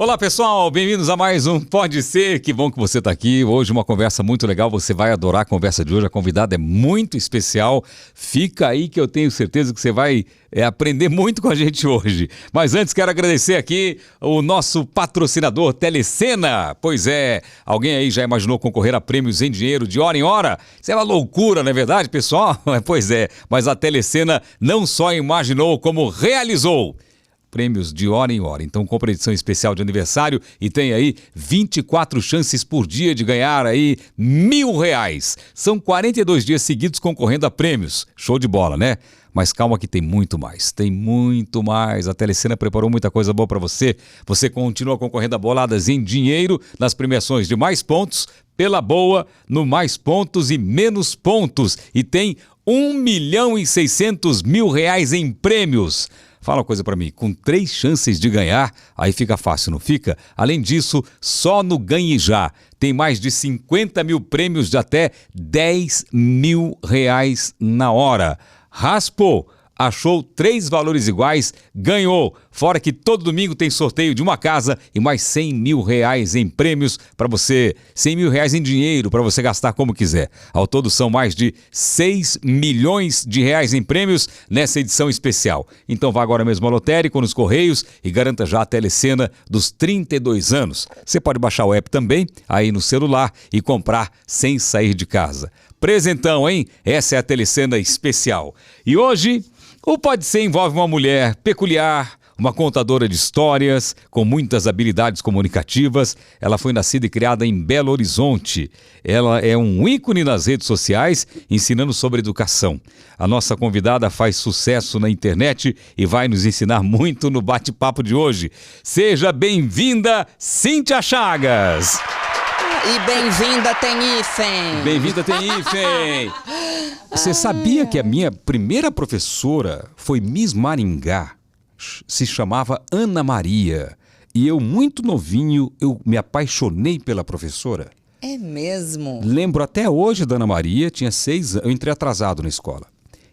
Olá pessoal, bem-vindos a mais um Pode Ser, que bom que você está aqui. Hoje uma conversa muito legal, você vai adorar a conversa de hoje, a convidada é muito especial. Fica aí que eu tenho certeza que você vai aprender muito com a gente hoje. Mas antes quero agradecer aqui o nosso patrocinador Telecena. Pois é, alguém aí já imaginou concorrer a prêmios em dinheiro de hora em hora? Isso é uma loucura, não é verdade, pessoal? Pois é, mas a Telecena não só imaginou como realizou. Prêmios de hora em hora. Então compra edição especial de aniversário e tem aí 24 chances por dia de ganhar aí R$1.000. São 42 dias seguidos concorrendo a prêmios. Show de bola, né? Mas calma que tem muito mais. Tem muito mais. A Telecena preparou muita coisa boa para você. Você continua concorrendo a boladas em dinheiro nas premiações de mais pontos, pela boa, no mais pontos e menos pontos. E tem R$1.600.000 em prêmios. Fala uma coisa pra mim, com 3 chances de ganhar, aí fica fácil, não fica? Além disso, só no Ganhe Já tem mais de 50 mil prêmios de até R$10.000 na hora. Raspou, achou 3 valores iguais, ganhou. Fora que todo domingo tem sorteio de uma casa e mais R$100.000 em prêmios para você, R$100.000 em dinheiro para você gastar como quiser. Ao todo são mais de R$6 milhões em prêmios nessa edição especial. Então vá agora mesmo ao lotérico, nos Correios e garanta já a Telecena dos 32 anos. Você pode baixar o app também aí no celular e comprar sem sair de casa. Presentão, hein? Essa é a Telecena especial. E hoje o Pode Ser envolve uma mulher peculiar, uma contadora de histórias, com muitas habilidades comunicativas. Ela foi nascida e criada em Belo Horizonte. Ela é um ícone nas redes sociais, ensinando sobre educação. A nossa convidada faz sucesso na internet e vai nos ensinar muito no bate-papo de hoje. Seja bem-vinda, Cíntia Chagas! E bem-vinda, Tenifem! Bem-vinda, Tenifem! Você sabia que a minha primeira professora foi Miss Maringá? Se chamava Ana Maria. E eu, muito novinho, eu me apaixonei pela professora. É mesmo? Lembro até hoje da Ana Maria, tinha 6 anos, eu entrei atrasado na escola.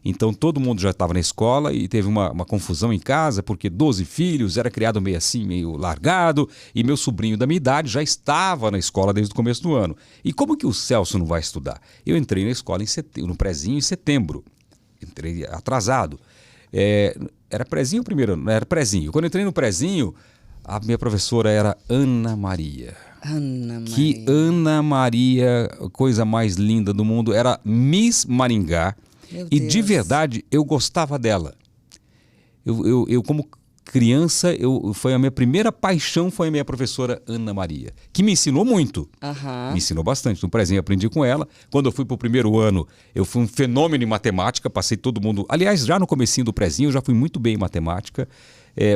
Então todo mundo já estava na escola e teve uma confusão em casa, porque 12 filhos, era criado meio assim, meio largado, e meu sobrinho da minha idade já estava na escola desde o começo do ano. E como que o Celso não vai estudar? Eu entrei na escola no prezinho em setembro, entrei atrasado. Era prezinho primeiro? Não, era prezinho. Quando eu entrei no prezinho, a minha professora era Ana Maria. Ana Maria. Que Ana Maria, coisa mais linda do mundo, era Miss Maringá. E de verdade, eu gostava dela. Eu como criança, foi a minha primeira paixão, foi a minha professora Ana Maria, que me ensinou muito. Me ensinou bastante. No prezinho aprendi com ela. Quando eu fui para o primeiro ano, eu fui um fenômeno em matemática, passei todo mundo... Aliás, já no comecinho do prezinho, eu já fui muito bem em matemática.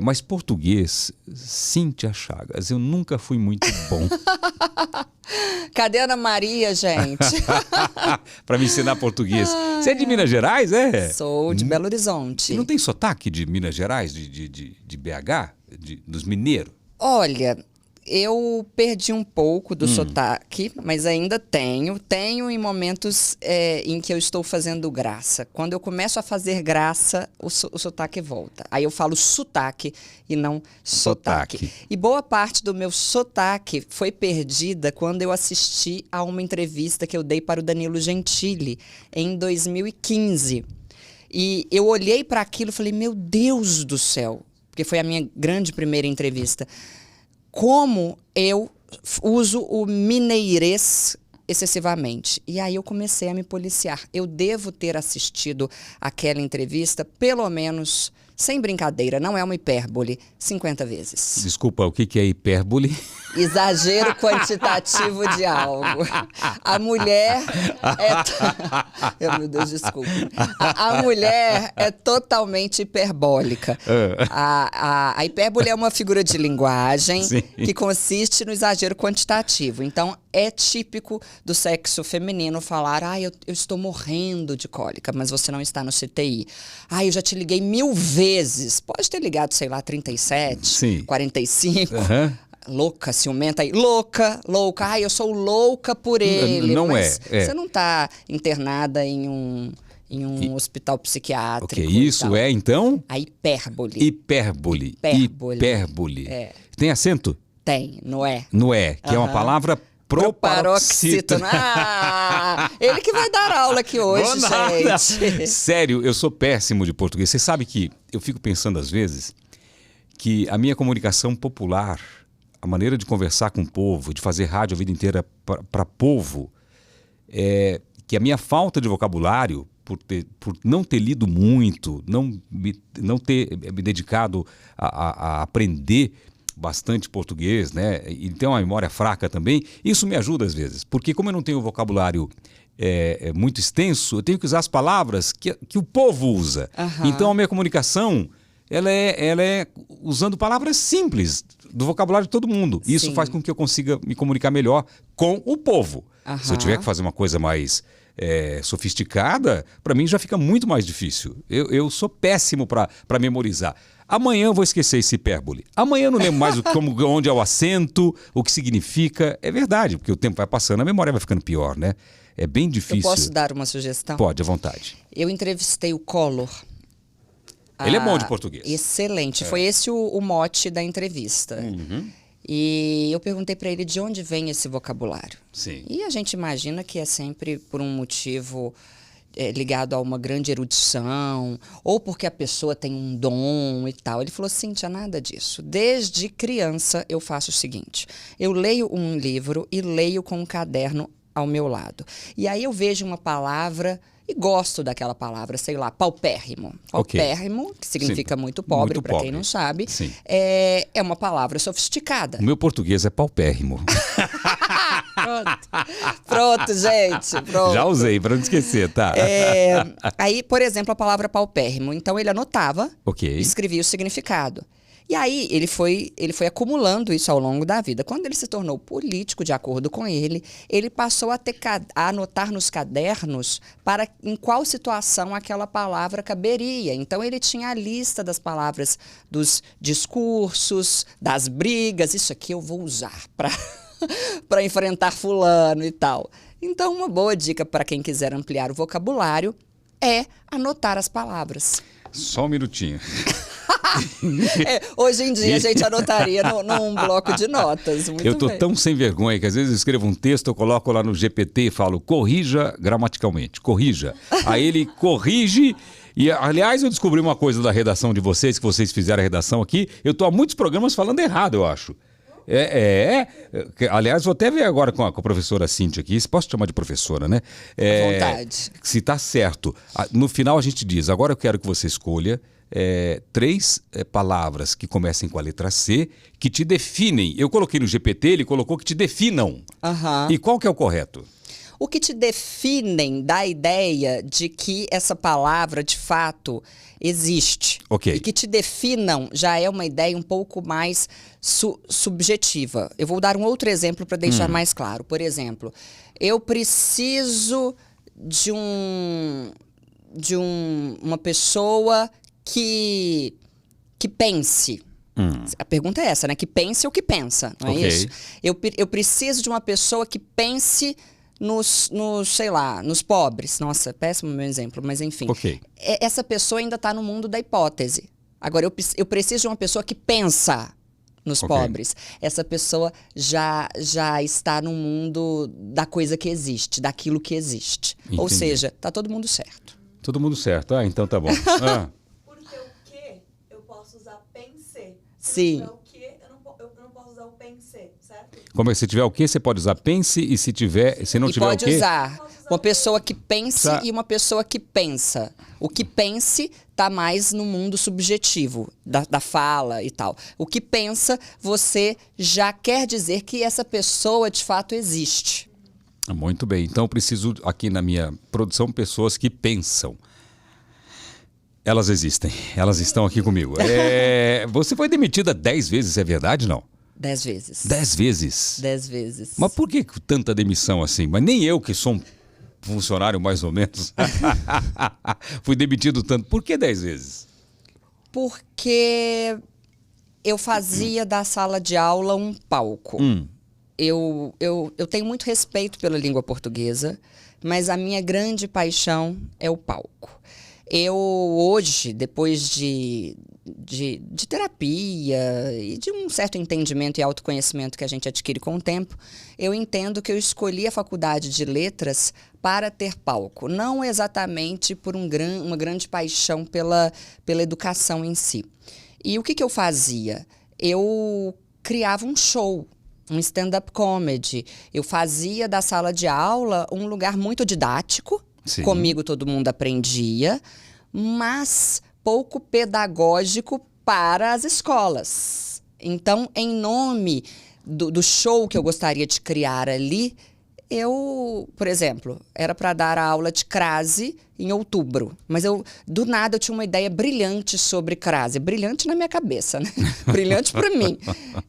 Mas português, Cíntia Chagas, eu nunca fui muito bom. Cadê a Ana Maria, gente? Para me ensinar português. Você é de Minas Gerais, é? Sou de Belo Horizonte. E não tem sotaque de Minas Gerais, de BH, dos mineiros? Olha, eu perdi um pouco do sotaque, mas ainda tenho. Tenho em momentos em que eu estou fazendo graça. Quando eu começo a fazer graça, o sotaque volta. Aí eu falo sotaque e não sotaque. E boa parte do meu sotaque foi perdida quando eu assisti a uma entrevista que eu dei para o Danilo Gentili em 2015. E eu olhei para aquilo e falei, meu Deus do céu, porque foi a minha grande primeira entrevista. Como eu uso o mineirês excessivamente. E aí eu comecei a me policiar. Eu devo ter assistido aquela entrevista pelo menos, sem brincadeira, não é uma hipérbole, 50 vezes. Desculpa, o que é hipérbole? Exagero quantitativo de algo. A mulher meu Deus, desculpa. A mulher é totalmente hiperbólica. A hipérbole é uma figura de linguagem que consiste no exagero quantitativo. Então, é típico do sexo feminino falar, eu estou morrendo de cólica, mas você não está no CTI. Eu já te liguei 1000 vezes. Pode ter ligado, sei lá, 37, 45. Louca, ciumenta aí. Louca. Eu sou louca por ele. Não mas você não está internada em um hospital psiquiátrico. O que isso é, então? A hipérbole. Hipérbole. Hipérbole. Tem acento? Tem, não é? Noé, que é uma palavra proparoxítona. Ele que vai dar aula aqui hoje, Vou nada. gente. Sério, eu sou péssimo de português. Você sabe que eu fico pensando às vezes que a minha comunicação popular, a maneira de conversar com o povo, de fazer rádio a vida inteira para povo, que a minha falta de vocabulário, por não ter lido muito, não ter me dedicado a aprender bastante português, né? E ter uma memória fraca também, isso me ajuda às vezes. Porque como eu não tenho um vocabulário muito extenso, eu tenho que usar as palavras que o povo usa. Então a minha comunicação, ela é usando palavras simples do vocabulário de todo mundo. Isso Sim. faz com que eu consiga me comunicar melhor com o povo. Se eu tiver que fazer uma coisa mais sofisticada, para mim já fica muito mais difícil. Eu sou péssimo para memorizar. Amanhã eu vou esquecer esse hipérbole. Amanhã eu não lembro mais onde é o acento, o que significa. É verdade, porque o tempo vai passando, a memória vai ficando pior, né? É bem difícil. Eu posso dar uma sugestão? Pode, à vontade. Eu entrevistei o Collor. Ele é bom de português. Excelente. Foi esse o mote da entrevista. E eu perguntei para ele de onde vem esse vocabulário. Sim. E a gente imagina que é sempre por um motivo ligado a uma grande erudição, ou porque a pessoa tem um dom e tal. Ele falou, Cíntia, nada disso. Desde criança eu faço o seguinte, eu leio um livro e leio com um caderno ao meu lado. E aí eu vejo uma palavra e gosto daquela palavra, sei lá, paupérrimo. Paupérrimo, que significa muito pobre, para quem não sabe, é uma palavra sofisticada. O meu português é paupérrimo. Pronto, gente. Pronto. Já usei, para não esquecer, tá? Aí, por exemplo, a palavra paupérrimo. Então, ele anotava, escrevia o significado. E aí, ele foi acumulando isso ao longo da vida. Quando ele se tornou político, de acordo com ele passou a anotar nos cadernos em qual situação aquela palavra caberia. Então, ele tinha a lista das palavras dos discursos, das brigas. Isso aqui eu vou usar para enfrentar fulano e tal. Então, uma boa dica para quem quiser ampliar o vocabulário é anotar as palavras. Só um minutinho. Hoje em dia a gente anotaria num bloco de notas. Muito eu tô bem. tão sem vergonha que às vezes eu escrevo um texto, eu coloco lá no GPT e falo, corrija gramaticalmente, corrija. Aí ele corrige. E, aliás, eu descobri uma coisa da redação de vocês, que vocês fizeram a redação aqui. Eu tô há muitos programas falando errado, eu acho. Aliás, vou até ver agora com a professora Cíntia aqui, posso chamar de professora, né? À vontade. Se tá certo. No final a gente diz, agora eu quero que você escolha 3 palavras que comecem com a letra C, que te definem. Eu coloquei no GPT, ele colocou que te definam. E qual que é o correto? O que te definem dá a ideia de que essa palavra, de fato, existe. E que te definam já é uma ideia um pouco mais subjetiva. Eu vou dar um outro exemplo para deixar mais claro. Por exemplo, eu preciso de uma pessoa que pense. A pergunta é essa, né? Que pense ou que pensa, não é isso? Eu preciso de uma pessoa que pense sei lá, nos pobres. Nossa, péssimo meu exemplo, mas enfim. Essa pessoa ainda está no mundo da hipótese. Agora, eu preciso de uma pessoa que pensa nos pobres. Essa pessoa já está no mundo da coisa que existe, daquilo que existe. Ou seja, está todo mundo certo. Todo mundo certo. Então tá bom. Porque o que eu posso usar pense. Sim. O que eu não posso usar o pense, certo? Como é que se tiver o que, você pode usar pense, e se não tiver o pode quê? usar uma pessoa que pense e uma pessoa que pensa. O que pense está mais no mundo subjetivo, da fala e tal. O que pensa, você já quer dizer que essa pessoa de fato existe. Muito bem. Então eu preciso aqui na minha produção pessoas que pensam. Elas existem. Elas estão aqui comigo. Você foi demitida 10 vezes, é verdade, não? 10 vezes. 10 vezes? 10 vezes. Mas por que tanta demissão assim? Mas nem eu, que sou um funcionário mais ou menos, fui demitido tanto. Por que 10 vezes? Porque eu fazia da sala de aula um palco. Eu tenho muito respeito pela língua portuguesa, mas a minha grande paixão é o palco. Eu hoje, depois de terapia e de um certo entendimento e autoconhecimento que a gente adquire com o tempo, eu entendo que eu escolhi a faculdade de letras para ter palco, não exatamente por uma grande paixão pela educação em si. E o que eu fazia? Eu criava um show, um stand-up comedy. Eu fazia da sala de aula um lugar muito didático. Sim. Comigo todo mundo aprendia, mas pouco pedagógico para as escolas. Então, em nome do show que eu gostaria de criar ali, eu, por exemplo, era para dar a aula de crase em outubro, mas do nada eu tinha uma ideia brilhante sobre crase, brilhante na minha cabeça, né? Brilhante para mim.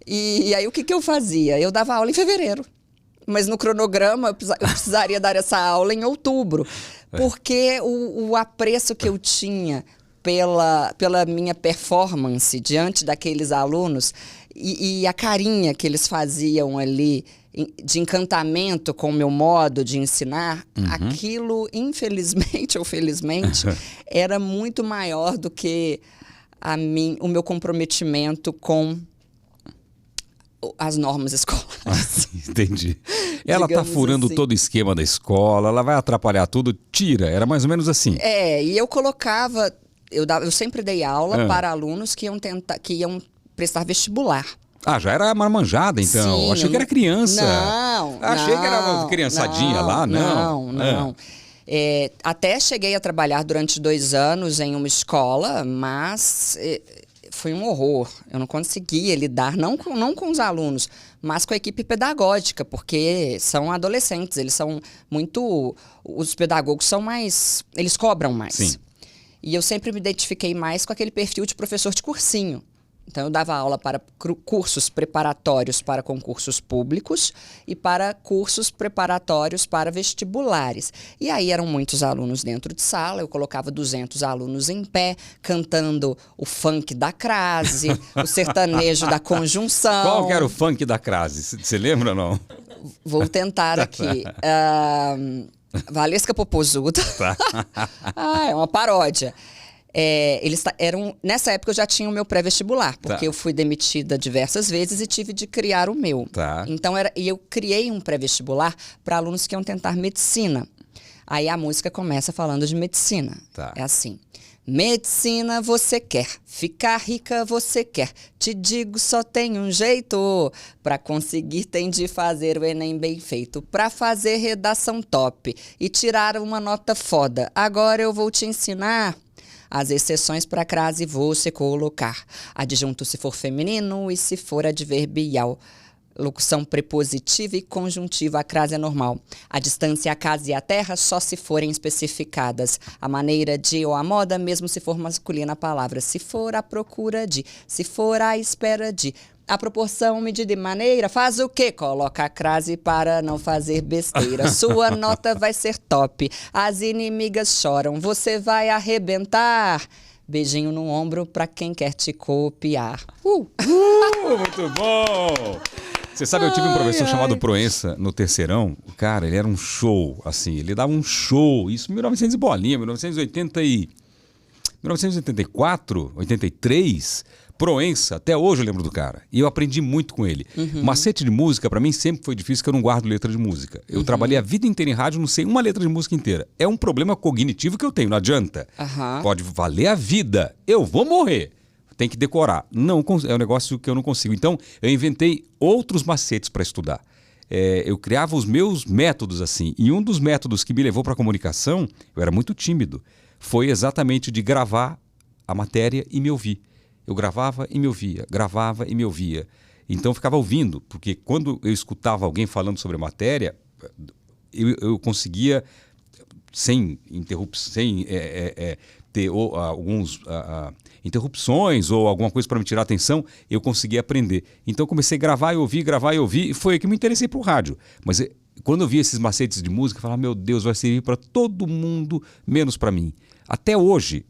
E aí o que eu fazia? Eu dava aula em fevereiro. Mas no cronograma eu precisaria dar essa aula em outubro, porque o apreço que eu tinha pela minha performance diante daqueles alunos e a carinha que eles faziam ali de encantamento com o meu modo de ensinar, aquilo, infelizmente ou felizmente, era muito maior do que o meu comprometimento com as normas escolares. Entendi. Ela tá Digamos furando assim. todo o esquema da escola, ela vai atrapalhar tudo, tira. Era mais ou menos assim. E eu colocava, eu sempre dei aula para alunos que iam prestar vestibular. Ah, já era marmanjada, então. Sim, Achei que era criança. Não, Achei que era uma criançadinha lá, não. Não. Até cheguei a trabalhar durante 2 anos em uma escola, mas foi um horror. Eu não conseguia lidar, não com os alunos, mas com a equipe pedagógica, porque são adolescentes, eles são muito... Os pedagogos são mais... Eles cobram mais. Sim. E eu sempre me identifiquei mais com aquele perfil de professor de cursinho. Então, eu dava aula para cursos preparatórios para concursos públicos e para cursos preparatórios para vestibulares. E aí eram muitos alunos dentro de sala, eu colocava 200 alunos em pé, cantando o funk da crase, o sertanejo da conjunção. Qual que era o funk da crase? Você lembra ou não? Vou tentar aqui. Valesca Popozuda. Tá. É uma paródia. Nessa época eu já tinha o meu pré-vestibular, porque eu fui demitida diversas vezes e tive de criar o meu. Tá. Então eu criei um pré-vestibular para alunos que iam tentar medicina. Aí a música começa falando de medicina. Tá. É assim: medicina você quer, ficar rica você quer, te digo só tem um jeito, pra conseguir tem de fazer o Enem bem feito, pra fazer redação top e tirar uma nota foda, agora eu vou te ensinar as exceções para crase você colocar. Adjunto se for feminino e se for adverbial. Locução prepositiva e conjuntiva, a crase é normal. A distância, a casa e a terra só se forem especificadas. A maneira de ou a moda, mesmo se for masculina a palavra. Se for à procura de, se for à espera de. A proporção, medida e maneira, faz o quê? Coloca a crase para não fazer besteira. Sua nota vai ser top. As inimigas choram, você vai arrebentar. Beijinho no ombro pra quem quer te copiar. Muito bom! Você sabe, eu tive um professor chamado Proença no terceirão. Cara, ele era um show, assim, ele dava um show. Isso em 1900 e bolinha, 1984, 83... Proença, até hoje eu lembro do cara. E eu aprendi muito com ele. Macete de música, pra mim, sempre foi difícil, porque eu não guardo letra de música. Eu trabalhei a vida inteira em rádio, não sei uma letra de música inteira. É um problema cognitivo que eu tenho, não adianta. Pode valer a vida. Eu vou morrer. Tem que decorar. Não, é um negócio que eu não consigo. Então, eu inventei outros macetes para estudar. Eu criava os meus métodos assim. E um dos métodos que me levou para a comunicação, eu era muito tímido, foi exatamente de gravar a matéria e me ouvir. Eu gravava e me ouvia, gravava e me ouvia. Então eu ficava ouvindo, porque quando eu escutava alguém falando sobre a matéria, eu conseguia, sem ter alguns interrupções ou alguma coisa para me tirar a atenção, eu conseguia aprender. Então eu comecei a gravar e ouvir, e foi aí que eu me interessei para o rádio. Mas quando eu vi esses macetes de música, eu falava, meu Deus, vai servir para todo mundo, menos para mim. Até hoje,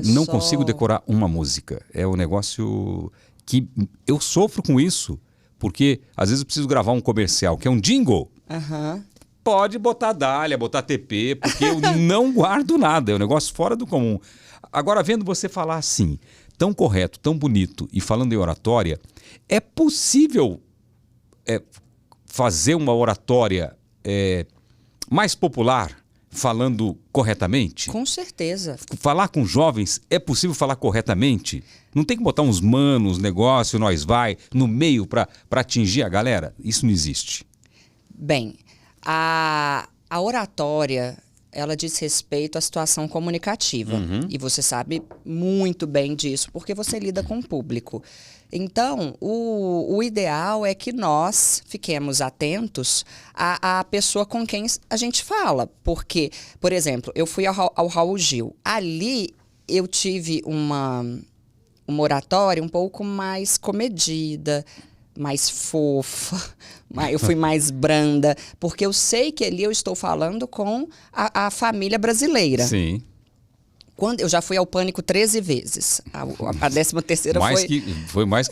não consigo decorar uma música. É um negócio que eu sofro com isso, porque às vezes eu preciso gravar um comercial, que é um jingle. Pode botar dália, botar TP, porque eu não guardo nada, é um negócio fora do comum. Agora, vendo você falar assim, tão correto, tão bonito e falando em oratória, é possível fazer uma oratória mais popular falando corretamente? Com certeza. Falar com jovens, é possível falar corretamente? Não tem que botar uns manos, negócio, nós vai, no meio para atingir a galera? Isso não existe. Bem, a oratória, ela diz respeito à situação comunicativa. E você sabe muito bem disso, porque você lida com o público. Então, o ideal é que nós fiquemos atentos à pessoa com quem a gente fala. Porque, por exemplo, eu fui ao Raul Gil. Ali eu tive uma oratória um pouco mais comedida, mais fofa, eu fui mais branda, porque eu sei que ali eu estou falando com a família brasileira. Sim. Eu já fui ao Pânico 13 vezes. A 13ª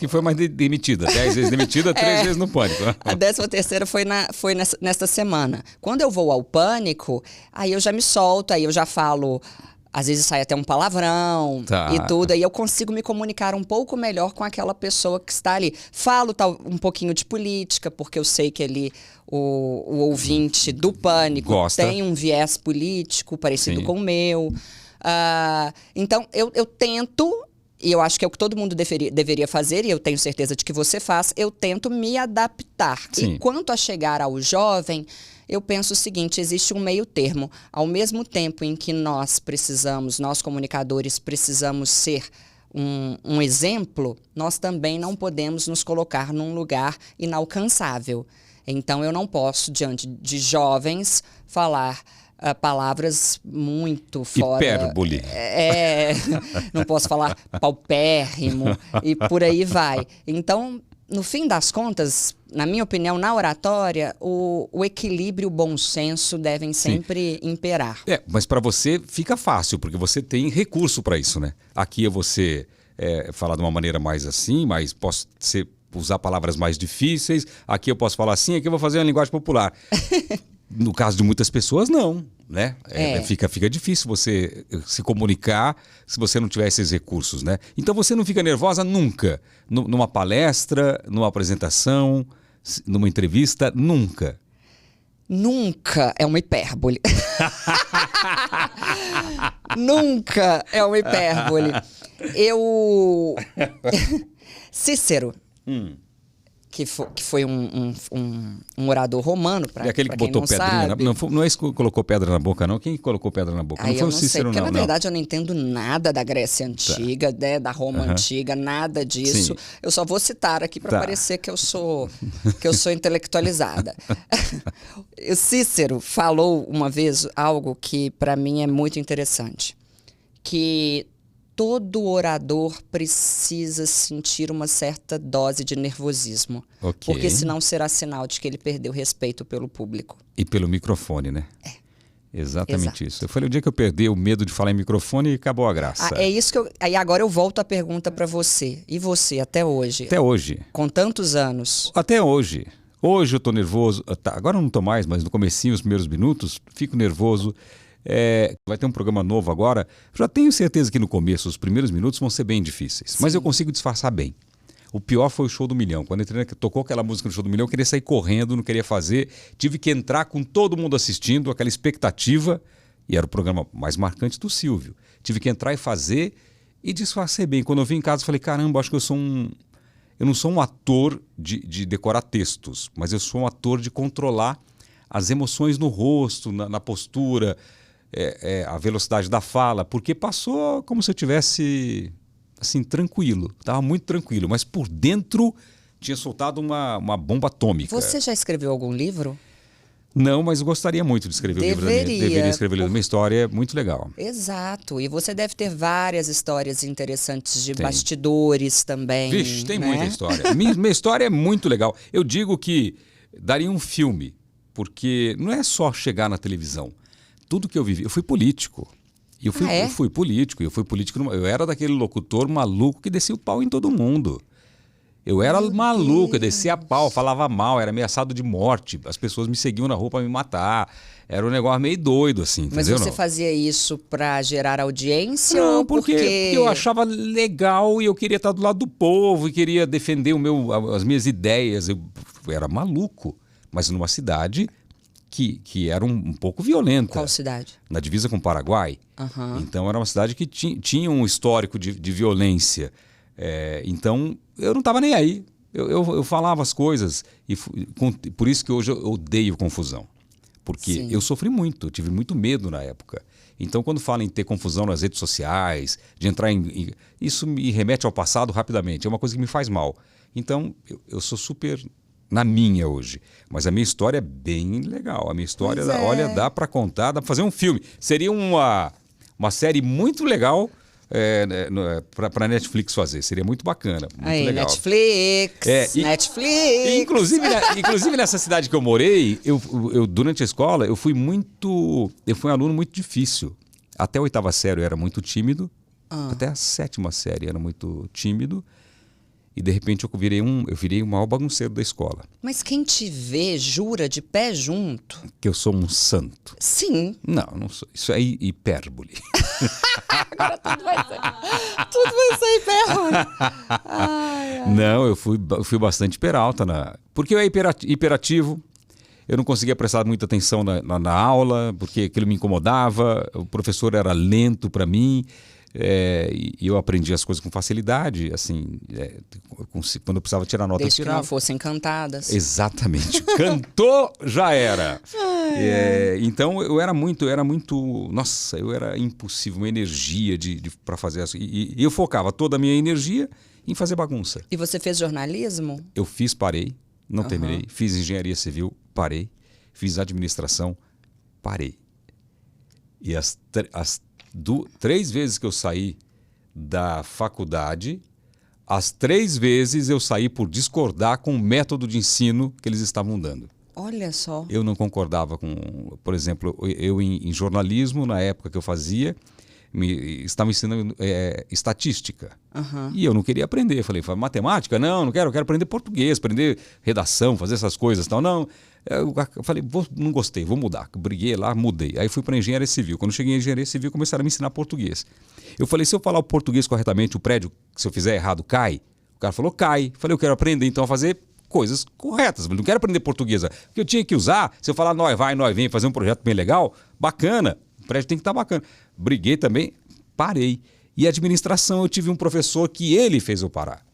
foi mais demitida. 10 vezes demitida, 3 vezes no Pânico. A 13ª foi nesta semana. Quando eu vou ao Pânico, aí eu já me solto, aí eu já falo. Às vezes sai até um palavrão e tudo, aí eu consigo me comunicar um pouco melhor com aquela pessoa que está ali. Falo um pouquinho de política, porque eu sei que ali o ouvinte do Pânico gosta. Tem um viés político parecido com o meu. Então, eu tento, e eu acho que é o que todo mundo deveria fazer, e eu tenho certeza de que você faz, eu tento me adaptar. Sim. E quanto a chegar ao jovem, eu penso o seguinte, existe um meio termo. Ao mesmo tempo em que nós comunicadores, precisamos ser um exemplo, nós também não podemos nos colocar num lugar inalcançável. Então, eu não posso, diante de jovens, falar palavras muito fora. Hipérbole. Não posso falar paupérrimo e por aí vai. Então, no fim das contas, na minha opinião, na oratória, o equilíbrio e o bom senso devem sempre imperar. Mas para você fica fácil, porque você tem recurso para isso, né? Aqui é você falar de uma maneira mais assim, mas posso usar palavras mais difíceis. Aqui eu posso falar assim, aqui eu vou fazer uma linguagem popular. No caso de muitas pessoas, não, né? Fica difícil você se comunicar se você não tiver esses recursos, né? Então você não fica nervosa nunca. Numa palestra, numa apresentação, numa entrevista, nunca. Nunca é uma hipérbole. Nunca é uma hipérbole. Cícero. Que foi um orador romano, para quem aquele que botou não pedrinha sabe. Não é esse que colocou pedra na boca, não? Quem colocou pedra na boca? Aí não foi eu o não sei, Cícero, porque não. na verdade eu não entendo nada da Grécia Antiga, né, da Roma Antiga, nada disso. Sim. Eu só vou citar aqui para parecer que eu sou intelectualizada. O Cícero falou uma vez algo que para mim é muito interessante, que todo orador precisa sentir uma certa dose de nervosismo. Okay. Porque senão será sinal de que ele perdeu respeito pelo público. E pelo microfone, né? Exatamente Exato. isso. Eu falei, o dia que eu perdi o medo de falar em microfone, acabou a graça. É isso que aí agora eu volto a pergunta para você. E você, até hoje? Até hoje. Com tantos anos. Até hoje. Hoje eu tô nervoso. Agora eu não tô mais, mas no comecinho, os primeiros minutos, fico nervoso. Vai ter um programa novo agora. Já tenho certeza que no começo, os primeiros minutos vão ser bem difíceis. Sim. Mas eu consigo disfarçar bem. O pior foi o Show do Milhão. Quando tocou aquela música no Show do Milhão, eu queria sair correndo, não queria fazer. Tive que entrar com todo mundo assistindo, aquela expectativa. E era o programa mais marcante do Silvio. Tive que entrar e fazer e disfarcei bem. Quando eu vim em casa, eu falei, caramba, acho que eu não sou um ator de decorar textos, mas eu sou um ator de controlar as emoções no rosto, na postura, a velocidade da fala, porque passou como se eu tivesse assim, tranquilo, estava muito tranquilo, mas por dentro tinha soltado uma bomba atômica. Você já escreveu algum livro? Não, mas gostaria muito de escrever o livro. Deveria escrever o livro. Uma história muito legal. Exato. E você deve ter várias histórias interessantes de bastidores também. Vixe, tem né? muita história. Minha história é muito legal. Eu digo que daria um filme, porque não é só chegar na televisão. Tudo que eu vivi... Eu fui político. Eu fui político. Eu era daquele locutor maluco que descia o pau em todo mundo. Eu era maluco, eu descia a pau, falava mal, era ameaçado de morte. As pessoas me seguiam na rua para me matar. Era um negócio meio doido, assim, Mas entendeu? você fazia isso pra gerar audiência Não, ou porque eu achava legal e eu queria estar do lado do povo e queria defender as minhas ideias. Eu era maluco, mas numa cidade que era um pouco violenta. Qual cidade? Na divisa com o Paraguai. Aham. Então era uma cidade que tinha um histórico de violência. Então eu não estava nem aí. Eu falava as coisas. Por isso que hoje eu odeio confusão. Porque Sim. eu sofri muito, eu tive muito medo na época. Então, quando fala em ter confusão nas redes sociais, de entrar isso me remete ao passado rapidamente. É uma coisa que me faz mal. Então, eu sou super na minha hoje. Mas a minha história é bem legal. A minha história, Pois é. olha, dá para contar, dá para fazer um filme. Seria uma série muito legal para Netflix fazer. Seria muito bacana, muito Aí, legal. Netflix, Netflix. Inclusive nessa cidade que eu morei, eu durante a escola, eu fui um aluno muito difícil. Até a 8ª série eu era muito tímido, até a 7ª série eu era muito tímido. E de repente eu virei o maior bagunceiro da escola. Mas quem te vê jura de pé junto? Que eu sou um santo. Sim. Não sou. Isso é hipérbole. Agora tudo vai ser hiper. Não, eu fui bastante peralta. Porque eu era hiperativo, eu não conseguia prestar muita atenção na aula, porque aquilo me incomodava, o professor era lento para mim, e eu aprendi as coisas com facilidade, assim, quando eu precisava tirar nota, eu Desde que tirava. não fossem cantadas. Exatamente. Cantou, já era. Então eu era muito, nossa, eu era impossível, uma energia para fazer isso. E eu focava toda a minha energia em fazer bagunça. E você fez jornalismo? Eu parei, não terminei. Fiz engenharia civil, parei. Fiz administração, parei. E as 3 vezes que eu saí da faculdade, as 3 vezes eu saí por discordar com o método de ensino que eles estavam dando. Olha só. Eu não concordava com, por exemplo, eu em jornalismo, na época que eu fazia, estava ensinando estatística. E eu não queria aprender. Eu falei, matemática? Não quero, eu quero aprender português, aprender redação, fazer essas coisas. Tal. Não, eu falei, não gostei, vou mudar. Briguei lá, mudei. Aí fui para engenharia civil. Quando cheguei em engenharia civil, começaram a me ensinar português. Eu falei, se eu falar o português corretamente, o prédio, se eu fizer errado, cai? O cara falou, cai. Eu falei, eu quero aprender então a fazer coisas corretas. Eu não quero aprender português. Porque eu tinha que usar, se eu falar nós vai, nós vem, fazer um projeto bem legal, bacana. O prédio tem que estar bacana. Briguei também, parei. E administração, eu tive um professor que ele fez eu parar.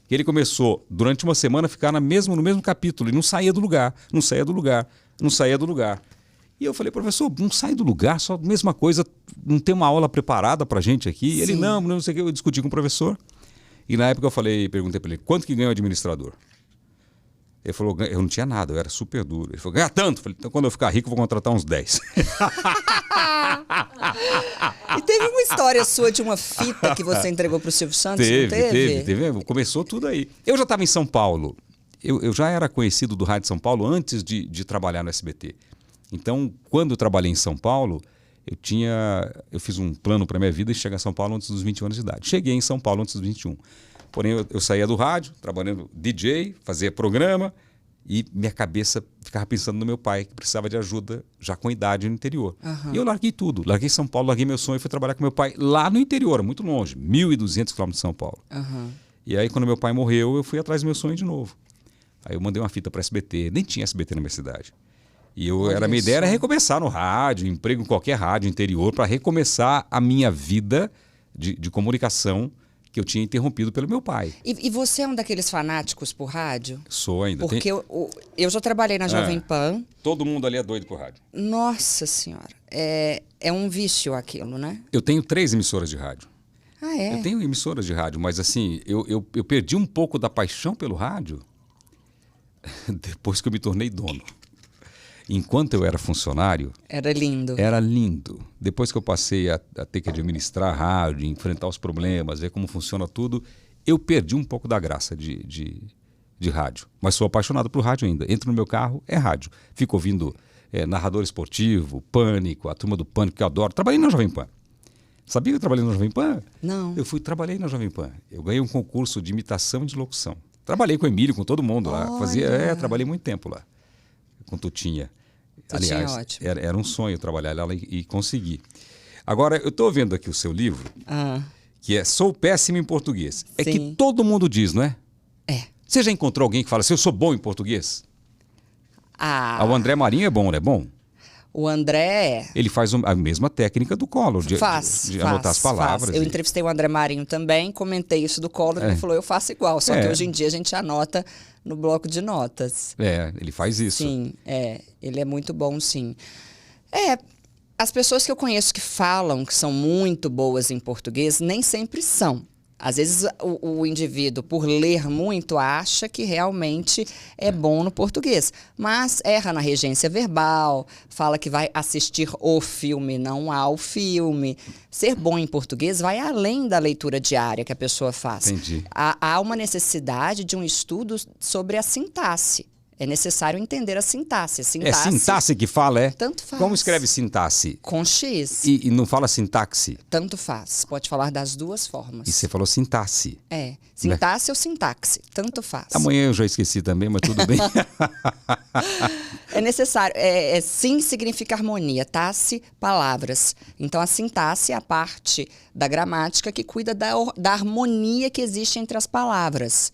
Ele começou, durante uma semana, a ficar no mesmo capítulo. E não saía do lugar, não saía do lugar, não saía do lugar. E eu falei, professor, não sai do lugar, só a mesma coisa, não tem uma aula preparada pra gente aqui. Ele, não sei o que, eu discuti com o professor. E na época perguntei para ele, quanto que ganha o administrador? Ele falou, eu não tinha nada, eu era super duro. Ele falou, ganha tanto? Eu falei, então quando eu ficar rico eu vou contratar uns 10. E teve uma história sua de uma fita que você entregou pro Silvio Santos, não teve? Teve. Começou tudo aí. Eu já estava em São Paulo. Eu já era conhecido do Rádio São Paulo antes de trabalhar no SBT. Então, quando eu trabalhei em São Paulo, eu fiz um plano para minha vida e chegar a São Paulo antes dos 21 anos de idade. Cheguei em São Paulo antes dos 21. Porém, eu saía do rádio, trabalhando DJ, fazia programa e minha cabeça ficava pensando no meu pai, que precisava de ajuda já com idade no interior. E eu larguei tudo. Larguei São Paulo, larguei meu sonho e fui trabalhar com meu pai lá no interior, muito longe, 1.200 quilômetros de São Paulo. E aí, quando meu pai morreu, eu fui atrás do meu sonho de novo. Aí eu mandei uma fita para SBT, nem tinha SBT na minha cidade. E a minha ideia era recomeçar no rádio, emprego em qualquer rádio interior, para recomeçar a minha vida de comunicação que eu tinha interrompido pelo meu pai. E você é um daqueles fanáticos por rádio? Sou ainda. Porque eu já trabalhei na Jovem Pan. Todo mundo ali é doido por rádio. Nossa Senhora, é um vício aquilo, né? Eu tenho 3 emissoras de rádio. Ah, é? Eu tenho emissoras de rádio, mas assim, eu perdi um pouco da paixão pelo rádio depois que eu me tornei dono. Enquanto eu era funcionário... Era lindo. Era lindo. Depois que eu passei a ter que administrar a rádio, enfrentar os problemas, ver como funciona tudo, eu perdi um pouco da graça de rádio. Mas sou apaixonado por rádio ainda. Entro no meu carro, é rádio. Fico ouvindo narrador esportivo, Pânico, a turma do Pânico, que eu adoro. Trabalhei na Jovem Pan. Sabia que eu trabalhei na Jovem Pan? Não. Trabalhei na Jovem Pan. Eu ganhei um concurso de imitação e de locução. Trabalhei com o Emílio, com todo mundo lá. Olha. Trabalhei muito tempo lá, com Tutinha. Tutinha é Aliás, ótimo. era um sonho trabalhar lá e conseguir. Agora, eu estou vendo aqui o seu livro, que é Sou Péssimo em Português. É que Sim. todo mundo diz, não é? É. Você já encontrou alguém que fala assim, eu sou bom em português? O André Marinho é bom, não é bom? O André Ele faz a mesma técnica do Collor, de anotar as palavras. faz. Eu entrevistei o André Marinho também, comentei isso do Collor, ele falou, eu faço igual, só que hoje em dia a gente anota no bloco de notas. Ele faz isso. Sim, ele é muito bom, sim. As pessoas que eu conheço que falam que são muito boas em português, nem sempre são. Às vezes o indivíduo, por ler muito, acha que realmente é bom no português. Mas erra na regência verbal, fala que vai assistir o filme, não ao filme. Ser bom em português vai além da leitura diária que a pessoa faz. Entendi. Há uma necessidade de um estudo sobre a sintaxe. É necessário entender a sintaxe. É sintaxe que fala, é? Tanto faz. Como escreve sintaxe? Com X. E não fala sintaxe? Tanto faz. Pode falar das duas formas. E você falou sintaxe. Sintaxe ou sintaxe. Tanto faz. Amanhã eu já esqueci também, mas tudo bem. É necessário. Sim significa harmonia. Tasse, palavras. Então, a sintaxe é a parte da gramática que cuida da harmonia que existe entre as palavras.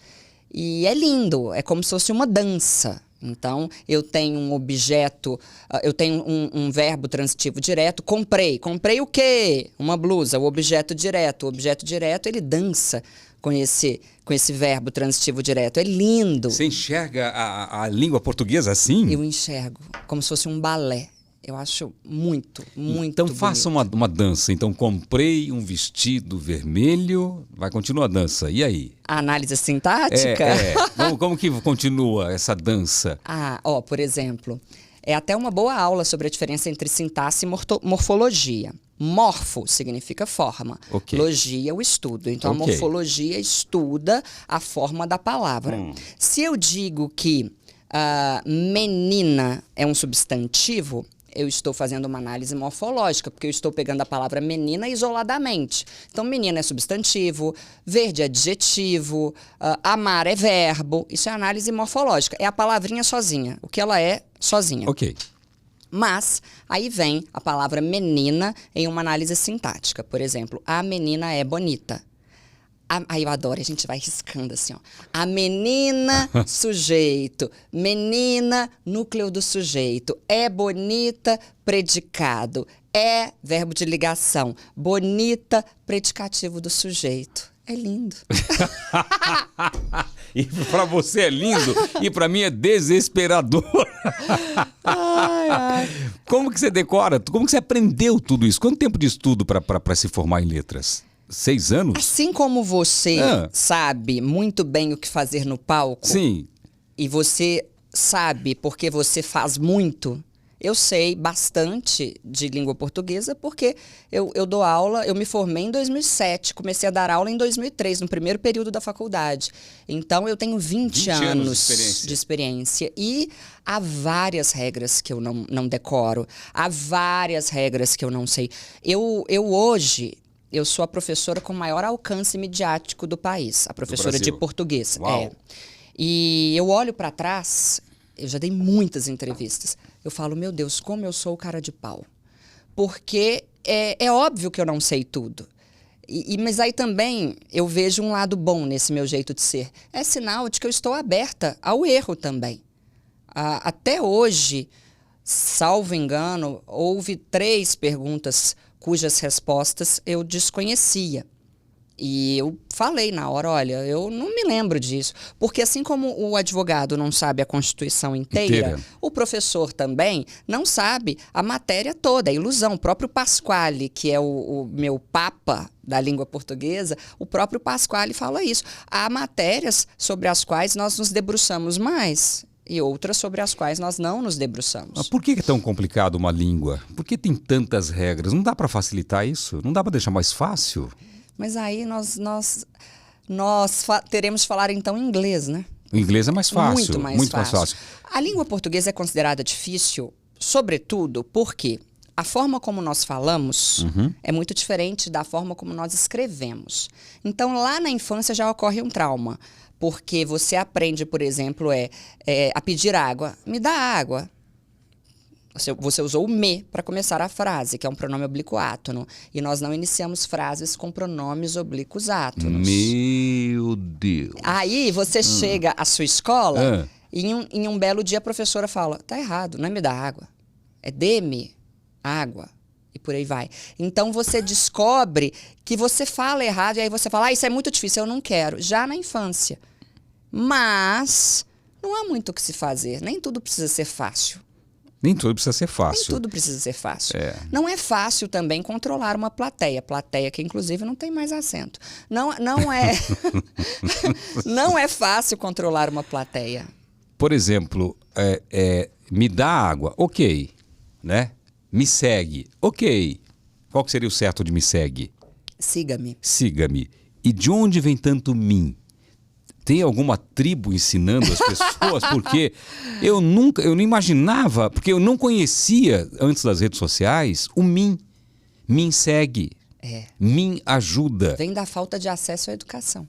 E é lindo, é como se fosse uma dança. Então, eu tenho um objeto, eu tenho um verbo transitivo direto, comprei. Comprei o quê? Uma blusa, o objeto direto. O objeto direto, ele dança com esse verbo transitivo direto. É lindo. Você enxerga a língua portuguesa assim? Eu enxergo, como se fosse um balé. Eu acho muito, muito Então bonito. faça uma dança. Então, comprei um vestido vermelho, vai continuar a dança. E aí? A análise sintática? Como que continua essa dança? Por exemplo, é até uma boa aula sobre a diferença entre sintaxe e morfologia. Morfo significa forma. Ok. Logia, o estudo. Então, Ok. a morfologia estuda a forma da palavra. Se eu digo que menina é um substantivo, eu estou fazendo uma análise morfológica, porque eu estou pegando a palavra menina isoladamente. Então, menina é substantivo, verde é adjetivo, amar é verbo. Isso é análise morfológica. É a palavrinha sozinha, o que ela é sozinha. Ok. Mas aí vem a palavra menina em uma análise sintática. Por exemplo, a menina é bonita. Aí eu adoro, a gente vai riscando assim, ó. A menina, sujeito. Menina, núcleo do sujeito. É bonita, predicado. É verbo de ligação. Bonita, predicativo do sujeito. É lindo. E pra você é lindo e pra mim é desesperador. Como que você decora? Como que você aprendeu tudo isso? Quanto tempo de estudo pra se formar em letras? 6 anos? Assim como você sabe muito bem o que fazer no palco. Sim. E você sabe porque você faz muito. Eu sei bastante de língua portuguesa porque eu dou aula, eu me formei em 2007, comecei a dar aula em 2003, no primeiro período da faculdade. Então, eu tenho 20 anos de experiência. E há várias regras que eu não decoro, há várias regras que eu não sei. Hoje, eu sou a professora com maior alcance midiático do país, a professora de português. Uau. E eu olho para trás, eu já dei muitas entrevistas. Eu falo, meu Deus, como eu sou o cara de pau. Porque é óbvio que eu não sei tudo. Mas aí também eu vejo um lado bom nesse meu jeito de ser. É sinal de que eu estou aberta ao erro também. Até hoje, salvo engano, houve 3 perguntas cujas respostas eu desconhecia. E eu falei na hora, olha, eu não me lembro disso. Porque assim como o advogado não sabe a Constituição inteira. O professor também não sabe a matéria toda, a ilusão. O próprio Pasquale, que é o meu papa da língua portuguesa, o próprio Pasquale fala isso. Há matérias sobre as quais nós nos debruçamos mais e outras sobre as quais nós não nos debruçamos. Mas por que é tão complicado uma língua? Por que tem tantas regras? Não dá para facilitar isso? Não dá para deixar mais fácil? Mas aí nós teremos de falar então inglês, né? O inglês é mais fácil. Muito mais fácil. A língua portuguesa é considerada difícil, sobretudo porque a forma como nós falamos Uhum. é muito diferente da forma como nós escrevemos. Então, lá na infância já ocorre um trauma, porque você aprende, por exemplo, a pedir água. Me dá água. Você usou o me para começar a frase, que é um pronome oblíquo átono. E nós não iniciamos frases com pronomes oblíquos átonos. Meu Deus. Aí você chega à sua escola Ah. e em um belo dia a professora fala, tá errado, não é me dá água, é dê-me água. E por aí vai. Então você descobre que você fala errado e aí você fala, isso é muito difícil, eu não quero. Já na infância. Mas não há muito o que se fazer, nem tudo precisa ser fácil. Nem tudo precisa ser Nem fácil. tudo precisa ser fácil. É. Não é fácil também controlar uma plateia. Plateia que, inclusive, não tem mais acento. Não é... não é fácil controlar uma plateia. Por exemplo, me dá água, ok, né? Me segue, ok. Qual que seria o certo de me segue? Siga-me. Siga-me. E de onde vem tanto mim? Tem alguma tribo ensinando as pessoas? Porque eu não imaginava, porque eu não conhecia, antes das redes sociais, o mim. Mim segue. Mim ajuda. Vem da falta de acesso à educação.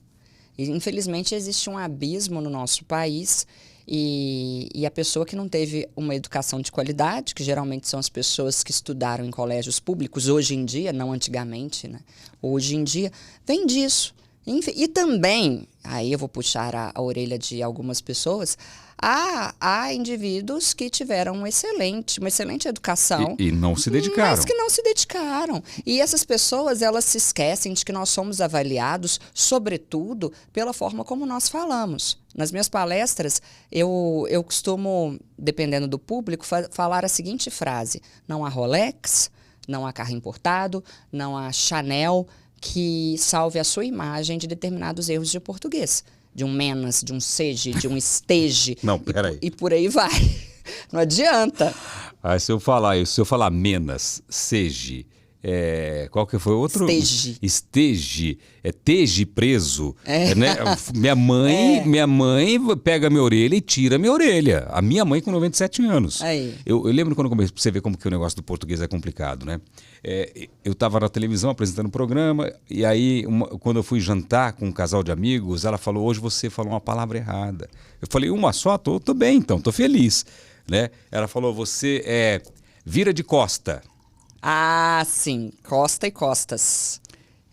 E, infelizmente, existe um abismo no nosso país e a pessoa que não teve uma educação de qualidade, que geralmente são as pessoas que estudaram em colégios públicos, hoje em dia, não antigamente, né? Hoje em dia, vem disso. E também, aí eu vou puxar a orelha de algumas pessoas, há indivíduos que tiveram uma excelente educação. E não se dedicaram. Mas que não se dedicaram. E essas pessoas, elas se esquecem de que nós somos avaliados, sobretudo, pela forma como nós falamos. Nas minhas palestras, eu costumo, dependendo do público, falar a seguinte frase: não há Rolex, não há carro importado, não há Chanel que salve a sua imagem de determinados erros de português. De um menas, de um seja, de um esteja. Não, peraí. E por aí vai. Não adianta. Aí se eu falar menos, seja, qual que foi o outro? Esteje. Esteje, teje preso. Né? Minha mãe pega minha orelha e tira minha orelha. A minha mãe com 97 anos. Aí. Eu lembro quando eu comecei, pra você ver como que o negócio do português é complicado, né? Eu estava na televisão apresentando um programa e aí, quando eu fui jantar com um casal de amigos, ela falou, hoje você falou uma palavra errada. Eu falei, uma só? Tô bem então, tô feliz. Né? Ela falou, você vira de costa. Ah, sim. Costa e costas.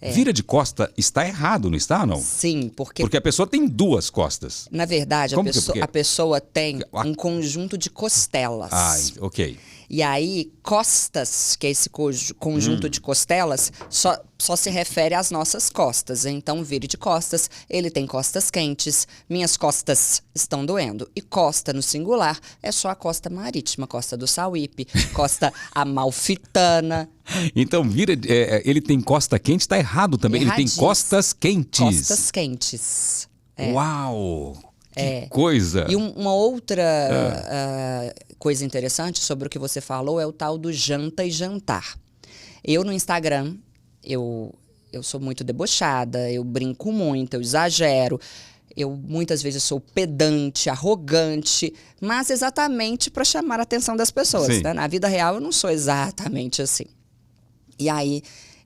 Vira de costa está errado, não está, não? Sim, porque Porque a pessoa tem duas costas. na verdade, Como que- a pessoa tem um conjunto de costelas. Ok. E aí, costas, que é esse conjunto de costelas, só se refere às nossas costas. Então, vire de costas, ele tem costas quentes, minhas costas estão doendo. E costa, no singular, é só a costa marítima, costa do Sauípe, costa amalfitana. Então, ele tem costa quente, está errado também. Ele tem Erradíssimo. costas quentes. Costas quentes. Uau! Que coisa! E uma outra coisa interessante sobre o que você falou é o tal do janta e jantar. Eu no Instagram, eu sou muito debochada, eu brinco muito, eu exagero. Eu muitas vezes sou pedante, arrogante, mas exatamente para chamar a atenção das pessoas. Sim. Né? Na vida real eu não sou exatamente assim. E aí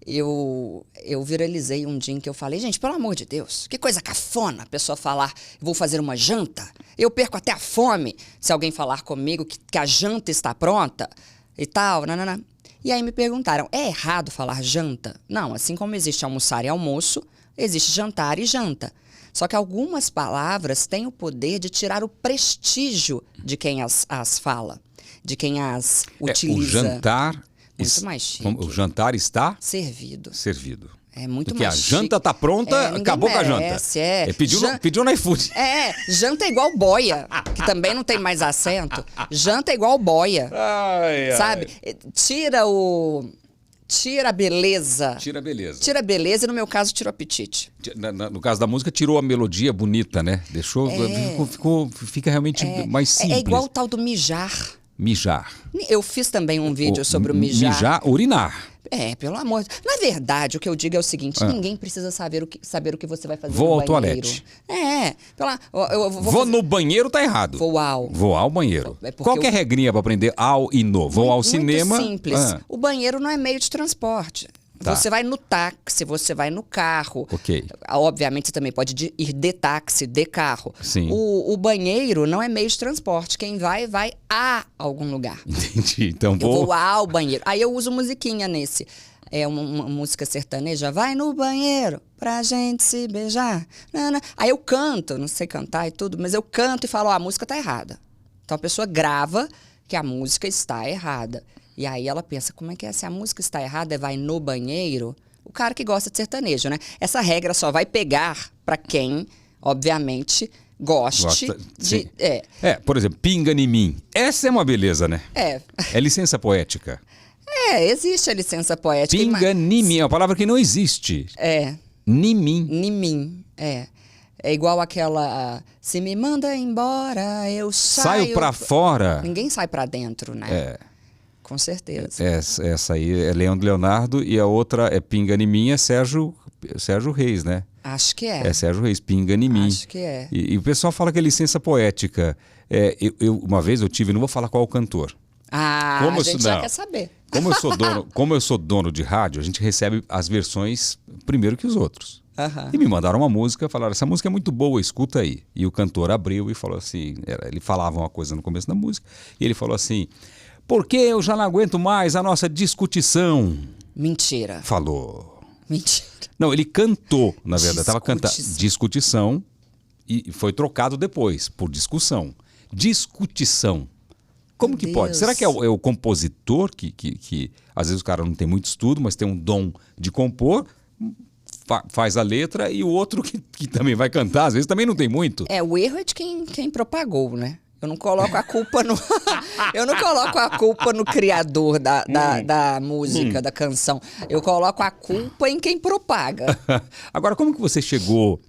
eu viralizei um dia em que eu falei, gente, pelo amor de Deus, que coisa cafona a pessoa falar, vou fazer uma janta, eu perco até a fome se alguém falar comigo que a janta está pronta e tal, nanana. E aí me perguntaram, é errado falar janta? Não, assim como existe almoçar e almoço, existe jantar e janta. Só que algumas palavras têm o poder de tirar o prestígio de quem as fala, de quem as utiliza. O jantar... Muito mais chique. O jantar está servido. servido. É muito Porque mais a chique. janta tá pronta, ninguém acabou com a janta. merece, Pediu no iFood. Janta é igual boia, que também não tem mais acento. Janta é igual boia, sabe? Tira a beleza. Tira a beleza. Tira a beleza e, no meu caso, tira o apetite. No caso da música, tirou a melodia bonita, né? Deixou. Fica realmente mais simples. É igual o tal do mijar. Mijar. Eu fiz também um vídeo sobre o mijar. Mijar, urinar. Pelo amor. Na verdade, o que eu digo é o seguinte: ninguém precisa saber o que você vai fazer Vou no ao banheiro. toalete. Eu Vou no banheiro, tá errado. Vou ao. Vou ao banheiro. É porque Qual que é a regrinha pra aprender ao e no? Vou ao cinema. Muito simples. O banheiro não é meio de transporte. Tá. Você vai no táxi, você vai no carro. Ok. Obviamente, você também pode ir de táxi, de carro. Sim. O banheiro não é meio de transporte. Quem vai a algum lugar. Entendi. Então Eu vou ao banheiro. Aí eu uso musiquinha nesse. É uma música sertaneja. Vai no banheiro pra gente se beijar. Aí eu canto, não sei cantar e tudo, mas eu canto e falo, a música tá errada. Então a pessoa grava que a música está errada. E aí ela pensa, como é que é? Se a música está errada, vai no banheiro? O cara que gosta de sertanejo, né? Essa regra só vai pegar pra quem, obviamente, goste sim. de... Por exemplo, pinga em mim. Essa é uma beleza, né? É licença poética. Existe a licença poética. Pinga em mim, é uma palavra que não existe. Nimim. Nimim, É igual aquela... se me manda embora, eu Saio pra fora. Ninguém sai pra dentro, né? Com certeza. Essa aí é Leonardo e a outra é Pinga em mim, é Sérgio Reis, né? Acho que é. É Sérgio Reis, Pinga em mim. Acho que é. E o pessoal fala que é licença poética. Uma vez eu tive, não vou falar qual é o cantor. A gente já quer saber. Como eu sou dono de rádio, a gente recebe as versões primeiro que os outros. E me mandaram uma música, falaram, essa música é muito boa, escuta aí. E o cantor abriu e falou assim, ele falava uma coisa no começo da música, e ele falou assim, porque eu já não aguento mais a nossa discutição. Mentira. Falou. Mentira. Não, ele cantou, na verdade, estava cantando discutição e foi trocado depois por discussão. Discutição. Como que pode? Será que é o compositor que às vezes o cara não tem muito estudo, mas tem um dom de compor, faz a letra e o outro que também vai cantar, às vezes também não tem muito. O erro é de quem propagou, né? Eu não coloco a culpa no eu não coloco a culpa no criador da música, da canção. Eu coloco a culpa em quem propaga. Agora, como que você chegou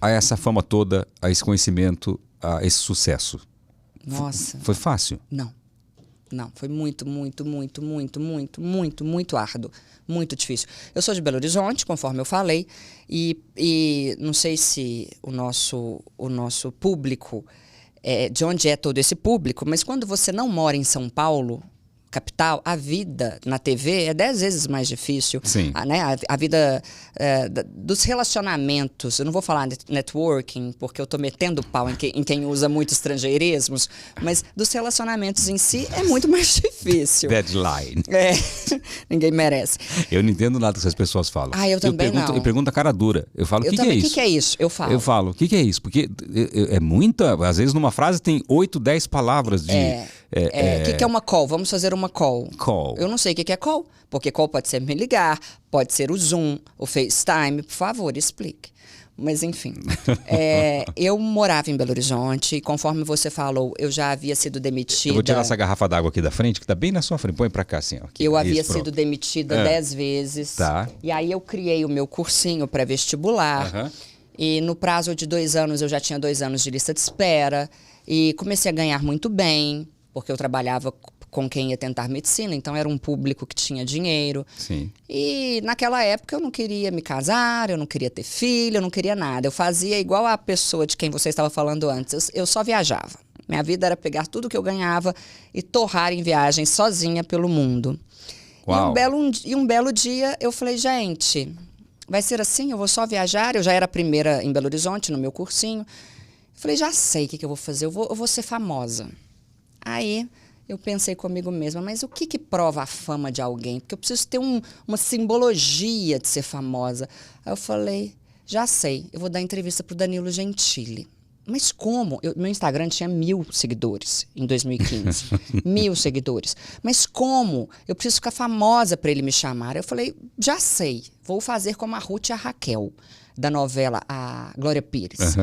a essa fama toda, a esse conhecimento, a esse sucesso? Nossa. Foi fácil? Não, foi muito árduo, muito difícil. Eu sou de Belo Horizonte, conforme eu falei, e não sei se o nosso público, de onde é todo esse público, mas quando você não mora em São Paulo, capital, a vida na TV é 10 vezes mais difícil. Sim. A vida dos relacionamentos, eu não vou falar networking, porque eu estou metendo pau em quem usa muito estrangeirismos, mas dos relacionamentos em si é muito mais difícil. Deadline. Ninguém merece. Eu não entendo nada que essas pessoas falam. Eu também não. Eu pergunto a cara dura. Eu falo, o que é isso? O que é isso? Eu falo. Eu falo, o que é isso? Porque é muita... Às vezes numa frase tem 8, 10 palavras de... O que é uma call? Vamos fazer uma call. Call. Eu não sei o que é call, porque call pode ser me ligar, pode ser o Zoom, o FaceTime. Por favor, explique. Mas, enfim. Eu morava em Belo Horizonte e, conforme você falou, eu já havia sido demitida. Eu vou tirar essa garrafa d'água aqui da frente, que está bem na sua frente. Põe para cá, assim. Ó, aqui. Eu havia sido demitida 10 vezes. Tá. E aí eu criei o meu cursinho pré-vestibular. E no prazo de 2 anos, eu já tinha 2 anos de lista de espera. E comecei a ganhar muito bem, porque eu trabalhava com quem ia tentar medicina, então era um público que tinha dinheiro. Sim. E naquela época eu não queria me casar, eu não queria ter filho, eu não queria nada. Eu fazia igual a pessoa de quem você estava falando antes, eu só viajava. Minha vida era pegar tudo que eu ganhava e torrar em viagens sozinha pelo mundo. Uau. E um belo dia eu falei, gente, vai ser assim? Eu vou só viajar? Eu já era a primeira em Belo Horizonte, no meu cursinho. Eu falei, já sei o que eu vou fazer, eu vou ser famosa. Aí eu pensei comigo mesma, mas o que prova a fama de alguém? Porque eu preciso ter uma simbologia de ser famosa. Aí eu falei, já sei, eu vou dar entrevista pro Danilo Gentili. Mas como? Meu Instagram tinha 1000 seguidores em 2015. 1000 seguidores. Mas como? Eu preciso ficar famosa para ele me chamar. Eu falei, já sei, vou fazer como a Ruth e a Raquel, da novela A Glória Pires.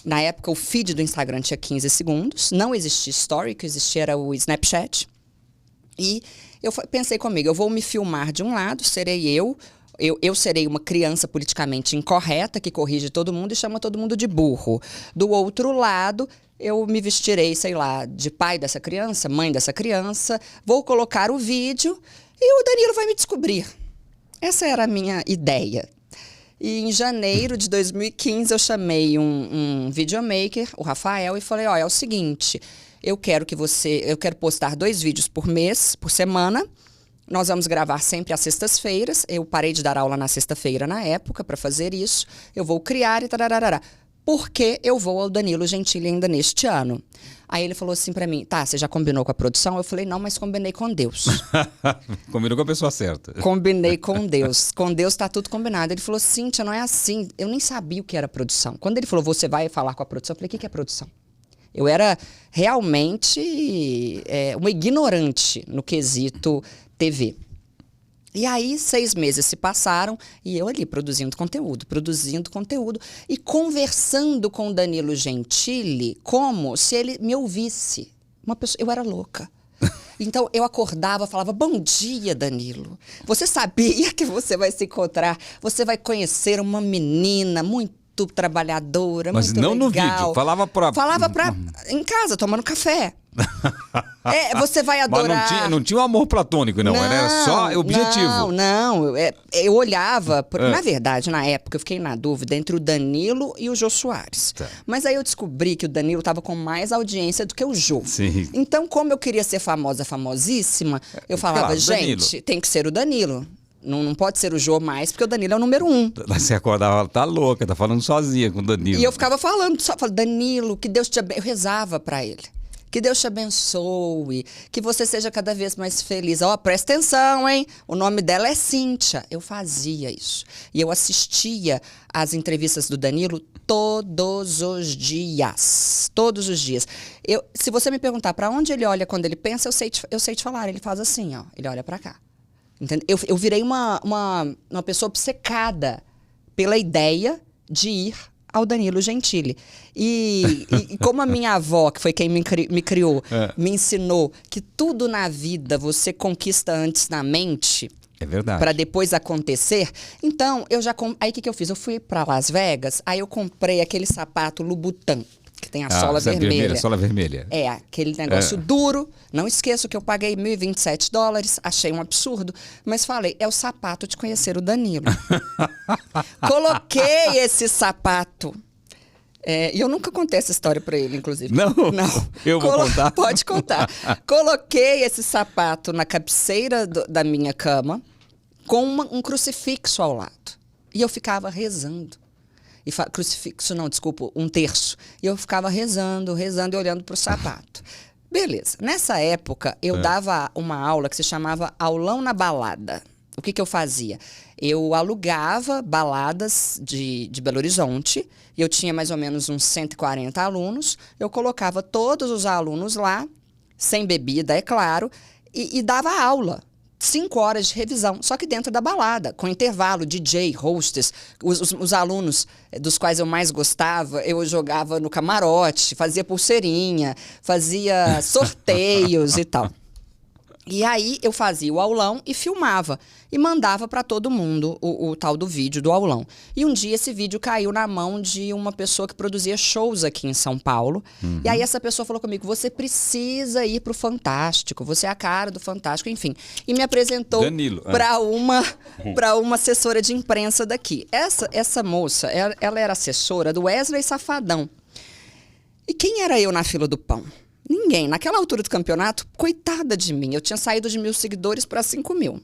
Na época, o feed do Instagram tinha 15 segundos. Não existia story, o que existia era o Snapchat. E eu pensei comigo, eu vou me filmar de um lado, serei eu serei uma criança politicamente incorreta, que corrige todo mundo e chama todo mundo de burro. Do outro lado, eu me vestirei, sei lá, de pai dessa criança, mãe dessa criança, vou colocar o vídeo E o Danilo vai me descobrir. Essa era a minha ideia. E em janeiro de 2015 eu chamei um videomaker, o Rafael, e falei, ó, é o seguinte, eu quero postar 2 vídeos por mês, por semana. Nós vamos gravar sempre às sextas-feiras. Eu parei de dar aula na sexta-feira na época para fazer isso. Eu vou criar e tararará. Porque eu vou ao Danilo Gentili ainda neste ano. Aí ele falou assim pra mim, tá, você já combinou com a produção? Eu falei, não, mas combinei com Deus. Combinou com a pessoa certa. Combinei com Deus. Com Deus tá tudo combinado. Ele falou, Cíntia, não é assim. Eu nem sabia o que era produção. Quando ele falou, você vai falar com a produção, eu falei, o que é produção? Eu era realmente uma ignorante no quesito TV. E aí, 6 meses se passaram e eu ali produzindo conteúdo e conversando com o Danilo Gentili como se ele me ouvisse. Eu era louca. Então, eu acordava, falava, bom dia, Danilo. Você sabia que você vai se encontrar, você vai conhecer uma menina muito trabalhadora, mas muito não legal. no vídeo, falava em casa, tomando café. Você vai adorar. Mas não tinha um amor platônico, não. Era só objetivo. Não. Eu olhava. Na verdade, na época, eu fiquei na dúvida entre o Danilo e o Jô Soares. Tá. Mas aí eu descobri que o Danilo estava com mais audiência do que o Jô. Sim. Então, como eu queria ser famosíssima, eu falava, claro, gente, Danilo. Tem que ser o Danilo. Não pode ser o Jô mais, porque o Danilo é o número 1. Você acordava, tá louca, tá falando sozinha com o Danilo. E eu ficava falando, Danilo, que Deus te abençoe. Eu rezava pra ele. Que Deus te abençoe, que você seja cada vez mais feliz. Ó, presta atenção, hein? O nome dela é Cíntia. Eu fazia isso. E eu assistia às entrevistas do Danilo todos os dias. Todos os dias. Se você me perguntar pra onde ele olha quando ele pensa, eu sei te falar. Ele faz assim, ó. Ele olha pra cá. Entende? Eu virei uma pessoa obcecada pela ideia de ir ao Danilo Gentili. E como a minha avó, que foi quem me criou, me ensinou que tudo na vida você conquista antes na mente. É verdade. Para depois acontecer. Então, aí o que eu fiz? Eu fui para Las Vegas, aí eu comprei aquele sapato Louboutin, que tem a sola vermelha. Sola vermelha. É, aquele negócio duro. Não esqueço que eu paguei $1.027, achei um absurdo, mas falei, é o sapato de conhecer o Danilo. Coloquei esse sapato. E eu nunca contei essa história pra ele, inclusive. Não? Eu vou contar? Pode contar. Coloquei esse sapato na cabeceira da minha cama com um crucifixo ao lado. E eu ficava rezando. Crucifixo não, desculpa, um terço. E eu ficava rezando e olhando pro sapato. Beleza. Nessa época, eu dava uma aula que se chamava Aulão na Balada. O que eu fazia? Eu alugava baladas de Belo Horizonte, e eu tinha mais ou menos uns 140 alunos, eu colocava todos os alunos lá, sem bebida, é claro, e dava aula. 5 horas de revisão, só que dentro da balada, com intervalo, DJ, hostess, os alunos dos quais eu mais gostava, eu jogava no camarote, fazia pulseirinha, fazia sorteios e tal. E aí eu fazia o aulão e filmava. E mandava para todo mundo o tal do vídeo do aulão. E um dia esse vídeo caiu na mão de uma pessoa que produzia shows aqui em São Paulo. Uhum. E aí essa pessoa falou comigo, você precisa ir pro Fantástico, você é a cara do Fantástico, enfim. E me apresentou para uma assessora de imprensa daqui. Essa moça, ela era assessora do Wesley Safadão. E quem era eu na fila do pão? Ninguém. Naquela altura do campeonato, coitada de mim, eu tinha saído de 1.000 seguidores para 5.000.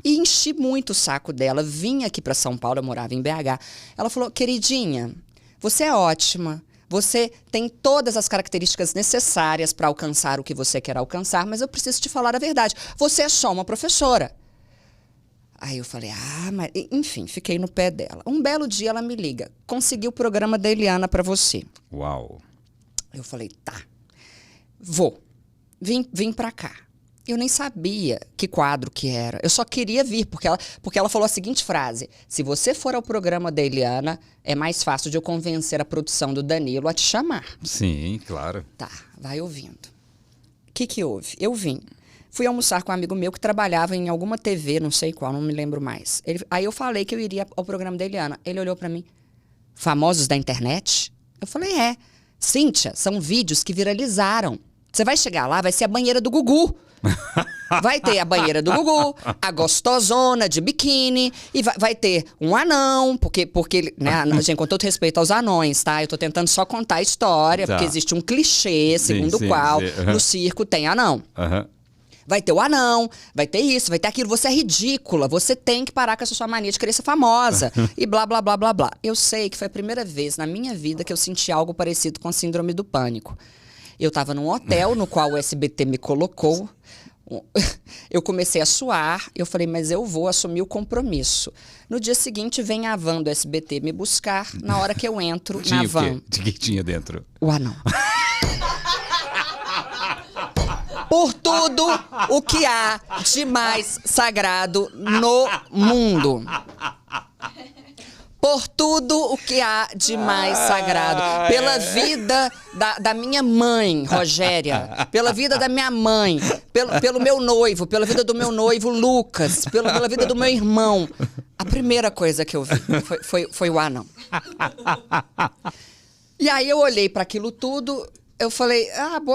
E enchi muito o saco dela. Vim aqui para São Paulo, eu morava em BH. Ela falou, queridinha, você é ótima. Você tem todas as características necessárias para alcançar o que você quer alcançar, mas eu preciso te falar a verdade. Você é só uma professora. Aí eu falei, mas... Enfim, fiquei no pé dela. Um belo dia ela me liga. Consegui o programa da Eliana para você. Uau. Eu falei, tá. Vou. Vim pra cá. Eu nem sabia que quadro que era. Eu só queria vir, porque ela falou a seguinte frase. Se você for ao programa da Eliana, é mais fácil de eu convencer a produção do Danilo a te chamar. Sim, claro. Tá, vai ouvindo. O que houve? Eu vim. Fui almoçar com um amigo meu que trabalhava em alguma TV, não sei qual, não me lembro mais. Aí eu falei que eu iria ao programa da Eliana. Ele olhou pra mim. Famosos da internet? Eu falei, Cíntia, são vídeos que viralizaram. Você vai chegar lá, vai ser a banheira do Gugu. Vai ter a banheira do Gugu, a gostosona de biquíni, e vai ter um anão, porque né, gente, com todo respeito aos anões, tá? Eu tô tentando só contar a história, Tá. porque existe um clichê, segundo sim, o qual sim, aham. no circo tem anão. Aham. Vai ter o anão, vai ter isso, vai ter aquilo. Você é ridícula, você tem que parar com essa sua mania de querer ser famosa. E blá, blá, blá, blá, blá. Eu sei que foi a primeira vez na minha vida que eu senti algo parecido com a síndrome do pânico. Eu tava num hotel no qual o SBT me colocou. Eu comecei a suar, eu falei, mas eu vou assumir o compromisso. No dia seguinte, vem a van do SBT me buscar. Na hora que eu entro Tinha na o quê? van, De que tinha dentro? o anão. Por tudo o que há de mais sagrado no mundo. Por tudo o que há de mais sagrado. Pela vida da minha mãe, Rogéria. Pela vida da minha mãe. Pelo meu noivo. Pela vida do meu noivo, Lucas. Pela vida do meu irmão. A primeira coisa que eu vi foi o anão. E aí eu olhei para aquilo tudo... Eu falei,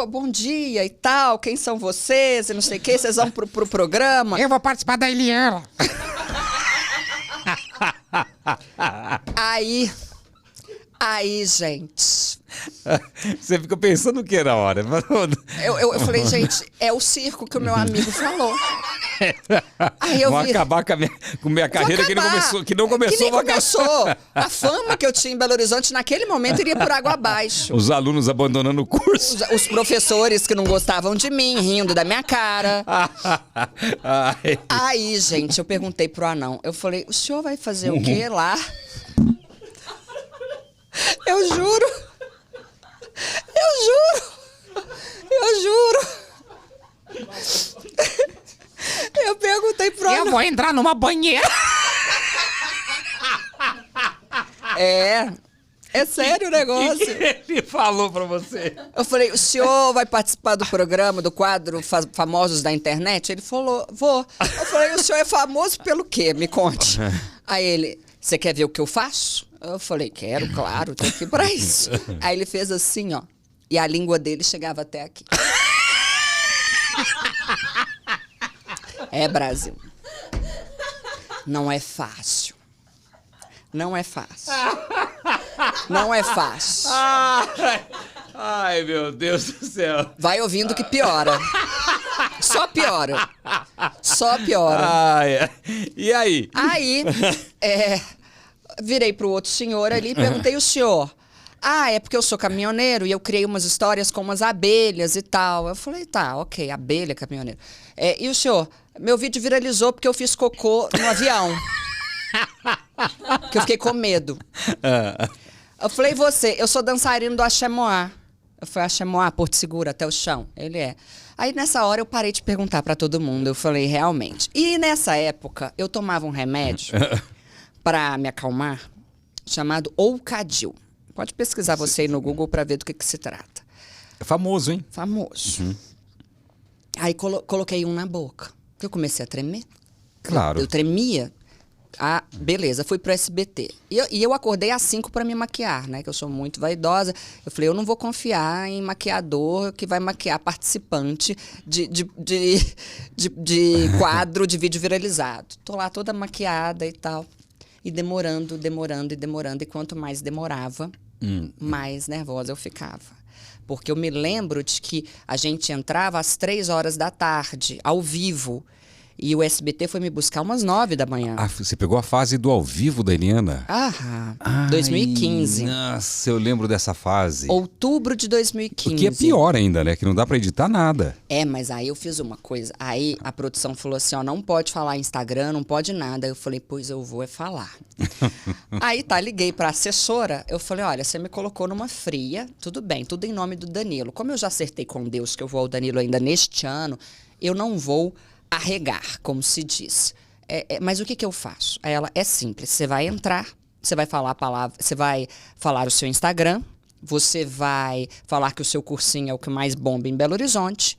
bom dia e tal, quem são vocês e não sei o que, vocês vão pro programa. Eu vou participar da Eliana. Aí, gente, Você fica pensando o que na hora? eu falei, gente, é o circo que o meu amigo falou. Aí eu Vão vi... acabar com a minha carreira que não começou. Que nem vai acabar. começou. A fama que eu tinha em Belo Horizonte naquele momento iria por água abaixo. Os alunos abandonando o curso. Os professores que não gostavam de mim, rindo da minha cara. Ai. Aí, gente, eu perguntei pro anão. Eu falei, o senhor vai fazer o quê lá? Eu juro. Eu perguntei pro Eu anão. vou entrar numa banheira. É sério o negócio. O que ele falou pra você? Eu falei, o senhor vai participar do programa, do quadro Famosos da Internet? Ele falou, vou. Eu falei, o senhor é famoso pelo quê? Me conte. Aí ele, você quer ver o que eu faço? Eu falei, quero, claro, tô aqui pra isso. Aí ele fez assim, ó. E a língua dele chegava até aqui. Brasil. Não é fácil. Não é fácil. Não é fácil. Ai, meu Deus do céu. Vai ouvindo que piora. Só piora. Só piora. Ai, e aí? Aí, virei pro outro senhor ali e perguntei o senhor. É porque eu sou caminhoneiro e eu criei umas histórias com umas abelhas e tal. Eu falei, tá, ok, abelha, caminhoneiro. E o senhor, meu vídeo viralizou porque eu fiz cocô no avião. Que eu fiquei com medo. Eu falei, eu sou dançarino do Axé Moá. Eu falei, Axé Moá, Porto Seguro, até o chão. Ele é. Aí nessa hora eu parei de perguntar pra todo mundo. Eu falei, realmente. E nessa época eu tomava um remédio pra me acalmar chamado Oucadil. Pode pesquisar você aí no Google pra ver do que se trata. É famoso, hein? Famoso. Aí coloquei um na boca. Eu comecei a tremer. Claro. Eu tremia. Beleza, fui pro SBT. E eu acordei às 5 pra me maquiar, né? Que eu sou muito vaidosa. Eu falei, eu não vou confiar em maquiador que vai maquiar participante de quadro de vídeo viralizado. Tô lá toda maquiada e tal. E demorando. E quanto mais demorava, mais nervosa eu ficava. Porque eu me lembro de que a gente entrava às 3 horas da tarde, ao vivo. E o SBT foi me buscar umas 9 da manhã. Você pegou a fase do ao vivo da Eliana? 2015. Nossa, eu lembro dessa fase. Outubro de 2015. O que é pior ainda, né? Que não dá pra editar nada. Mas aí eu fiz uma coisa. Aí a produção falou assim, ó, não pode falar Instagram, não pode nada. Eu falei, pois eu vou falar. Aí liguei pra assessora. Eu falei, olha, você me colocou numa fria. Tudo bem, tudo em nome do Danilo. Como eu já acertei com Deus que eu vou ao Danilo ainda neste ano, eu não vou arregar, como se diz. Mas o que eu faço? É simples. Você vai entrar, você vai falar a palavra, você vai falar o seu Instagram, você vai falar que o seu cursinho é o que mais bomba em Belo Horizonte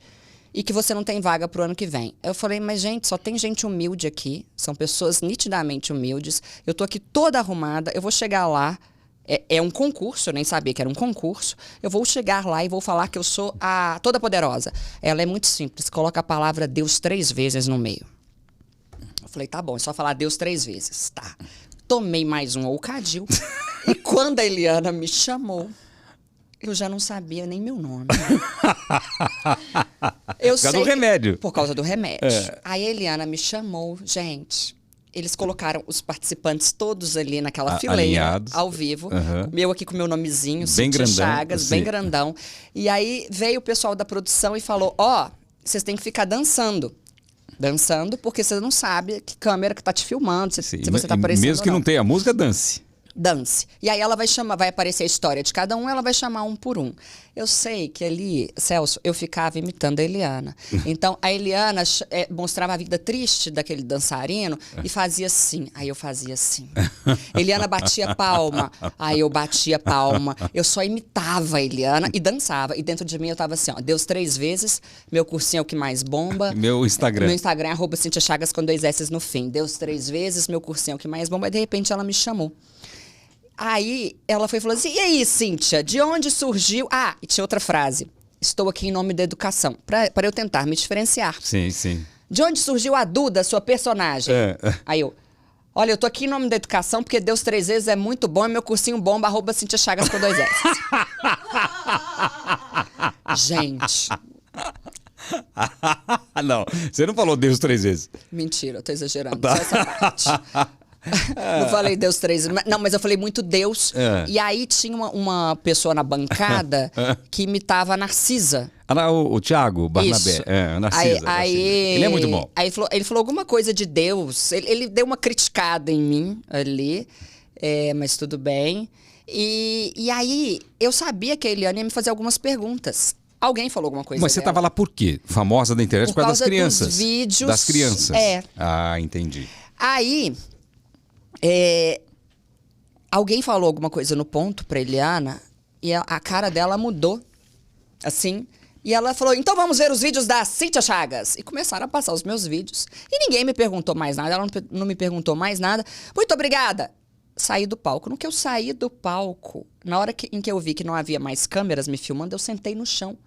e que você não tem vaga pro ano que vem. Eu falei, mas gente, só tem gente humilde aqui, são pessoas nitidamente humildes, eu tô aqui toda arrumada, eu vou chegar lá, É um concurso, eu nem sabia que era um concurso. Eu vou chegar lá e vou falar que eu sou a Toda-Poderosa. Ela é muito simples, coloca a palavra Deus 3 vezes no meio. Eu falei, tá bom, é só falar Deus 3 vezes. Tá. Tomei mais um Ocadil. E quando a Eliana me chamou, eu já não sabia nem meu nome. Por causa do remédio. Por causa do remédio. Aí a Eliana me chamou, gente. Eles colocaram os participantes todos ali naquela fileira, alinhados. ao vivo. Uhum. Meu aqui com o meu nomezinho, Bem Cíntia grandão, Chagas, sim. bem grandão. E aí veio o pessoal da produção e falou, vocês têm que ficar dançando. Dançando, porque você não sabe que câmera que tá te filmando, se você tá aparecendo Mesmo que ou não tenha música, dance. Dance. E aí ela vai aparecer a história de cada um, ela vai chamar um por um. Eu sei que ali, Celso, eu ficava imitando a Eliana. Então, a Eliana mostrava a vida triste daquele dançarino e fazia assim. Aí eu fazia assim. Eliana batia palma. Aí eu batia palma. Eu só imitava a Eliana e dançava. E dentro de mim eu tava assim, ó, Deus 3 vezes, meu cursinho é o que mais bomba. Meu Instagram. Meu Instagram é @Cíntia Chagas com 2 S no fim. Deus 3 vezes, meu cursinho é o que mais bomba. E de repente ela me chamou. Aí ela foi e falou assim, e aí, Cíntia, de onde surgiu... Ah, e tinha outra frase. Estou aqui em nome da educação. Para eu tentar me diferenciar. Sim, sim. De onde surgiu a Duda, sua personagem? Aí eu... Olha, eu tô aqui em nome da educação porque Deus 3 vezes é muito bom e meu cursinho bomba, @Cíntia Chagas com 2 S. Gente... Não, você não falou Deus 3 vezes. Mentira, eu tô exagerando. Só essa parte. Não falei Deus 3 vezes. Não, mas eu falei muito Deus. E aí tinha uma pessoa na bancada que imitava a Narcisa. O Thiago Barnabé. Isso. Narcisa. Ele é muito bom. Aí ele falou alguma coisa de Deus. Ele deu uma criticada em mim ali. Mas tudo bem. E aí eu sabia que a Eliana ia me fazer algumas perguntas. Alguém falou alguma coisa Mas você dela. estava lá por quê? Famosa da internet por causa das crianças. Dos vídeos. Das crianças. Ah, entendi. Aí, alguém falou alguma coisa no ponto pra Eliana e a cara dela mudou, assim. E ela falou, então vamos ver os vídeos da Cíntia Chagas. E começaram a passar os meus vídeos. E ninguém me perguntou mais nada, ela não me perguntou mais nada. Muito obrigada. Saí do palco. No que eu saí do palco, na hora em que eu vi que não havia mais câmeras me filmando, eu sentei no chão.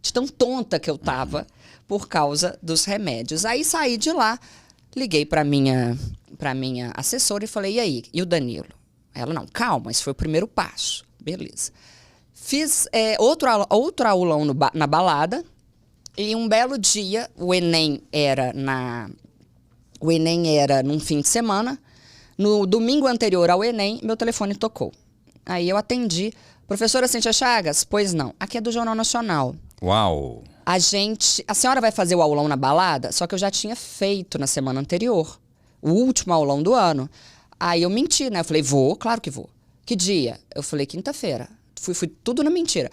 De tão tonta que eu tava por causa dos remédios. Aí saí de lá, liguei pra minha assessora e falei, e aí? E o Danilo? Ela, não, calma, esse foi o primeiro passo. Beleza. Fiz outro aulão na balada e um belo dia, o Enem era num fim de semana. No domingo anterior ao Enem, meu telefone tocou. Aí eu atendi. Professora Cíntia Chagas? Pois não. Aqui é do Jornal Nacional. Uau! A senhora vai fazer o aulão na balada? Só que eu já tinha feito na semana anterior. O último aulão do ano. Aí eu menti, né? Eu falei, vou, claro que vou. Que dia? Eu falei, quinta-feira. Fui tudo na mentira.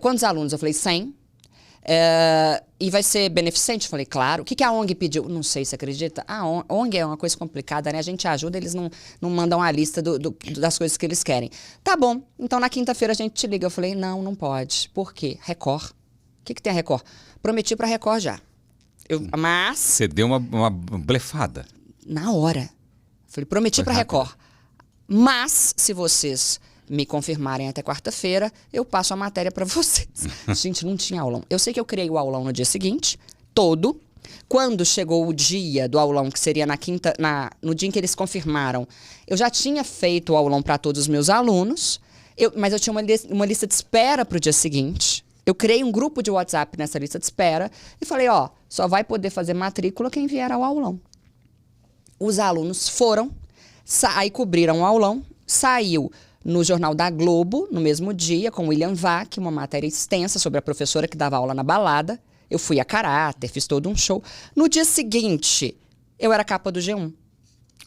Quantos alunos? Eu falei, 100. E vai ser beneficente? Eu falei, claro. O que a ONG pediu? Não sei, você acredita? A ONG é uma coisa complicada, né? A gente ajuda, eles não mandam a lista das coisas que eles querem. Tá bom, então na quinta-feira a gente te liga. Eu falei, não pode. Por quê? Record. O que tem a Record? Prometi pra Record já. Mas... Você deu uma blefada. Na hora. Falei, prometi pra Record. Mas, se vocês me confirmarem até quarta-feira, eu passo a matéria pra vocês. Gente, não tinha aulão. Eu sei que eu criei o aulão no dia seguinte, todo. Quando chegou o dia do aulão, que seria no dia em que eles confirmaram, eu já tinha feito o aulão para todos os meus alunos, mas eu tinha uma lista de espera pro dia seguinte. Eu criei um grupo de WhatsApp nessa lista de espera e falei, só vai poder fazer matrícula quem vier ao aulão. Os alunos foram, aí cobriram o aulão, saiu no Jornal da Globo, no mesmo dia, com William Vac, uma matéria extensa sobre a professora que dava aula na balada. Eu fui a caráter, fiz todo um show. No dia seguinte, eu era capa do G1.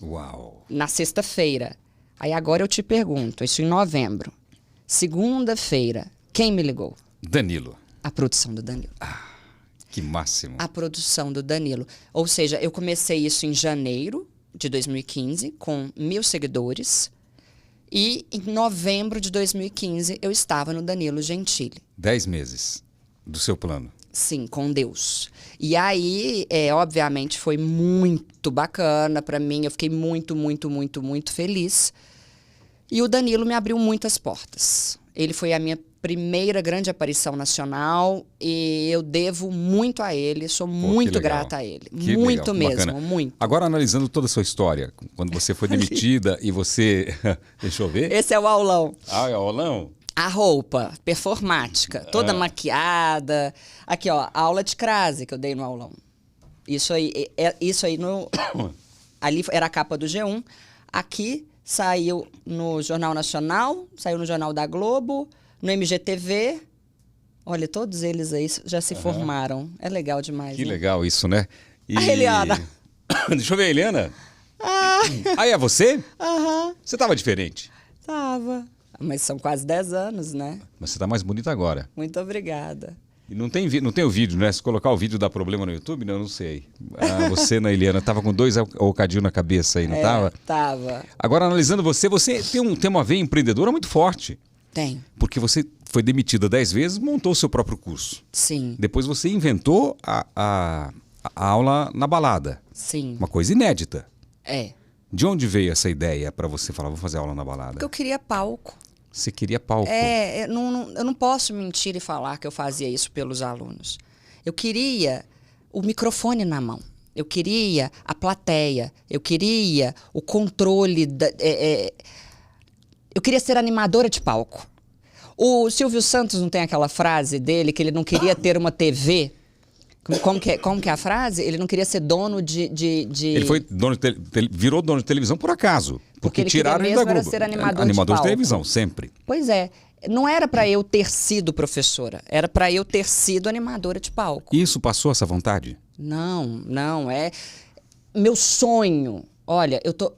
Uau! Na sexta-feira. Aí agora eu te pergunto, isso em novembro. Segunda-feira, quem me ligou? Danilo. A produção do Danilo. Que máximo. A produção do Danilo. Ou seja, eu comecei isso em janeiro de 2015, com 1.000 seguidores. E em novembro de 2015, eu estava no Danilo Gentili. 10 meses do seu plano. Sim, com Deus. E aí, obviamente, foi muito bacana pra mim. Eu fiquei muito, muito, muito, muito feliz. E o Danilo me abriu muitas portas. Ele foi a minha primeira grande aparição nacional e eu devo muito a ele, sou muito legal. grata a ele. Que Muito legal, mesmo, bacana. muito. Agora, analisando toda a sua história, quando você foi demitida e você... Deixa eu ver. Esse é o aulão. Ah, é o aulão? A roupa performática, toda maquiada. Aqui, ó, a aula de crase que eu dei no aulão. Isso aí no... Ali era a capa do G1. Aqui saiu no Jornal Nacional, saiu no Jornal da Globo, no MGTV. Olha, todos eles aí já se formaram. É legal demais, Que né? legal isso, né? E... A Eliana. Deixa eu ver a Eliana. Ah, É você? aham, Você tava diferente. tava. Mas são quase 10 anos, né? Mas você tá mais bonita agora. Muito obrigada. E não tem o vídeo, né? Se colocar o vídeo dá problema no YouTube, não, não sei. Ah, você, na Eliana, tava com 2 alcadinhos na cabeça aí, não tava? Tava. Agora, analisando você tem uma veia empreendedora muito forte. Tem, Porque você foi demitida 10 vezes, montou o seu próprio curso. sim, Depois você inventou a aula na balada. sim. Uma coisa inédita. É. De onde veio essa ideia para você falar, vou fazer aula na balada? Porque eu queria palco. Você queria palco. Eu não posso mentir e falar que eu fazia isso pelos alunos. Eu queria o microfone na mão. Eu queria a plateia. Eu queria o controle. Eu queria ser animadora de palco. O Silvio Santos não tem aquela frase dele que ele não queria ter uma TV? Como que é a frase? Ele não queria ser dono de... Ele foi virou dono de televisão por acaso. Porque ele tiraram queria ele da mesmo era Globo. ser animador de Animador de palco. televisão, sempre. Pois é. Não era para eu ter sido professora. Era para eu ter sido animadora de palco. Isso passou essa vontade? Não. É meu sonho. Olha, eu tô...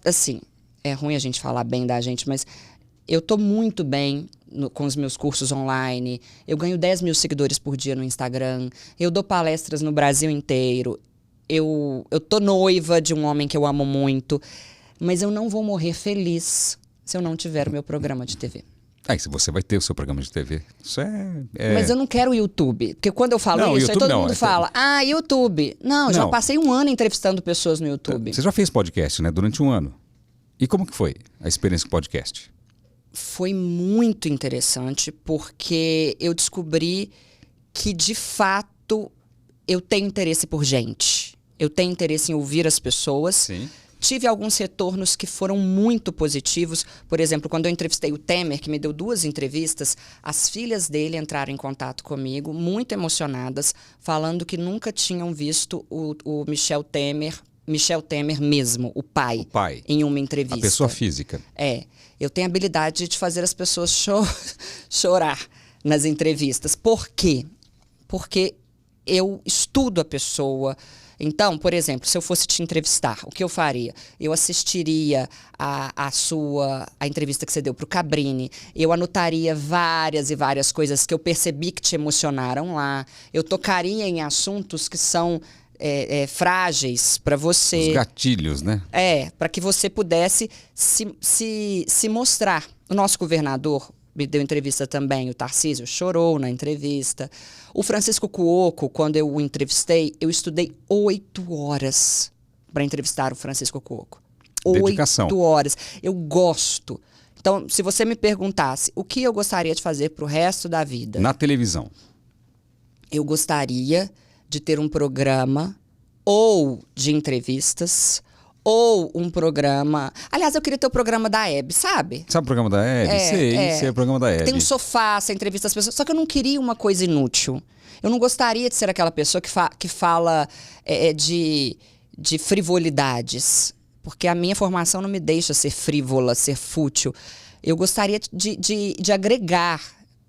Assim, é ruim a gente falar bem da gente, mas eu tô muito bem com os meus cursos online. Eu ganho 10 mil seguidores por dia no Instagram. Eu dou palestras no Brasil inteiro. Eu tô noiva de um homem que eu amo muito. Mas eu não vou morrer feliz se eu não tiver o meu programa de TV. Aí, se você vai ter o seu programa de TV. Isso é... Mas eu não quero o YouTube. Porque quando eu falo Não, isso, aí YouTube todo não, mundo fala, YouTube. Não, já Não. passei um ano entrevistando pessoas no YouTube. Você já fez podcast, né? Durante um ano. E como que foi a experiência com podcast? Foi muito interessante porque eu descobri que, de fato, eu tenho interesse por gente. Eu tenho interesse em ouvir as pessoas. Sim. Tive alguns retornos que foram muito positivos. Por exemplo, quando eu entrevistei o Temer, que me deu 2 entrevistas, as filhas dele entraram em contato comigo, muito emocionadas, falando que nunca tinham visto o Michel Temer mesmo, o pai, em uma entrevista. A pessoa física. Eu tenho a habilidade de fazer as pessoas chorar nas entrevistas. Por quê? Porque eu estudo a pessoa. Então, por exemplo, se eu fosse te entrevistar, o que eu faria? Eu assistiria a entrevista que você deu para o Cabrini, eu anotaria várias e várias coisas que eu percebi que te emocionaram lá, eu tocaria em assuntos que são frágeis para você. Os gatilhos, né? Para que você pudesse se mostrar. O nosso governador me deu entrevista também, o Tarcísio chorou na entrevista. O Francisco Cuoco, quando eu o entrevistei, eu estudei 8 horas para entrevistar o Francisco Cuoco. Dedicação. 8 horas. Eu gosto. Então, se você me perguntasse o que eu gostaria de fazer para o resto da vida... Na televisão. Eu gostaria de ter um programa ou de entrevistas... ou um programa... Aliás, eu queria ter o programa da Hebe, sabe? Sabe o programa da Hebe? Sei, é o programa da Hebe. Tem um sofá, você entrevista as pessoas. Só que eu não queria uma coisa inútil. Eu não gostaria de ser aquela pessoa que fala de frivolidades. Porque a minha formação não me deixa ser frívola, ser fútil. Eu gostaria de agregar.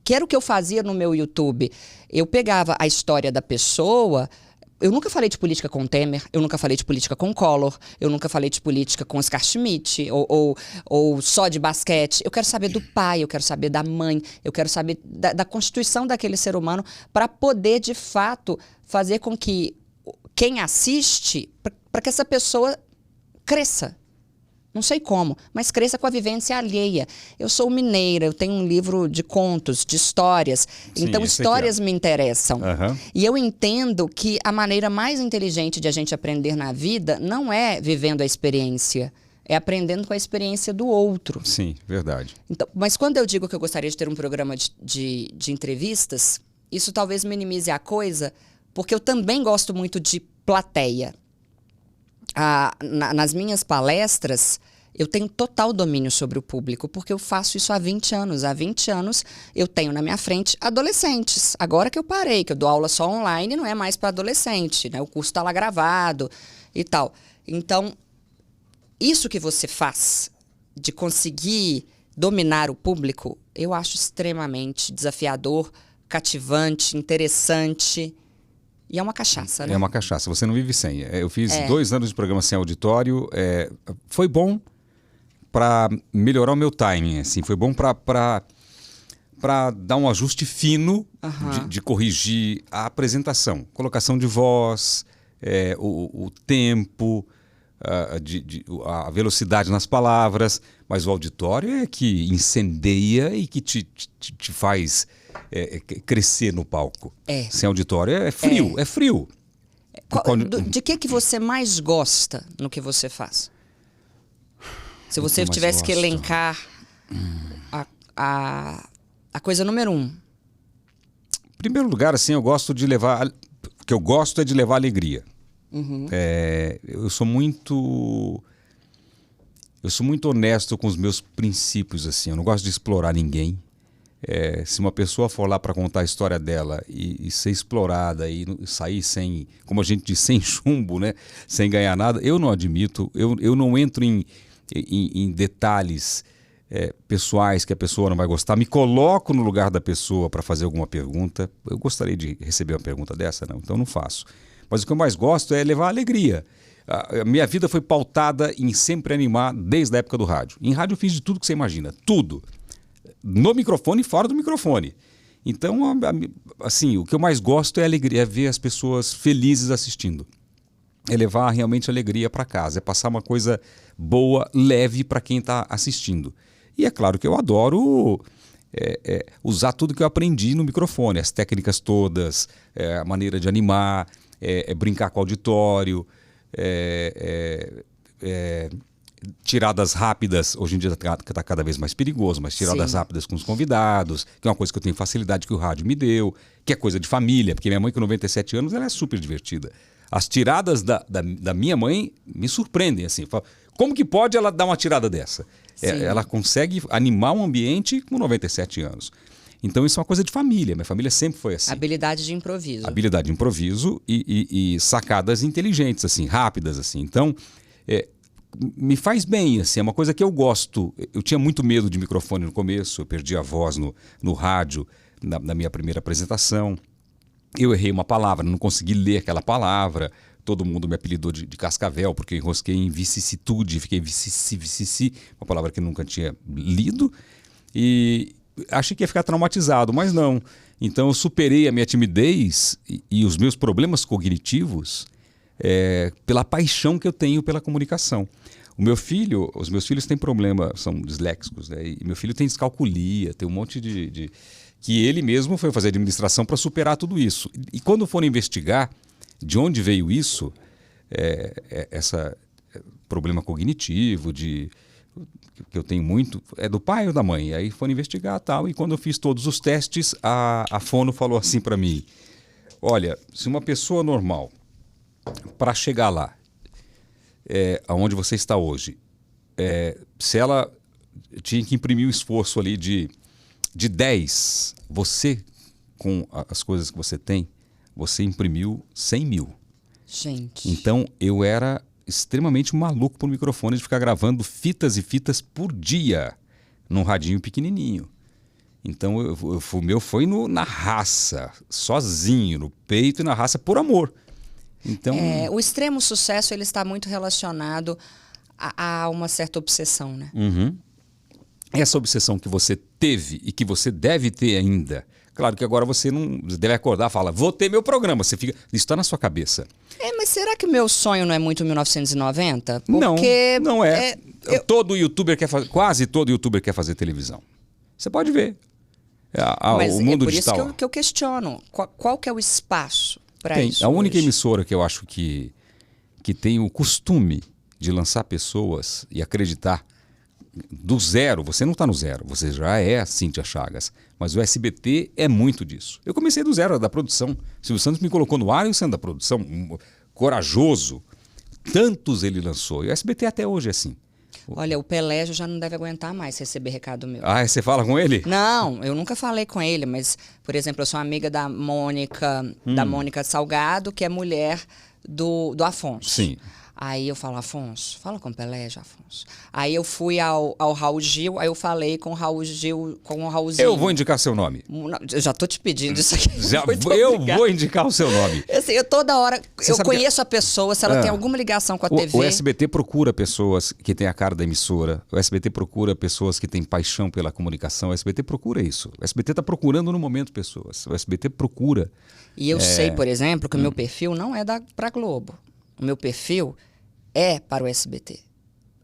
Que era o que eu fazia no meu YouTube. Eu pegava a história da pessoa... Eu nunca falei de política com Temer, eu nunca falei de política com Collor, eu nunca falei de política com Oscar Schmidt, ou só de basquete. Eu quero saber do pai, eu quero saber da mãe, eu quero saber da constituição daquele ser humano para poder, de fato, fazer com que quem assiste, para que essa pessoa cresça. Não sei como, mas cresça com a vivência alheia. Eu sou mineira, eu tenho um livro de contos, de histórias. Sim, então, histórias me interessam. Uhum. E eu entendo que a maneira mais inteligente de a gente aprender na vida não é vivendo a experiência, É aprendendo com a experiência do outro. Sim, verdade. Então, mas quando eu digo que eu gostaria de ter um programa de entrevistas, isso talvez minimize a coisa, porque eu também gosto muito de plateia. Nas minhas palestras, eu tenho total domínio sobre o público, porque eu faço isso há 20 anos. Há 20 anos eu tenho na minha frente adolescentes. Agora que eu parei, que eu dou aula só online, não é mais para adolescente, né? O curso está lá gravado e tal. Então, isso que você faz, de conseguir dominar o público, eu acho extremamente desafiador, cativante, interessante. E é uma cachaça, né? É uma cachaça, você não vive sem. Eu fiz 2 anos de programa sem auditório, foi bom para melhorar o meu timing, assim, foi bom para dar um ajuste fino de corrigir a apresentação, colocação de voz, o tempo, a velocidade nas palavras, mas o auditório é que incendeia e que te faz crescer no palco. Sem auditório é frio, é frio. De que você mais gosta no que você faz? Se você tivesse que elencar a coisa número 1. Em primeiro lugar, assim, eu gosto de levar... O que eu gosto é de levar alegria. Eu sou muito honesto com os meus princípios, assim. Eu não gosto de explorar ninguém. Se uma pessoa for lá para contar a história dela e ser explorada e sair sem, como a gente diz, sem chumbo, né? Sem ganhar nada, eu não admito. Eu não entro em detalhes pessoais que a pessoa não vai gostar. Me coloco no lugar da pessoa para fazer alguma pergunta. Eu gostaria de receber uma pergunta dessa, não? Então não faço. Mas o que eu mais gosto é levar alegria. A minha vida foi pautada em sempre animar desde a época do rádio. Em rádio eu fiz de tudo que você imagina. Tudo. No microfone e fora do microfone. Então, assim, o que eu mais gosto é alegria, é ver as pessoas felizes assistindo. É levar realmente alegria para casa, é passar uma coisa boa, leve para quem está assistindo. E é claro que eu adoro usar tudo que eu aprendi no microfone, as técnicas todas, a maneira de animar, brincar com o auditório, tiradas rápidas. Hoje em dia está cada vez mais perigoso, mas tiradas rápidas com os convidados, que é uma coisa que eu tenho facilidade que o rádio me deu, que é coisa de família, porque minha mãe com 97 anos ela é super divertida. As tiradas da minha mãe me surpreendem, assim. Como que pode ela dar uma tirada dessa? Ela consegue animar um ambiente com 97 anos. Então isso é uma coisa de família. Minha família sempre foi assim. Habilidade de improviso. Habilidade de improviso e sacadas inteligentes, assim, rápidas, assim. Então, me faz bem, assim, é uma coisa que eu gosto. Eu tinha muito medo de microfone no começo, eu perdi a voz no rádio, na minha primeira apresentação. Eu errei uma palavra, não consegui ler aquela palavra. Todo mundo me apelidou de cascavel, porque eu enrosquei em vicissitude, fiquei vici, uma palavra que eu nunca tinha lido. E achei que ia ficar traumatizado, mas não. Então eu superei a minha timidez e os meus problemas cognitivos pela paixão que eu tenho pela comunicação. Os meus filhos têm problema, são disléxicos, né? E meu filho tem descalculia, tem um monte que ele mesmo foi fazer administração para superar tudo isso. E quando foram investigar de onde veio isso, esse problema cognitivo, que eu tenho muito, é do pai ou da mãe? Aí foram investigar tal, e quando eu fiz todos os testes, a fono falou assim para mim: olha, se uma pessoa normal, para chegar lá, aonde você está hoje, se ela tinha que imprimir o esforço ali de 10, você, com as coisas que você tem, você imprimiu 100 mil. Gente. Então, eu era extremamente maluco por microfone de ficar gravando fitas e fitas por dia num radinho pequenininho. Então, o meu foi na raça, sozinho, no peito e na raça, por amor. Então, o extremo sucesso ele está muito relacionado a uma certa obsessão, né? Essa obsessão que você teve e que você deve ter ainda. Claro que agora você não deve acordar e falar, vou ter meu programa. Você fica, isso está na sua cabeça. Mas será que o meu sonho não é muito 1990? Porque não é. Todo youtuber quer fazer, quase todo youtuber quer fazer televisão. Você pode ver. Mas o mundo por digital. isso que eu questiono. Qual que é o espaço para isso? A única hoje? emissora que eu acho que tem o costume de lançar pessoas e acreditar do zero. Você não está no zero, você já é a Cíntia Chagas. Mas o SBT é muito disso. Eu comecei do zero, da produção. Silvio Santos me colocou no ar e eu sendo da produção, corajoso. Tantos ele lançou. E o SBT até hoje é assim. Olha, o Pelé já não deve aguentar mais receber recado meu. Ah, você fala com ele? Não, eu nunca falei com ele, mas, por exemplo, eu sou amiga da Mônica Salgado, que é mulher do Afonso. Sim. Aí eu falo, Afonso, fala com o Pelé, já, Afonso. Aí eu fui ao Raul Gil, aí eu falei com o Raulzinho. Eu vou indicar seu nome. Eu já tô te pedindo isso aqui. Eu vou indicar o seu nome. Assim, eu toda hora, Você eu sabe conheço a pessoa, se ela tem alguma ligação com a TV. O SBT procura pessoas que têm a cara da emissora. O SBT procura pessoas que têm paixão pela comunicação. O SBT procura isso. O SBT está procurando no momento pessoas. O SBT procura. E eu sei, por exemplo, que o meu perfil não é para Globo. O meu perfil é para o SBT.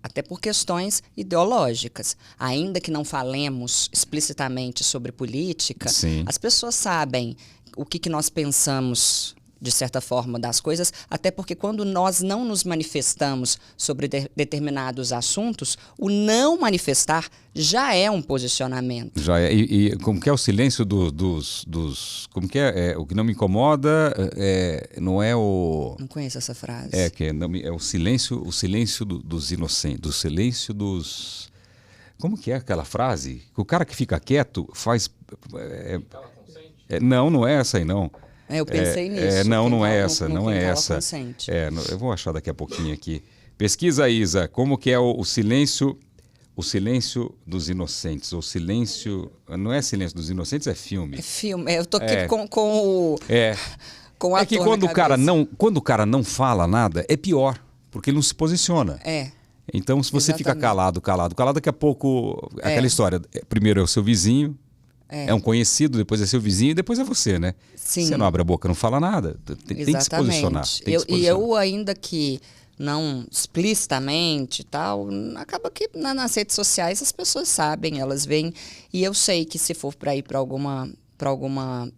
Até por questões ideológicas. Ainda que não falemos explicitamente sobre política, Sim. as pessoas sabem o que nós pensamos, de certa forma, das coisas, até porque quando nós não nos manifestamos sobre determinados assuntos, o não manifestar já é um posicionamento. Já é. E como que é o silêncio dos como que é? O que não me incomoda não é o... Não conheço essa frase. É o silêncio dos inocentes, o silêncio dos... Como que é aquela frase? O cara que fica quieto faz... não é essa aí, não. Eu pensei nisso. Não é essa, não é essa. Consente. Eu vou achar daqui a pouquinho aqui. Pesquisa, Isa, como que é o silêncio dos inocentes, ou silêncio... Não é silêncio dos inocentes, é filme. É filme. Eu tô aqui com o... Com o É que ator quando na o cara não fala nada, é pior, porque ele não se posiciona. Então, se você fica calado, daqui a pouco... Aquela história, primeiro é o seu vizinho, é um conhecido, depois é seu vizinho e depois é você, né? Sim. Você não abre a boca, não fala nada. Tem que se posicionar. E eu, ainda que não explicitamente e tal, acaba que nas redes sociais as pessoas sabem, elas veem. E eu sei que se for para ir para alguma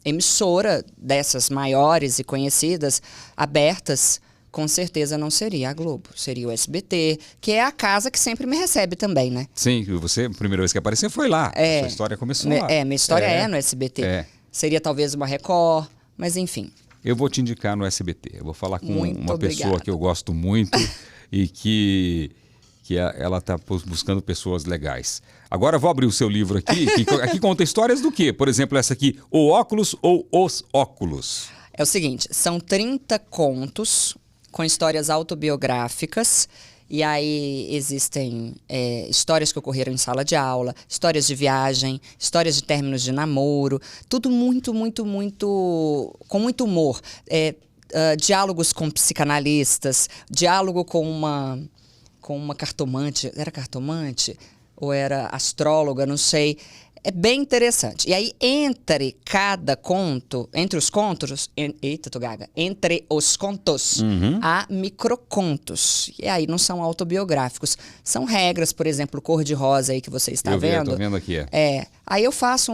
emissora dessas maiores e conhecidas, abertas, com certeza não seria a Globo, seria o SBT, que é a casa que sempre me recebe também, né? Sim, você, a primeira vez que apareceu foi lá. Sua história começou lá. Minha história é no SBT. Seria talvez uma Record, mas enfim. Eu vou te indicar no SBT. Eu vou falar com uma pessoa obrigada. que eu gosto muito e que ela está buscando pessoas legais. Agora eu vou abrir o seu livro aqui, que aqui conta histórias do quê? Por exemplo, essa aqui, O Óculos ou Os Óculos? É o seguinte, são 30 contos com histórias autobiográficas, e aí existem histórias que ocorreram em sala de aula, histórias de viagem, histórias de términos de namoro, tudo muito, muito, muito, com muito humor. Diálogos com psicanalistas, diálogo com uma cartomante, era cartomante? Ou era astróloga, não sei. É bem interessante. E aí, entre os contos, há microcontos. E aí não são autobiográficos. São regras, por exemplo, cor de rosa aí que você está vendo. Eu tô vendo aqui. Aí eu faço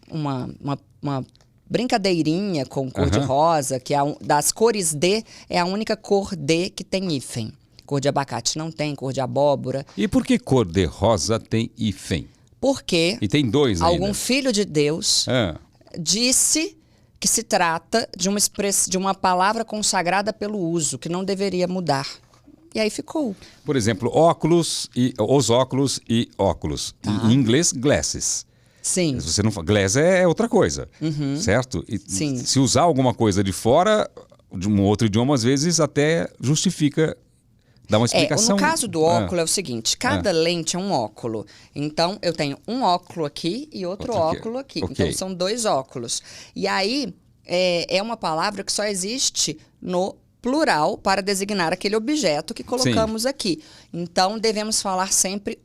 uma brincadeirinha com cor de rosa, que das cores D, é a única cor D que tem hífen. Cor de abacate não tem, cor de abóbora. E por que cor de rosa tem hífen? Porque E tem dois ainda. algum filho de Deus disse que se trata de uma palavra consagrada pelo uso, que não deveria mudar. E aí ficou. Por exemplo, os óculos e óculos. Em inglês, glasses. Sim. Se você não fala, glass é outra coisa, certo? E Sim. se usar alguma coisa de fora, de um outro idioma, às vezes até justifica... Dá uma explicação. No caso do óculo é o seguinte, cada lente é um óculo. Então, eu tenho um óculo aqui e outro óculo aqui. Okay. Então, são dois óculos. E aí, é uma palavra que só existe no plural para designar aquele objeto que colocamos aqui. Então, devemos falar sempre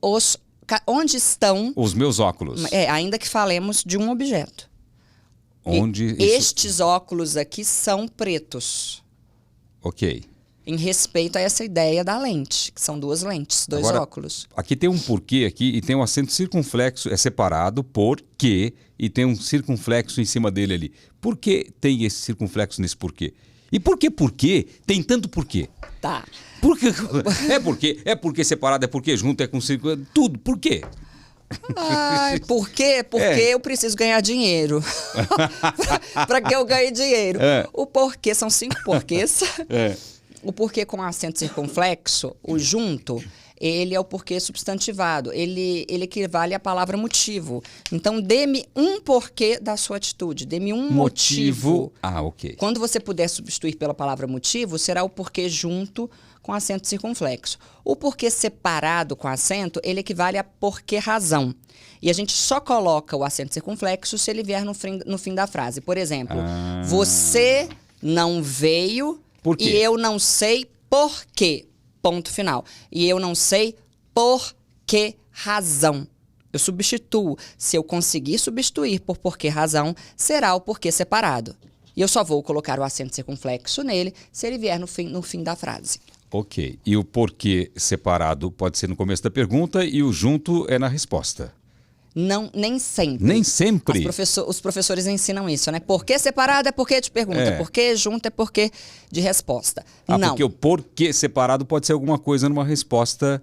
onde estão... Os meus óculos. Ainda que falemos de um objeto. Estes óculos aqui são pretos. Ok. Em respeito a essa ideia da lente, que são duas lentes, dois óculos. Aqui tem um porquê aqui e tem um acento circunflexo, é separado por quê e tem um circunflexo em cima dele ali. Por que tem esse circunflexo nesse porquê? E por quê? Tem tanto porquê. Tá. É porque separado, é porque junto, é com tudo. Por quê? Ai, por quê? Porque eu preciso ganhar dinheiro. Para que eu ganhe dinheiro? O porquê, são 5 porquês. O porquê com acento circunflexo, o junto, ele é o porquê substantivado. Ele equivale à palavra motivo. Então, dê-me um porquê da sua atitude. Dê-me um motivo. Ah, ok. Quando você puder substituir pela palavra motivo, será o porquê junto com acento circunflexo. O porquê separado com acento, ele equivale a porquê razão. E a gente só coloca o acento circunflexo se ele vier no fim da frase. Por exemplo, você não veio por quê? E eu não sei por quê. Ponto final. E eu não sei por que razão. Eu substituo. Se eu conseguir substituir por porquê razão, será o porquê separado. E eu só vou colocar o acento circunflexo nele se ele vier no fim da frase. Ok. E o porquê separado pode ser no começo da pergunta e o junto é na resposta. Não, nem sempre. Nem sempre? Os professores ensinam isso, né? Porquê separado é porquê de pergunta. Porquê junto é porquê de resposta. Não. Porque o porquê separado pode ser alguma coisa numa resposta.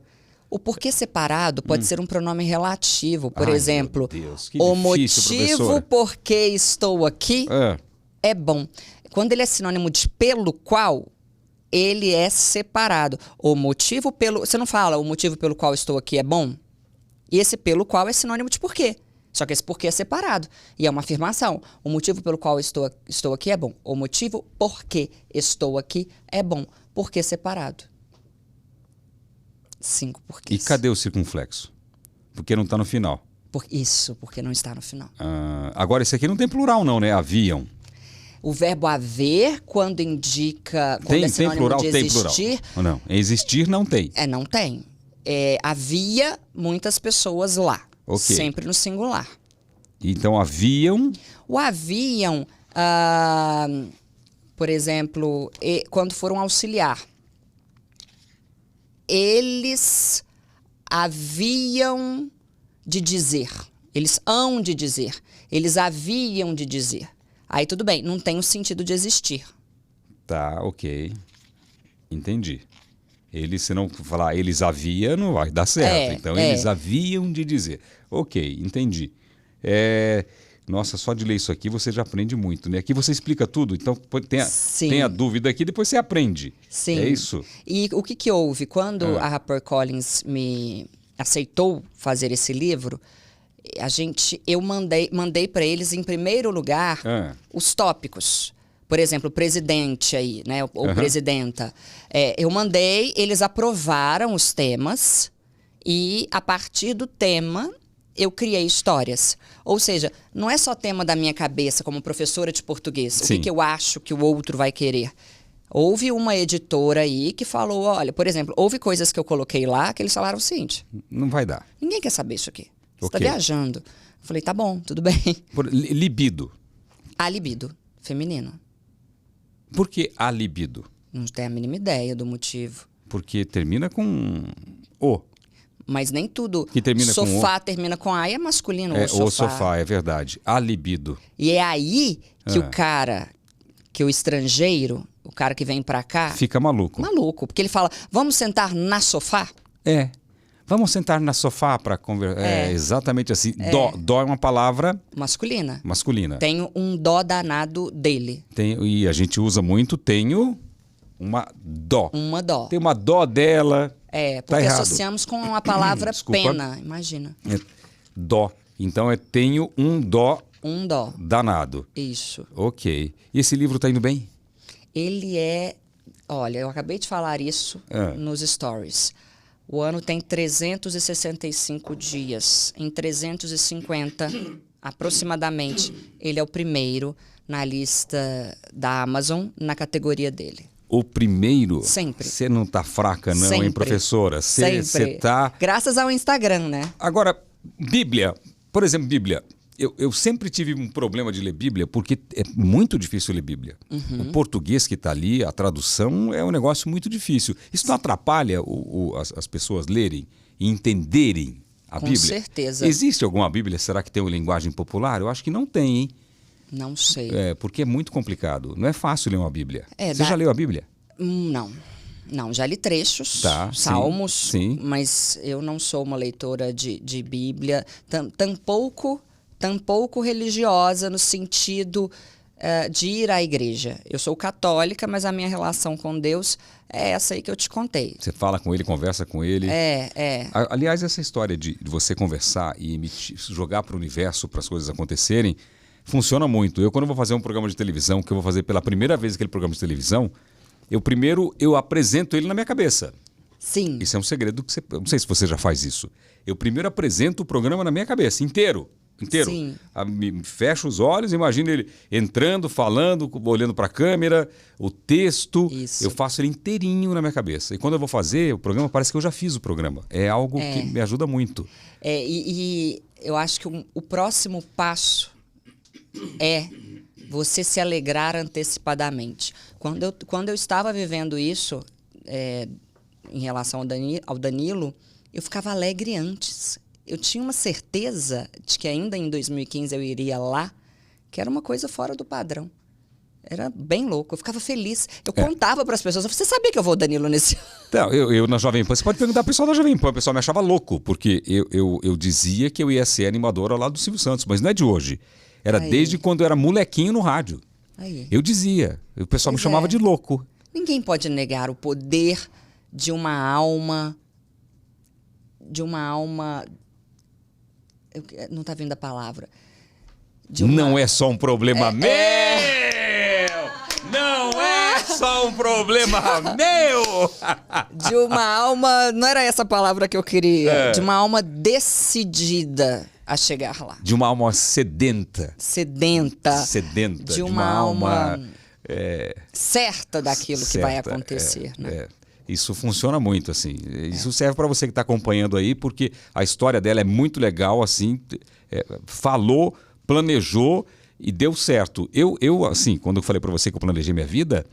O porquê separado pode ser um pronome relativo. Por exemplo, meu Deus, que o difícil, motivo professora. por que estou aqui é bom. Quando ele é sinônimo de pelo qual, ele é separado. O motivo pelo... Você não fala o motivo pelo qual estou aqui é bom? E esse pelo qual é sinônimo de porquê. Só que esse porquê é separado. E é uma afirmação. O motivo pelo qual estou aqui é bom. O motivo por que estou aqui é bom. Porquê separado. 5 porquês. E cadê o circunflexo? Porque não está no final. Isso, porque não está no final. Agora, esse aqui não tem plural não, né? Haviam. O verbo haver, quando indica... Quando Tem, é tem sinônimo plural, de tem existir, plural. Ou não? Existir não tem. Não tem. Havia muitas pessoas lá. Ok. Sempre no singular. Então, haviam... O haviam, por exemplo, quando foram auxiliar, eles haviam de dizer. Eles hão de dizer. Eles haviam de dizer. Aí tudo bem, não tem o sentido de existir. Tá, ok. Entendi. Se não falar eles haviam, não vai dar certo. Então, eles haviam de dizer. Ok, entendi. Nossa, só de ler isso aqui você já aprende muito, né? Aqui você explica tudo, então tem a dúvida aqui, depois você aprende. Sim. É isso? E o que houve? Quando a HarperCollins me aceitou fazer esse livro, eu mandei para eles, em primeiro lugar, os tópicos. Por exemplo, o presidente aí, né? Ou presidenta. Eu mandei, eles aprovaram os temas e, a partir do tema, eu criei histórias. Ou seja, não é só tema da minha cabeça como professora de português. Sim. O que eu acho que o outro vai querer. Houve uma editora aí que falou, olha, por exemplo, houve coisas que eu coloquei lá que eles falaram o seguinte. Não vai dar. Ninguém quer saber isso aqui. Você está Ok. viajando. Eu falei, tá bom, tudo bem. Libido. A libido, feminino. Por que a libido? Não tem a mínima ideia do motivo. Porque termina com o. Mas nem tudo. Que termina com sofá termina com A e é masculino. O sofá, é verdade. A libido. E é aí que o cara, que o estrangeiro, o cara que vem pra cá, Fica maluco. maluco. Porque ele fala, vamos sentar na sofá? Vamos sentar na sofá para conversar. Exatamente assim. Dó é uma palavra Masculina. masculina. Tenho um dó danado dele. E a gente usa muito, tenho uma dó. Uma dó. Tem uma dó dela. Porque Tá errado. associamos com a palavra Desculpa. pena. Imagina. Dó. Então tenho um dó Um dó. danado. Isso. Ok. E esse livro tá indo bem? Ele é... Olha, eu acabei de falar isso nos stories. O ano tem 365 dias. Em 350, aproximadamente, ele é o primeiro na lista da Amazon, na categoria dele. O primeiro? Sempre. Você não tá fraca não, Sempre. hein, professora? Você Sempre. tá... Graças ao Instagram, né? Agora, Bíblia. Por exemplo, Bíblia. Eu sempre tive um problema de ler Bíblia porque é muito difícil ler Bíblia. O português que está ali, a tradução é um negócio muito difícil. Isso não atrapalha as pessoas lerem e entenderem a Com Bíblia? certeza. Existe alguma Bíblia, será que tem uma linguagem popular? Eu acho que não tem, hein? Não sei. Porque é muito complicado. Não é fácil ler uma Bíblia. É, Você já leu a Bíblia? Não. Não, já li trechos, Tá, salmos, sim. mas eu não sou uma leitora de Bíblia, tampouco religiosa no sentido de ir à igreja. Eu sou católica, mas a minha relação com Deus é essa aí que eu te contei. Você fala com ele, conversa com ele. É. Aliás, essa história de você conversar e jogar para o universo para as coisas acontecerem, funciona muito. Eu, quando vou fazer um programa de televisão, que eu vou fazer pela primeira vez aquele programa de televisão, eu apresento ele na minha cabeça. Sim. Isso é um segredo que você... Não sei se você já faz isso. Eu primeiro apresento o programa na minha cabeça, inteiro. Sim. Fecho os olhos, imagino ele entrando, falando, olhando para a câmera, o texto. Isso. Eu faço ele inteirinho na minha cabeça. E quando eu vou fazer o programa, parece que eu já fiz o programa. É algo que me ajuda muito. E eu acho que o próximo passo é você se alegrar antecipadamente. Quando eu estava vivendo isso, em relação ao Danilo, eu ficava alegre antes. Eu tinha uma certeza de que ainda em 2015 eu iria lá, que era uma coisa fora do padrão. Era bem louco, eu ficava feliz. Eu contava para as pessoas, você sabia que eu vou ao Danilo nesse ano? Não, eu na Jovem Pan, você pode perguntar ao pessoal da Jovem Pan, o pessoal me achava louco, porque eu dizia que eu ia ser animador ao lado do Silvio Santos, mas não é de hoje. Era desde quando eu era molequinho no rádio. Aí. Eu dizia, o pessoal me chamava de louco. Ninguém pode negar o poder de uma alma... Não está vindo a palavra. Não é só um problema meu! Não é só um problema meu! De uma alma... Não era essa a palavra que eu queria. De uma alma decidida a chegar lá. De uma alma sedenta. Sedenta. De De uma alma certa daquilo que vai acontecer. Né? Isso funciona muito, assim. Isso serve para você que está acompanhando aí, porque a história dela é muito legal, assim. Falou, planejou e deu certo. Eu assim, quando eu falei para você que eu planejei minha vida,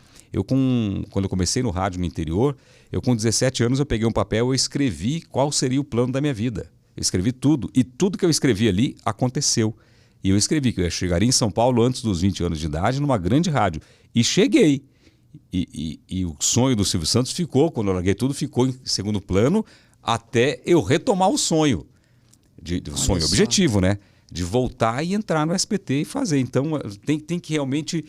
quando eu comecei no rádio no interior, com 17 anos eu peguei um papel e escrevi qual seria o plano da minha vida. Eu escrevi tudo. E tudo que eu escrevi ali aconteceu. E eu escrevi que eu chegaria em São Paulo antes dos 20 anos de idade, numa grande rádio. E cheguei. E o sonho do Silvio Santos ficou, quando eu larguei tudo, ficou em segundo plano, até eu retomar o sonho. Sonho objetivo, né? De voltar e entrar no SBT e fazer. Então, tem que realmente...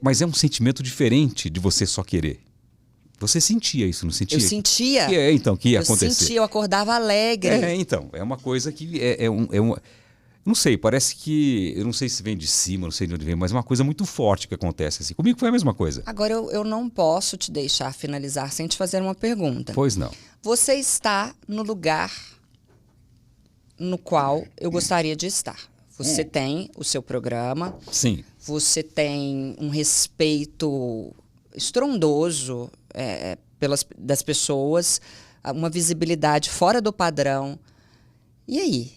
mas é um sentimento diferente de você só querer. Você sentia isso, não sentia? Eu sentia. Que ia acontecer. Eu sentia, eu acordava alegre. Então, é uma coisa que não sei, parece que... Eu não sei se vem de cima, não sei de onde vem, mas é uma coisa muito forte que acontece. Assim. Comigo foi a mesma coisa. Agora, eu não posso te deixar finalizar sem te fazer uma pergunta. Pois não. Você está no lugar no qual eu gostaria de estar. Você tem o seu programa. Sim. Você tem um respeito estrondoso das pessoas, uma visibilidade fora do padrão. E aí?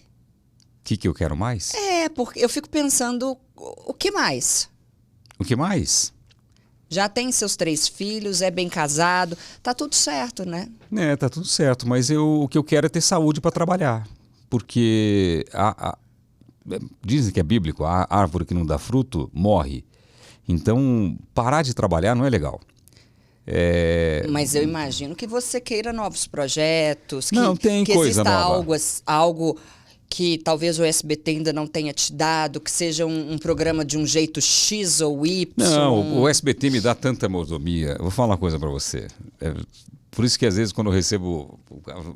O que eu quero mais? Porque eu fico pensando, o que mais? O que mais? Já tem seus 3 filhos, é bem casado, tá tudo certo, né? Tá tudo certo, mas o que eu quero é ter saúde para trabalhar. Porque dizem que é bíblico, a árvore que não dá fruto morre. Então, parar de trabalhar não é legal. Mas eu imagino que você queira novos projetos, tem que coisa exista nova. algo que talvez o SBT ainda não tenha te dado, que seja um programa de um jeito X ou Y. Não, o SBT me dá tanta mordomia. Eu vou falar uma coisa para você. Por isso que às vezes quando eu recebo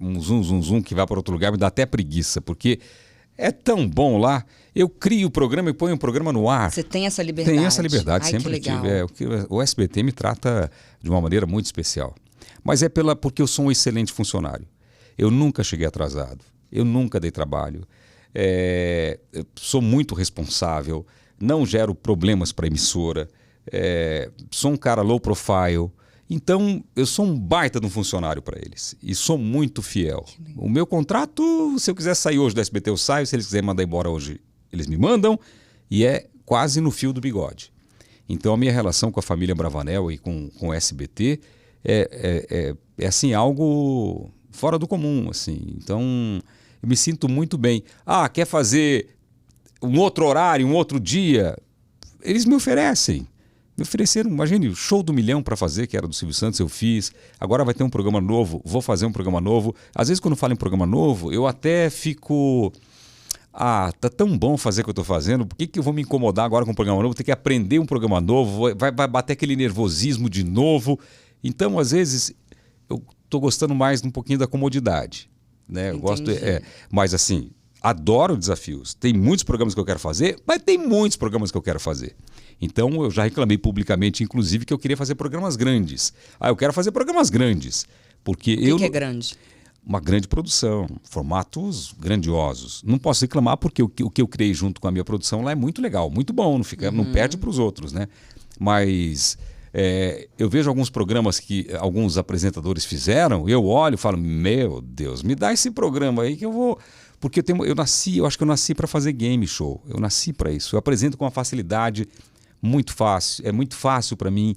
um zoom que vai para outro lugar, me dá até preguiça, porque é tão bom lá. Eu crio o programa e ponho o programa no ar. Você tem essa liberdade. Tenho essa liberdade, sempre que legal. tive. O SBT me trata de uma maneira muito especial. Mas porque eu sou um excelente funcionário. Eu nunca cheguei atrasado. Eu nunca dei trabalho. Eu sou muito responsável. Não gero problemas para a emissora. Sou um cara low profile. Então, eu sou um baita de um funcionário para eles. E sou muito fiel. O meu contrato, se eu quiser sair hoje do SBT, eu saio. Se eles quiserem mandar embora hoje, eles me mandam. E é quase no fio do bigode. Então, a minha relação com a família Bravanel e com o SBT é assim, algo fora do comum. Assim. Então, eu me sinto muito bem. Quer fazer um outro horário, um outro dia? eles me oferecem. Me ofereceram, imagine, o Show do Milhão para fazer, que era do Silvio Santos, eu fiz. Agora vai ter um programa novo, vou fazer um programa novo. Às vezes quando eu falo em programa novo, eu até fico... tá tão bom fazer o que eu estou fazendo, por que eu vou me incomodar agora com um programa novo? Ter que aprender um programa novo, vai bater aquele nervosismo de novo. Então, às vezes, eu estou gostando mais um pouquinho da comodidade. Né? Eu gosto, mas assim, adoro desafios. Tem muitos programas que eu quero fazer, mas tem muitos programas que eu quero fazer. Então, eu já reclamei publicamente, inclusive, que eu queria fazer programas grandes. Eu quero fazer programas grandes. Porque O que é grande? Uma grande produção, formatos grandiosos. Não posso reclamar porque o que eu criei junto com a minha produção lá é muito legal, muito bom, não perde para os outros, né? Mas eu vejo alguns programas que alguns apresentadores fizeram, eu olho e falo, meu Deus, me dá esse programa aí que eu vou... Porque eu acho que eu nasci para fazer game show, eu nasci para isso. Eu apresento com uma facilidade muito fácil, é muito fácil para mim,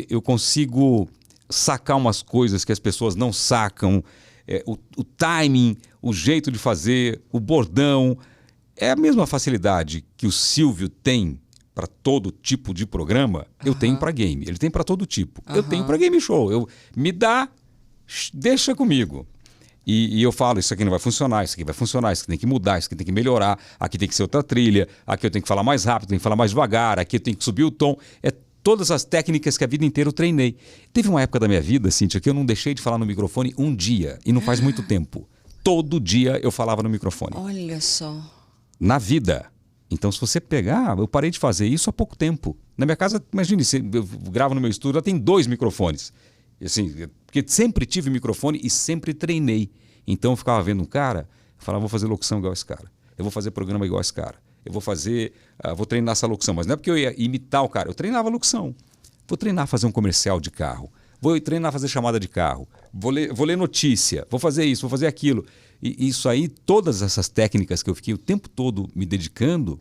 eu consigo... sacar umas coisas que as pessoas não sacam, o timing, o jeito de fazer, o bordão. É a mesma facilidade que o Silvio tem para todo tipo de programa, eu tenho para game. Ele tem para todo tipo. Eu tenho para game show. Me dá, deixa comigo. E eu falo, isso aqui não vai funcionar, isso aqui vai funcionar, isso aqui tem que mudar, isso aqui tem que melhorar, aqui tem que ser outra trilha, aqui eu tenho que falar mais rápido, tenho que falar mais devagar, aqui eu tenho que subir o tom. Todas as técnicas que a vida inteira eu treinei. Teve uma época da minha vida, Cíntia, que eu não deixei de falar no microfone um dia, e não faz muito tempo. Todo dia eu falava no microfone. Olha só. Na vida. Então, se você pegar, eu parei de fazer isso há pouco tempo. Na minha casa, imagine, eu gravo no meu estúdio, lá tem 2 microfones. Assim, porque sempre tive microfone e sempre treinei. Então, eu ficava vendo um cara, eu falava, vou fazer locução igual esse cara. Eu vou fazer programa igual esse cara. Eu vou treinar essa locução, mas não é porque eu ia imitar o cara, eu treinava a locução. Vou treinar a fazer um comercial de carro, vou treinar a fazer chamada de carro, vou ler notícia, vou fazer isso, vou fazer aquilo. E isso aí, todas essas técnicas que eu fiquei o tempo todo me dedicando,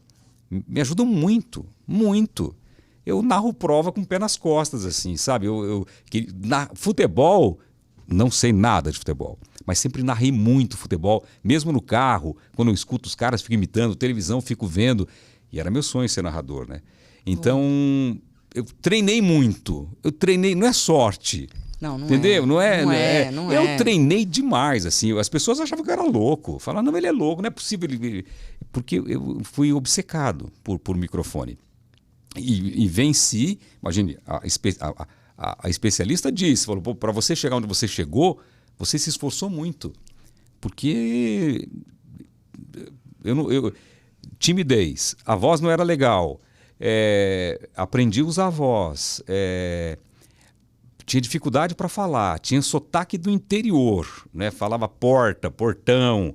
me ajudam muito, muito. Eu narro prova com o pé nas costas, assim, sabe? Futebol, não sei nada de futebol, mas sempre narrei muito futebol, mesmo no carro, quando eu escuto os caras, fico imitando, televisão, fico vendo, e era meu sonho ser narrador, né? Então, eu treinei muito, não é sorte, não entendeu? Não é. Eu treinei demais, assim, as pessoas achavam que eu era louco, falavam, não, ele é louco, não é possível, porque eu fui obcecado por microfone, e venci, imagine, a especialista disse, falou, para você chegar onde você chegou, você se esforçou muito. Porque timidez, a voz não era legal, aprendi a usar a voz, tinha dificuldade para falar, tinha sotaque do interior, né? Falava porta, portão.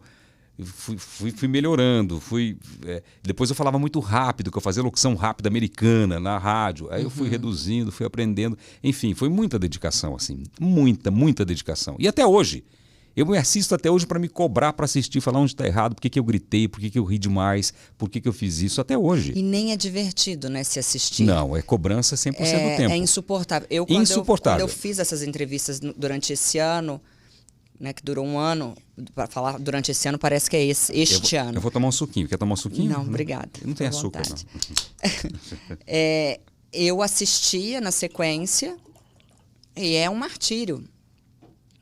Fui melhorando, depois eu falava muito rápido, que eu fazia locução rápida americana na rádio, aí eu fui reduzindo, fui aprendendo, enfim, foi muita dedicação, assim, muita dedicação. E até hoje, eu me assisto até hoje para me cobrar, para assistir, falar onde está errado, por que eu gritei, por que eu ri demais, por que eu fiz isso, até hoje. E nem é divertido, né, se assistir. Não, é cobrança 100% do tempo. É insuportável. Quando eu fiz essas entrevistas durante esse ano, né, que durou um ano, para falar durante esse ano, parece que é este ano. Eu vou tomar um suquinho. Quer tomar um suquinho? Não, obrigada. Não tem açúcar, não. Eu assistia na sequência e é um martírio.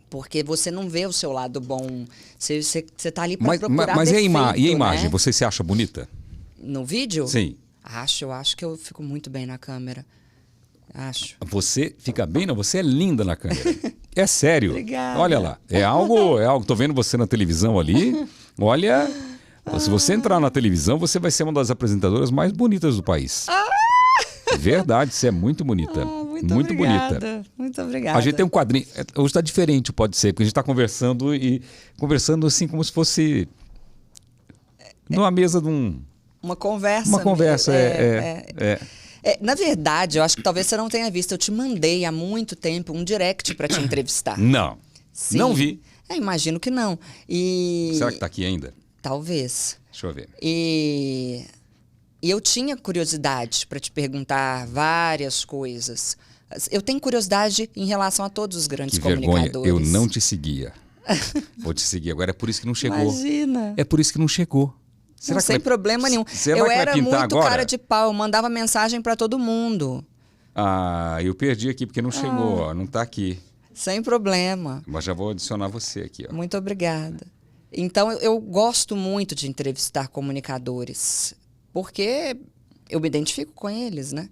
Porque você não vê o seu lado bom. Você está ali para procurar Mas defeito, e a imagem? né? Você se acha bonita? No vídeo? Sim. Eu acho que eu fico muito bem na câmera. Acho. Você fica bem, não? Você é linda na câmera. É sério. Obrigada. Olha lá. É algo. Tô vendo você na televisão ali. Olha. Se você entrar na televisão, você vai ser uma das apresentadoras mais bonitas do país. Verdade, você é muito bonita. Muito obrigada. bonita. Muito obrigada. A gente tem um quadrinho. Hoje está diferente, pode ser, porque a gente está conversando assim como se fosse numa mesa de um. Uma conversa. Uma conversa, na verdade, eu acho que talvez você não tenha visto. Eu te mandei há muito tempo um direct para te entrevistar. Não. Sim. Não vi. Imagino que não. Será que está aqui ainda? Talvez. Deixa eu ver. E eu tinha curiosidade para te perguntar várias coisas. Eu tenho curiosidade em relação a todos os grandes comunicadores. Vergonha, eu não te seguia. Vou te seguir agora, é por isso que não chegou. Imagina. É por isso que não chegou. Não, sem problema nenhum. Será Eu que vai era pintar muito agora? cara de pau, eu mandava mensagem para todo mundo. Ah, eu perdi aqui porque não chegou, ó, não está aqui. Sem problema. Mas já vou adicionar você aqui, ó. Muito obrigada. Então, eu gosto muito de entrevistar comunicadores, porque eu me identifico com eles, né?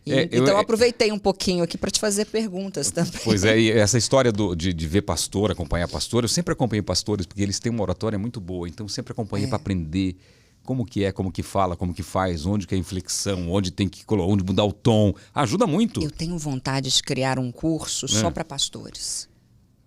Então, eu aproveitei um pouquinho aqui para te fazer perguntas também. Pois é, e essa história de ver pastor, acompanhar pastor, eu sempre acompanhei pastores, porque eles têm uma oratória muito boa, então sempre acompanhei para aprender como que é, como que fala, como que faz, onde que é a inflexão, onde tem que onde mudar o tom. Ajuda muito. Eu tenho vontade de criar um curso só para pastores.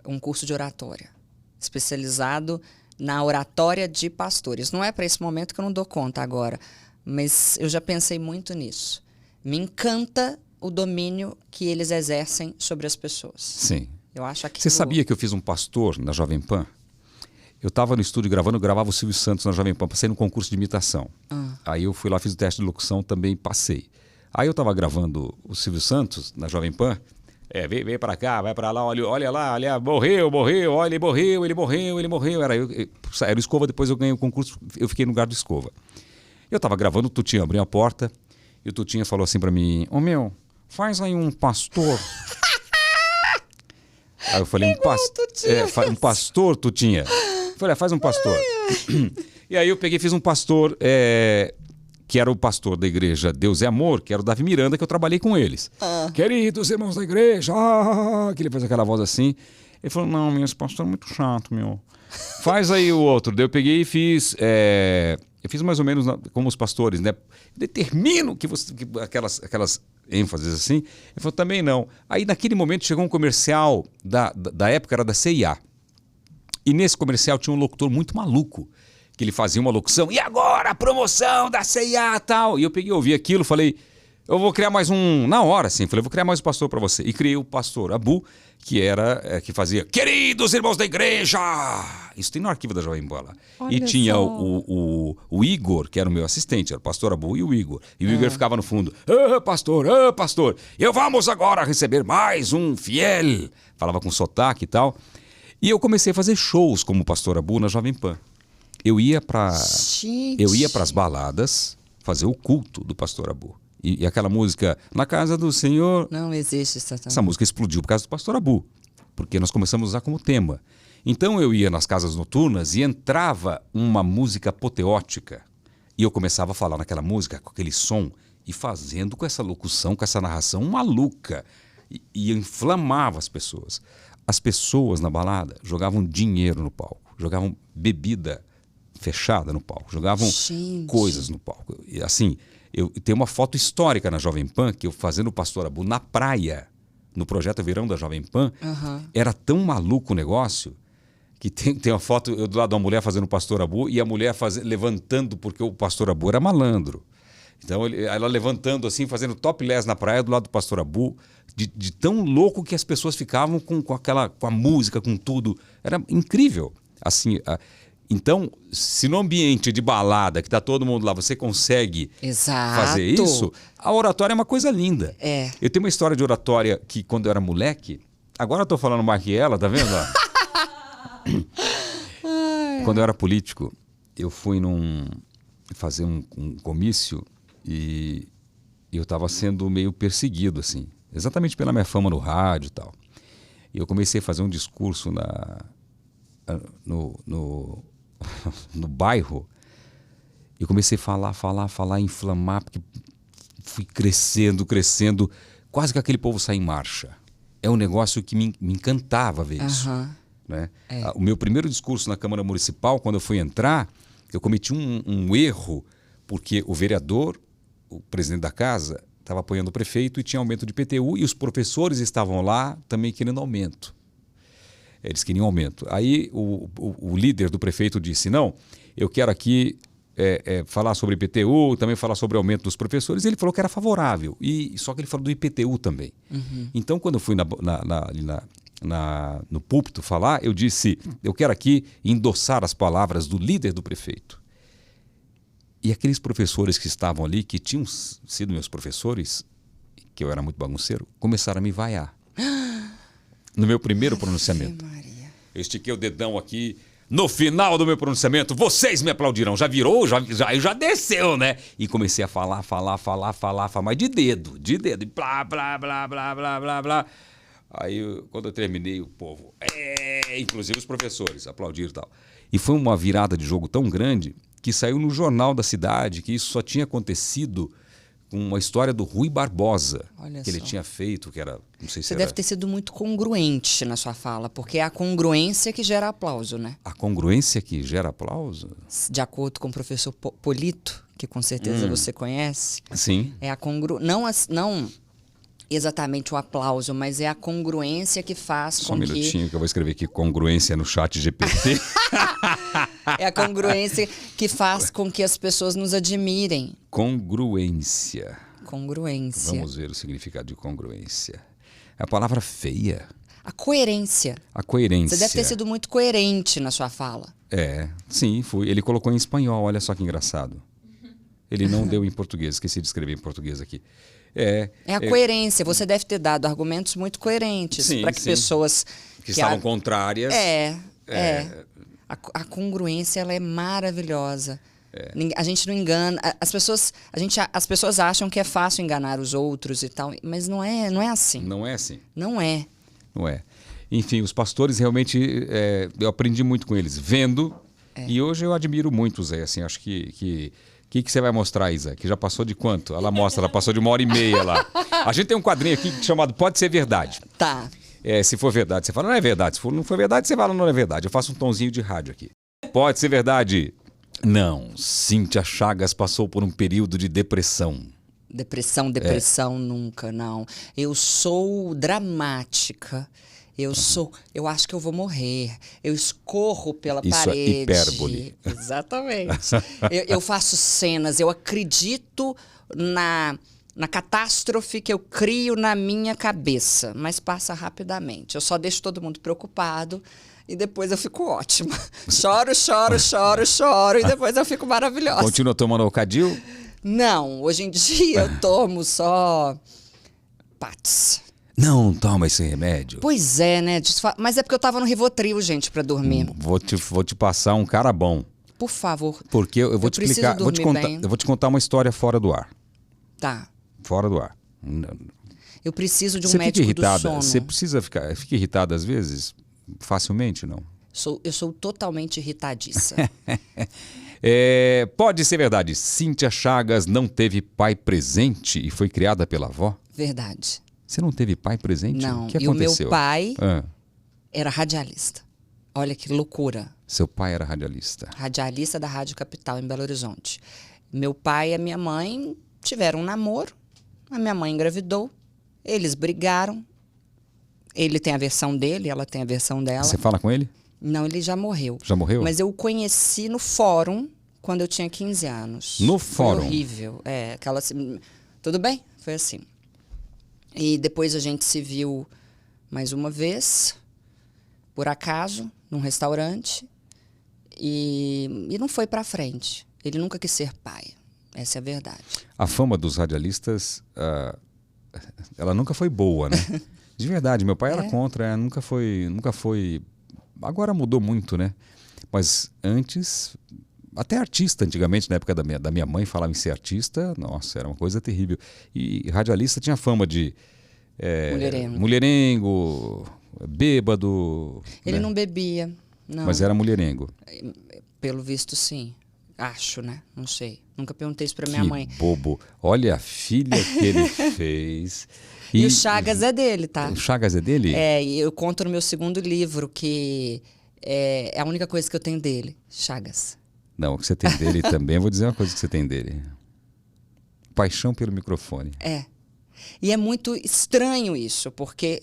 Um curso de oratória, especializado na oratória de pastores. Não é para esse momento que eu não dou conta agora, mas eu já pensei muito nisso. Me encanta o domínio que eles exercem sobre as pessoas. Sim. Eu acho aquilo... Você sabia que eu fiz um pastor na Jovem Pan? Eu estava no estúdio gravando, eu gravava o Silvio Santos na Jovem Pan, passei no concurso de imitação. Aí eu fui lá, fiz o teste de locução, também passei. Aí eu estava gravando o Silvio Santos na Jovem Pan. Vem para cá, vai para lá, olha lá, morreu, olha, ele morreu. Era o Escova, depois eu ganhei o concurso, eu fiquei no lugar do Escova. Eu estava gravando, o Tutinha abriu a porta e o Tutinha falou assim para mim, meu, faz aí um pastor. Aí eu falei, um pastor, Tutinha. Eu falei, faz um pastor. E aí eu peguei e fiz um pastor, que era o pastor da igreja Deus é Amor, que era o Davi Miranda, que eu trabalhei com eles. Queridos irmãos da igreja, que ele fez aquela voz assim. Ele falou, não, esse pastor é muito chato, meu. Faz aí o outro. Daí eu peguei e fiz... eu fiz mais ou menos como os pastores, né? Determino que aquelas ênfases assim. Ele falou, também não. Aí naquele momento chegou um comercial da época, era da CIA. E nesse comercial tinha um locutor muito maluco, que ele fazia uma locução, e agora a promoção da CIA e tal. E eu peguei, ouvi aquilo, falei, eu vou criar mais um, na hora assim, falei, vou criar mais um pastor para você. E criei o pastor Abu, que fazia, queridos irmãos da igreja. Isso tem no arquivo da Jovem Pan lá. E tinha o Igor, que era o meu assistente, era o pastor Abu e o Igor. E o Igor ficava no fundo, pastor, eu vamos agora receber mais um fiel. Falava com sotaque e tal. E eu comecei a fazer shows como pastor Abu na Jovem Pan. Eu ia para as baladas fazer o culto do pastor Abu. E aquela música, Na Casa do Senhor... Não existe essa música explodiu por causa do pastor Abu, porque nós começamos a usar como tema. Então eu ia nas casas noturnas e entrava uma música apoteótica. E eu começava a falar naquela música, com aquele som, e fazendo com essa locução, com essa narração maluca. E inflamava as pessoas. As pessoas na balada jogavam dinheiro no palco, jogavam bebida fechada no palco, jogavam coisas no palco. E assim, eu tenho uma foto histórica na Jovem Pan, que eu fazendo o pastor Abu na praia, no projeto Verão da Jovem Pan, era tão maluco o negócio, que tem uma foto eu do lado de uma mulher fazendo o pastor Abu e a mulher levantando, porque o pastor Abu era malandro. Então ela levantando assim, fazendo topless na praia do lado do pastor Abu, de tão louco que as pessoas ficavam com a música, com tudo. Era incrível. Assim, então, se no ambiente de balada, que está todo mundo lá, você consegue fazer isso, a oratória é uma coisa linda. Eu tenho uma história de oratória que quando eu era moleque, agora eu estou falando mais que ela, tá vendo? Quando eu era político, eu fui fazer um comício e eu estava sendo meio perseguido, assim, exatamente pela minha fama no rádio e tal. E eu comecei a fazer um discurso no bairro. Eu comecei a falar, inflamar, porque fui crescendo, quase que aquele povo sai em marcha. É um negócio que me encantava ver isso. Né? O meu primeiro discurso na Câmara Municipal, quando eu fui entrar, eu cometi um erro, porque o vereador, o presidente da casa, estava apoiando o prefeito e tinha aumento de IPTU e os professores estavam lá também querendo aumento. Eles queriam aumento. Aí o líder do prefeito disse, não, eu quero aqui falar sobre IPTU, também falar sobre o aumento dos professores. E ele falou que era favorável, só que ele falou do IPTU também. Então, quando eu fui no púlpito falar, eu disse, eu quero aqui endossar as palavras do líder do prefeito. E aqueles professores que estavam ali, que tinham sido meus professores, que eu era muito bagunceiro, começaram a me vaiar. No meu primeiro pronunciamento. Eu estiquei o dedão aqui, No final do meu pronunciamento, vocês me aplaudirão. Já virou? Já desceu, né? E comecei a falar, mas de dedo. E blá, blá, blá, blá, blá, blá, blá. Aí, quando eu terminei, o povo, inclusive os professores, aplaudiram e tal. E foi uma virada de jogo tão grande que saiu no jornal da cidade que isso só tinha acontecido com uma história do Rui Barbosa, Olha que ele só. tinha feito, que era, não sei se Você era... deve ter sido muito congruente na sua fala, porque é a congruência que gera aplauso, né? A congruência que gera aplauso? De acordo com o professor Polito, que com certeza você conhece, Sim. é a não exatamente o aplauso, mas é a congruência que faz Só um com que minutinho que eu vou escrever aqui congruência no chat GPT. é a congruência que faz com que as pessoas nos admirem. Congruência. Congruência. Vamos ver o significado de congruência. É a palavra feia. A coerência. A coerência. Você deve ter sido muito coerente na sua fala. Sim, fui. Ele colocou em espanhol, olha só que engraçado. Ele não deu em português, esqueci de escrever em português aqui. É a coerência. Você deve ter dado argumentos muito coerentes Sim, para que sim. pessoas Que estavam contrárias. A congruência ela é maravilhosa. A gente não engana. As pessoas acham que é fácil enganar os outros e tal, mas não é assim. Não é assim. Não é. Não é. Enfim, os pastores realmente, eu aprendi muito com eles, vendo, e hoje eu admiro muito o Zé, assim, acho que você vai mostrar, Isa? Que já passou de quanto? Ela mostra, ela passou de 1h30 lá. A gente tem um quadrinho aqui chamado Pode Ser Verdade. Tá. Se for verdade, você fala, não é verdade. Se não for verdade, você fala, não é verdade. Eu faço um tonzinho de rádio aqui. Pode ser verdade. Não, Cíntia Chagas passou por um período de depressão. Depressão, nunca, não. Eu sou dramática. Eu acho que eu vou morrer. Eu escorro pela Isso é parede. hipérbole. Exatamente. eu faço cenas, eu acredito na catástrofe que eu crio na minha cabeça, mas passa rapidamente. Eu só deixo todo mundo preocupado e depois eu fico ótima. Choro e depois eu fico maravilhosa. Continua tomando Ocadil? Não, hoje em dia eu tomo só Pats. Não toma esse remédio. Pois é, né? Mas é porque eu tava no Rivotril, gente, pra dormir. Vou te passar um cara bom. Por favor. Porque eu vou Eu te preciso explicar, dormir bem. eu vou te contar uma história fora do ar. Tá. Fora do ar. Eu preciso de um Você fica médico do irritada? sono. Você fica irritada às vezes? Facilmente, não? Eu sou totalmente irritadiça. Pode ser verdade. Cíntia Chagas não teve pai presente e foi criada pela avó? Verdade. Você não teve pai presente? Não. O que E o aconteceu? meu pai Ah, era radialista. Olha que loucura. seu pai era radialista. Radialista da Rádio Capital, em Belo Horizonte. Meu pai e a minha mãe tiveram um namoro. A minha mãe engravidou. Eles brigaram. Ele tem a versão dele, ela tem a versão dela. Você fala com ele? Não, ele já morreu. Já morreu? Mas eu o conheci no fórum quando eu tinha 15 anos. No Foi fórum? horrível. Tudo bem? Foi assim. E depois a gente se viu mais uma vez, por acaso, num restaurante. E não foi pra frente. Ele nunca quis ser pai. Essa é a verdade. A fama dos radialistas, ela nunca foi boa, né? De verdade, meu pai era contra, nunca foi... Agora mudou muito, né? Mas antes, até artista antigamente, na época da minha mãe, falava em ser artista, nossa, era uma coisa terrível. E radialista tinha fama de mulherengo, bêbado. Ele né? não bebia, não. Mas era mulherengo. Pelo visto, sim. Acho, né? Não sei. Nunca perguntei isso pra minha Que mãe. bobo. Olha a filha que ele fez. E o Chagas é dele, tá? O Chagas é dele? E eu conto no meu segundo livro que é a única coisa que eu tenho dele, Chagas. Não, o que você tem dele também, eu vou dizer uma coisa que você tem dele. Paixão pelo microfone. E é muito estranho isso, porque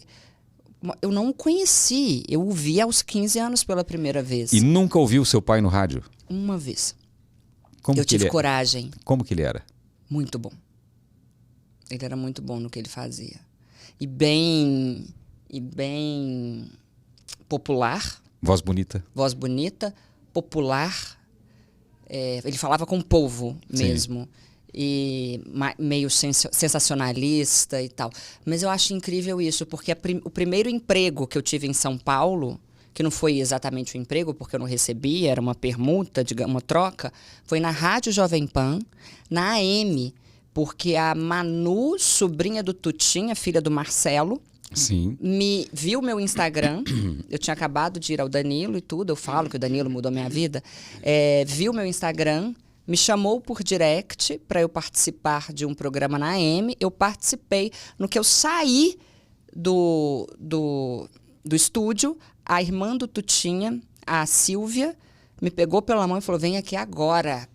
eu não o conheci. Eu o vi aos 15 anos pela primeira vez. E nunca ouviu seu pai no rádio? Uma vez. Como Eu que ele tive coragem. Como que ele era? Muito bom. Ele era muito bom no que ele fazia. E bem popular. Voz bonita? Voz bonita, popular. Ele falava com o povo mesmo. E meio sensacionalista e tal. Mas eu acho incrível isso, porque o primeiro emprego que eu tive em São Paulo, que não foi exatamente um emprego, porque eu não recebi, era uma permuta, uma troca, foi na Rádio Jovem Pan, na AM, porque a Manu, sobrinha do Tutinha, filha do Marcelo, Sim. me viu meu Instagram. Eu tinha acabado de ir ao Danilo e tudo, eu falo que o Danilo mudou minha vida. Viu meu Instagram, me chamou por direct para eu participar de um programa na AM. Eu participei. No que eu saí do estúdio, a irmã do Tutinha, a Silvia, me pegou pela mão e falou: vem aqui agora.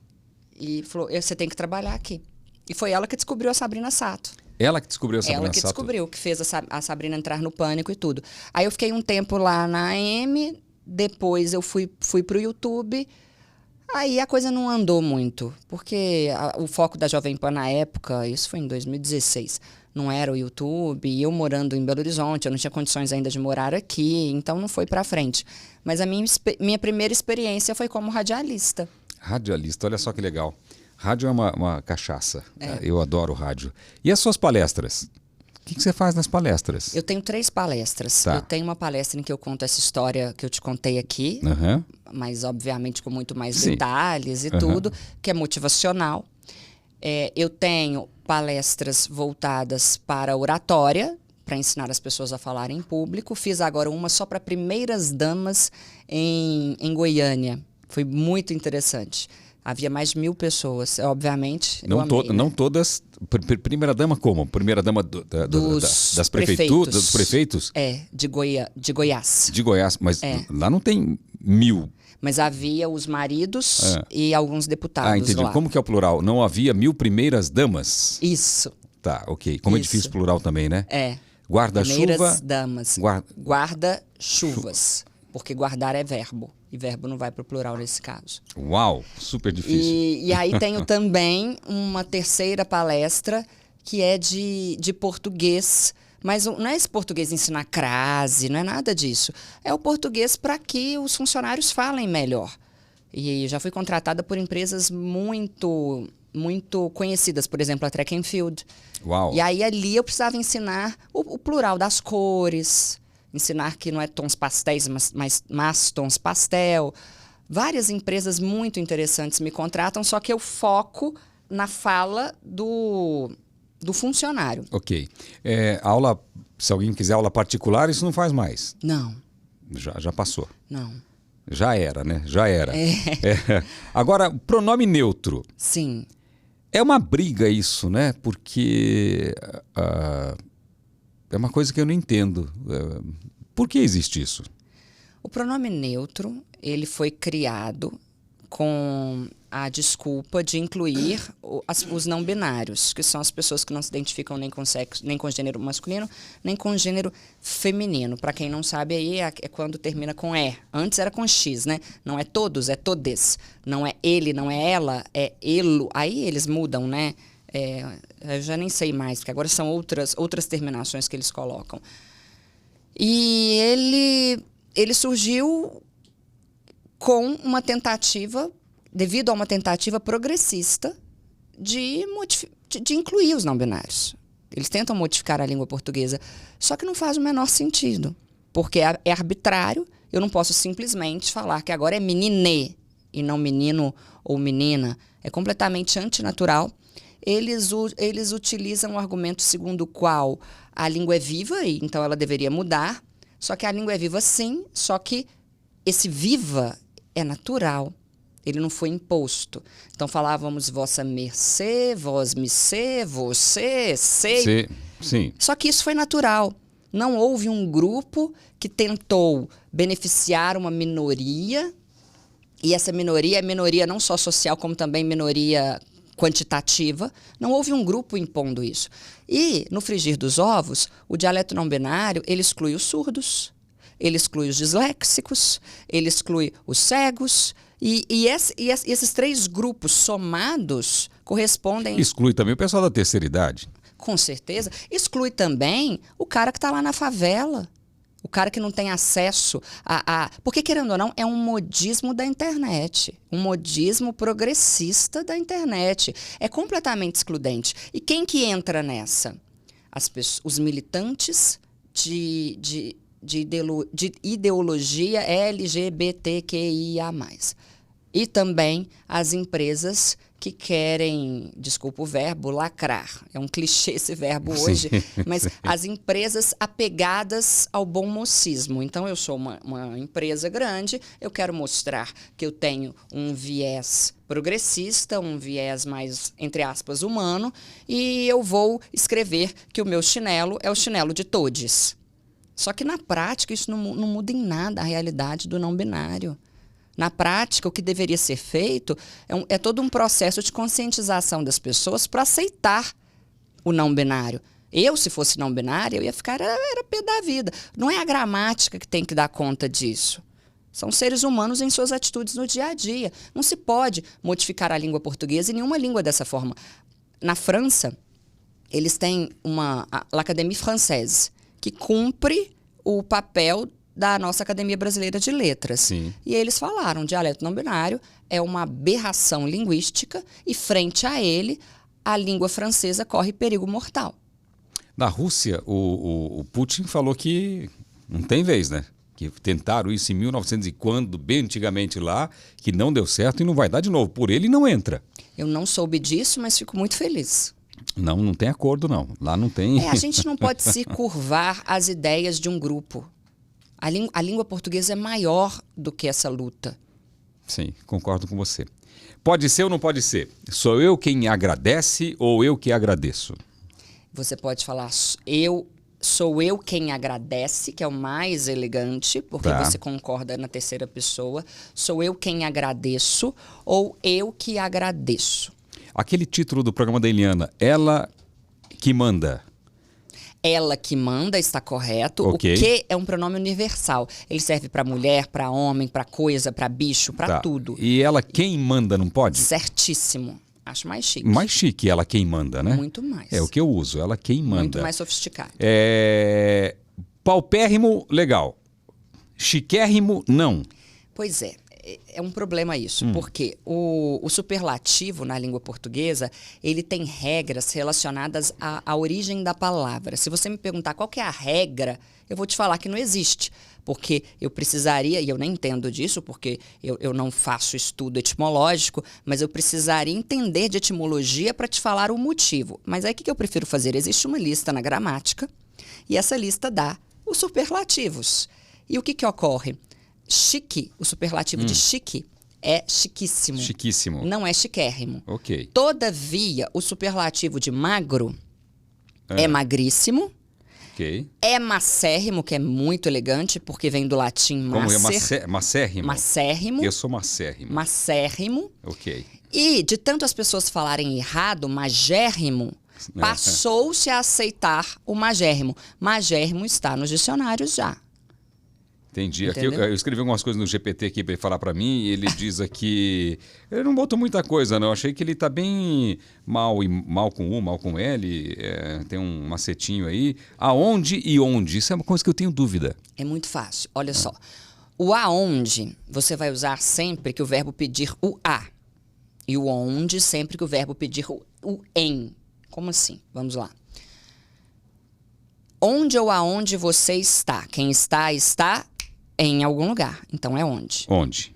E falou: você tem que trabalhar aqui. E foi ela que descobriu a Sabrina Sato. Ela que descobriu a Sabrina Ela que Sato? descobriu, que fez a Sabrina entrar no Pânico e tudo. Aí eu fiquei um tempo lá na AM, depois eu fui pro YouTube. Aí a coisa não andou muito, porque o foco da Jovem Pan na época, isso foi em 2016, não era o YouTube, e eu morando em Belo Horizonte, eu não tinha condições ainda de morar aqui, então não foi pra frente. Mas a minha primeira experiência foi como radialista. Radialista, olha só que legal. Rádio é uma cachaça. Eu adoro rádio. E as suas palestras? O que você faz nas palestras? Eu tenho 3 palestras. Tá. Eu tenho uma palestra em que eu conto essa história que eu te contei aqui, Aham. mas obviamente com muito mais Sim. detalhes e tudo, que é motivacional. Eu tenho palestras voltadas para oratória, para ensinar as pessoas a falar em público. Fiz agora uma só para primeiras damas em Goiânia. Foi muito interessante. Havia mais de 1.000 pessoas, obviamente. Não, eu amei, né? não todas. Primeira dama como? Primeira dama das prefeituras, dos prefeitos? De Goiás. De Goiás, mas lá não tem 1.000. Mas havia os maridos e alguns deputados Entendi. lá. Como que é o plural? Não havia 1.000 primeiras damas? Isso. Tá, ok. Como é Isso. difícil plural também, né? Primeiras Guarda-chuva. damas. Guarda-chuvas. Porque guardar é verbo. E verbo não vai para o plural nesse caso. Uau, super difícil. E aí tenho também uma terceira palestra que é de português. Mas não é esse português ensinar crase, não é nada disso. É o português para que os funcionários falem melhor. E já fui contratada por empresas muito conhecidas, por exemplo, a Track and Field. Uau. E aí ali eu precisava ensinar o plural das cores, ensinar que não é tons pastéis, mas tons pastel. Várias empresas muito interessantes me contratam, só que eu foco na fala do funcionário. Ok. Aula, se alguém quiser aula particular, isso não faz mais. Não, Já passou. não. Já era, né? Já era. Agora, pronome neutro. Sim. É uma briga isso, né? Porque é uma coisa que eu não entendo. Por que existe isso? O pronome neutro, ele foi criado com a desculpa de incluir os não binários, que são as pessoas que não se identificam nem com sexo, nem com gênero masculino, nem com gênero feminino. Para quem não sabe, aí é quando termina com E. Antes era com X, né? Não é todos, é todes. Não é ele, não é ela, é elo. Aí eles mudam, né? Eu já nem sei mais, porque agora são outras terminações que eles colocam. E ele surgiu com uma tentativa, devido a uma tentativa progressista de incluir os não binários. Eles tentam modificar a língua portuguesa, só que não faz o menor sentido, porque é arbitrário. Eu não posso simplesmente falar que agora é menine e não menino ou menina. É completamente antinatural. Eles utilizam o argumento segundo o qual a língua é viva e então ela deveria mudar, só que a língua é viva sim, só que esse viva é natural. Ele não foi imposto. Então falávamos vossa mercê, vós mercê, você, sei. Sim. Só que isso foi natural. Não houve um grupo que tentou beneficiar uma minoria, e essa minoria é minoria não só social, como também minoria quantitativa. Não houve um grupo impondo isso. E, no frigir dos ovos, o dialeto não binário, ele exclui os surdos, ele exclui os disléxicos, ele exclui os cegos, e esses 3 grupos somados correspondem... Exclui também o pessoal da terceira idade. Com certeza. Exclui também o cara que está lá na favela, o cara que não tem acesso a... Porque, querendo ou não, é um modismo da internet, um modismo progressista da internet. É completamente excludente. E quem que entra nessa? Os militantes de ideologia LGBTQIA+. E também as empresas que querem, desculpa o verbo, lacrar. É um clichê esse verbo hoje, mas as empresas apegadas ao bom mocismo. Então, eu sou uma empresa grande, eu quero mostrar que eu tenho um viés progressista, um viés mais, entre aspas, humano, e eu vou escrever que o meu chinelo é o chinelo de todes. Só que, na prática, isso não muda em nada a realidade do não binário. Na prática, o que deveria ser feito é todo um processo de conscientização das pessoas para aceitar o não binário. Eu, se fosse não binário, eu ia ficar era pé da vida. Não é a gramática que tem que dar conta disso. São seres humanos em suas atitudes no dia a dia. Não se pode modificar a língua portuguesa e nenhuma língua dessa forma. Na França, eles têm l'Académie Française, que cumpre o papel da nossa Academia Brasileira de Letras. Sim. E eles falaram, dialeto não binário é uma aberração linguística e, frente a ele, a língua francesa corre perigo mortal. Na Rússia, o Putin falou que não tem vez, né? Que tentaram isso em 1900 e quando, bem antigamente lá, que não deu certo e não vai dar de novo. Por ele não entra. Eu não soube disso, mas fico muito feliz. Não tem acordo, não. Lá não tem... A gente não pode se curvar às ideias de um grupo. A língua portuguesa é maior do que essa luta. Sim, concordo com você. Pode ser ou não pode ser? Sou eu quem agradece ou eu que agradeço? Você pode falar, sou eu quem agradece, que é o mais elegante, porque Tá. você concorda na terceira pessoa. Sou eu quem agradeço ou eu que agradeço. Aquele título do programa da Eliana, ela que manda. Ela que manda, está correto. Ok. O que é um pronome universal. Ele serve para mulher, para homem, para coisa, para bicho, para Tá. tudo. E ela quem manda, não pode? Certíssimo. Acho mais chique. Mais chique, ela quem manda, né? Muito mais. É o que eu uso, ela quem manda. Muito mais sofisticado. Paupérrimo, legal. Chiquérrimo, não. Pois é um problema isso, porque o superlativo na língua portuguesa, ele tem regras relacionadas à origem da palavra. Se você me perguntar qual que é a regra, eu vou te falar que não existe, porque eu precisaria, e eu nem entendo disso, porque eu não faço estudo etimológico, mas eu precisaria entender de etimologia para te falar o motivo. Mas aí o que eu prefiro fazer? Existe uma lista na gramática, e essa lista dá os superlativos. E o que ocorre? Chique, o superlativo de chique, é chiquíssimo. Chiquíssimo. Não é chiquérrimo. Ok. Todavia, o superlativo de magro é magríssimo, Ok. é macérrimo, que é muito elegante, porque vem do latim Como é macer, macérrimo? macérrimo, Eu sou macérrimo. macérrimo. Ok. E, de tanto as pessoas falarem errado, magérrimo, passou-se a aceitar o magérrimo. Magérrimo está nos dicionários já. Entendi. Aqui Entendeu? eu escrevi algumas coisas no GPT aqui para ele falar para mim e ele diz aqui... Ele não botou muita coisa, não. Achei que ele tá bem mal com U, mal com L. Tem um macetinho aí. Aonde e onde? Isso é uma coisa que eu tenho dúvida. É muito fácil. Olha só. O aonde você vai usar sempre que o verbo pedir o a. E o onde sempre que o verbo pedir o em. Como assim? Vamos lá. Onde ou aonde você está? Quem está em algum lugar. Então é onde. Onde?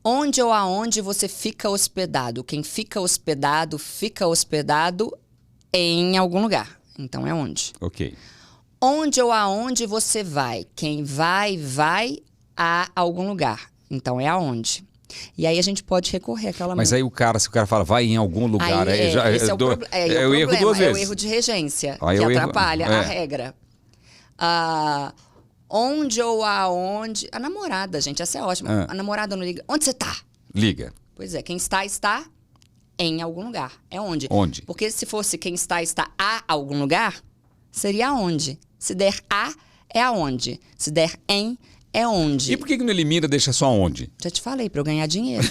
Onde ou aonde você fica hospedado? Quem fica hospedado em algum lugar. Então é onde. Ok. Onde ou aonde você vai? Quem vai a algum lugar. Então é aonde. E aí a gente pode recorrer àquela... Mas aí se o cara fala vai em algum lugar... Aí, esse é o problema. Eu erro duas vezes. É o erro de regência, Aí que eu erro- atrapalha é. a regra. Onde ou aonde... A namorada, gente, essa é ótima. A namorada não liga. Onde você tá? Liga. Pois é, quem está em algum lugar. É onde? Onde? Porque se fosse quem está a algum lugar, seria aonde. Se der a, é aonde. Se der em, é onde. E por que não elimina, deixa só onde? Já te falei, pra eu ganhar dinheiro.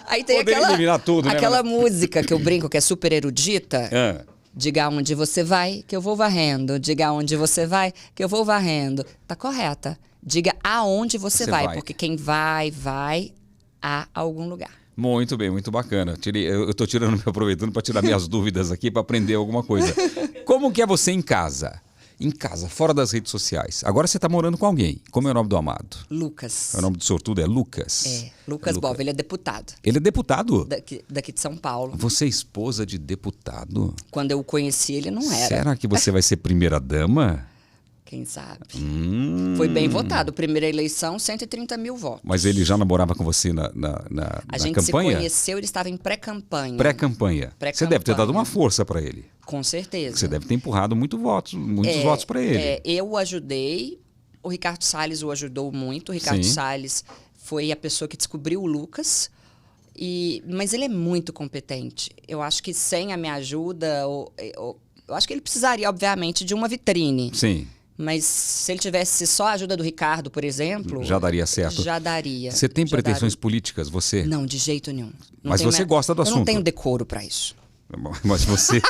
Aí tem Poderia eliminar tudo, né, aquela mas- música que eu brinco, que é super erudita. Ah, Diga onde você vai, que eu vou varrendo. Diga onde você vai, que eu vou varrendo. Tá correta. Diga aonde você vai, porque quem vai a algum lugar. muito bem, muito bacana. Eu estou aproveitando para tirar minhas dúvidas aqui para aprender alguma coisa. Como que é você em casa? em casa, fora das redes sociais. Agora você está morando com alguém. Como é o nome do amado? Lucas. O nome do sortudo é Lucas? Lucas Bova, ele é deputado Ele é deputado? daqui de São Paulo. Você é esposa de deputado? Quando eu o conheci, ele não era. Será que você vai ser primeira dama? Quem sabe? Foi bem votado. Primeira eleição, 130 mil votos. Mas ele já namorava com você na A gente campanha? se conheceu, ele estava em pré-campanha. Pré-campanha. Você deve ter dado uma força para ele. Com certeza. Você deve ter empurrado muitos votos para ele. Eu o ajudei, o Ricardo Salles o ajudou muito. O Ricardo Sim. Salles foi a pessoa que descobriu o Lucas. Mas ele é muito competente. Eu acho que sem a minha ajuda, eu acho que ele precisaria, obviamente, de uma vitrine. Sim. Mas se ele tivesse só a ajuda do Ricardo, por exemplo... Já daria certo. Já daria. Você tem Já pretensões daria. políticas, você? Não, de jeito nenhum. Mas você gosta do Eu assunto. não tenho decoro para isso. Mas você...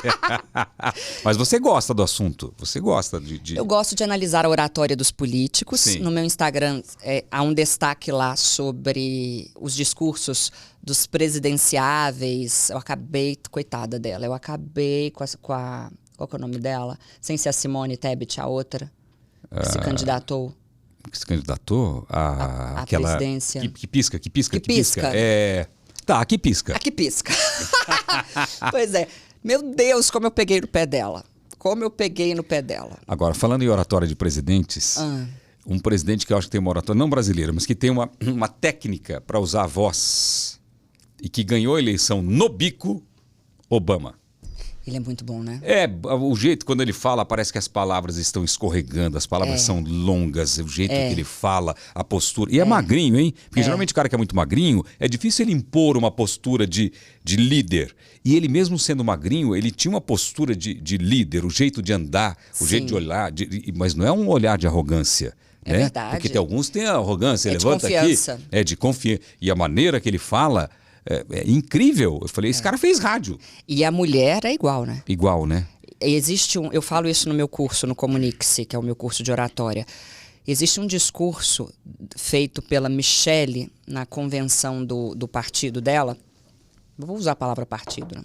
Mas você gosta do assunto. Você gosta de... Eu gosto de analisar a oratória dos políticos. Sim. No meu Instagram há um destaque lá sobre os discursos dos presidenciáveis. Eu acabei... Coitada dela. Eu acabei com a qual que é o nome dela? Sem ser a Simone Tebet, a outra. Que se candidatou. Que se candidatou a aquela... presidência. Que pisca. Que pisca. Tá, que pisca. A que pisca. Pois é. Meu Deus, como eu peguei no pé dela. Agora, falando em oratória de presidentes, um presidente que eu acho que tem uma oratória, não brasileira, mas que tem uma técnica para usar a voz e que ganhou a eleição no bico, Obama. Ele é muito bom, né? O jeito, quando ele fala, parece que as palavras estão escorregando, as palavras são longas, o jeito que ele fala, a postura. E é magrinho, hein? Porque geralmente o cara que é muito magrinho, é difícil ele impor uma postura de líder. E ele mesmo sendo magrinho, ele tinha uma postura de líder, o jeito de andar, o jeito de olhar, mas não é um olhar de arrogância. É né? verdade. Porque tem alguns que têm arrogância, É de levanta confiança. aqui. É de confiança. E a maneira que ele fala é incrível. Eu falei, esse cara fez rádio. E a mulher é igual, né? Igual, né? Existe eu falo isso no meu curso, no Comunique-se, que é o meu curso de oratória. Existe um discurso feito pela Michelle na convenção do partido dela. Vou usar a palavra partido, né?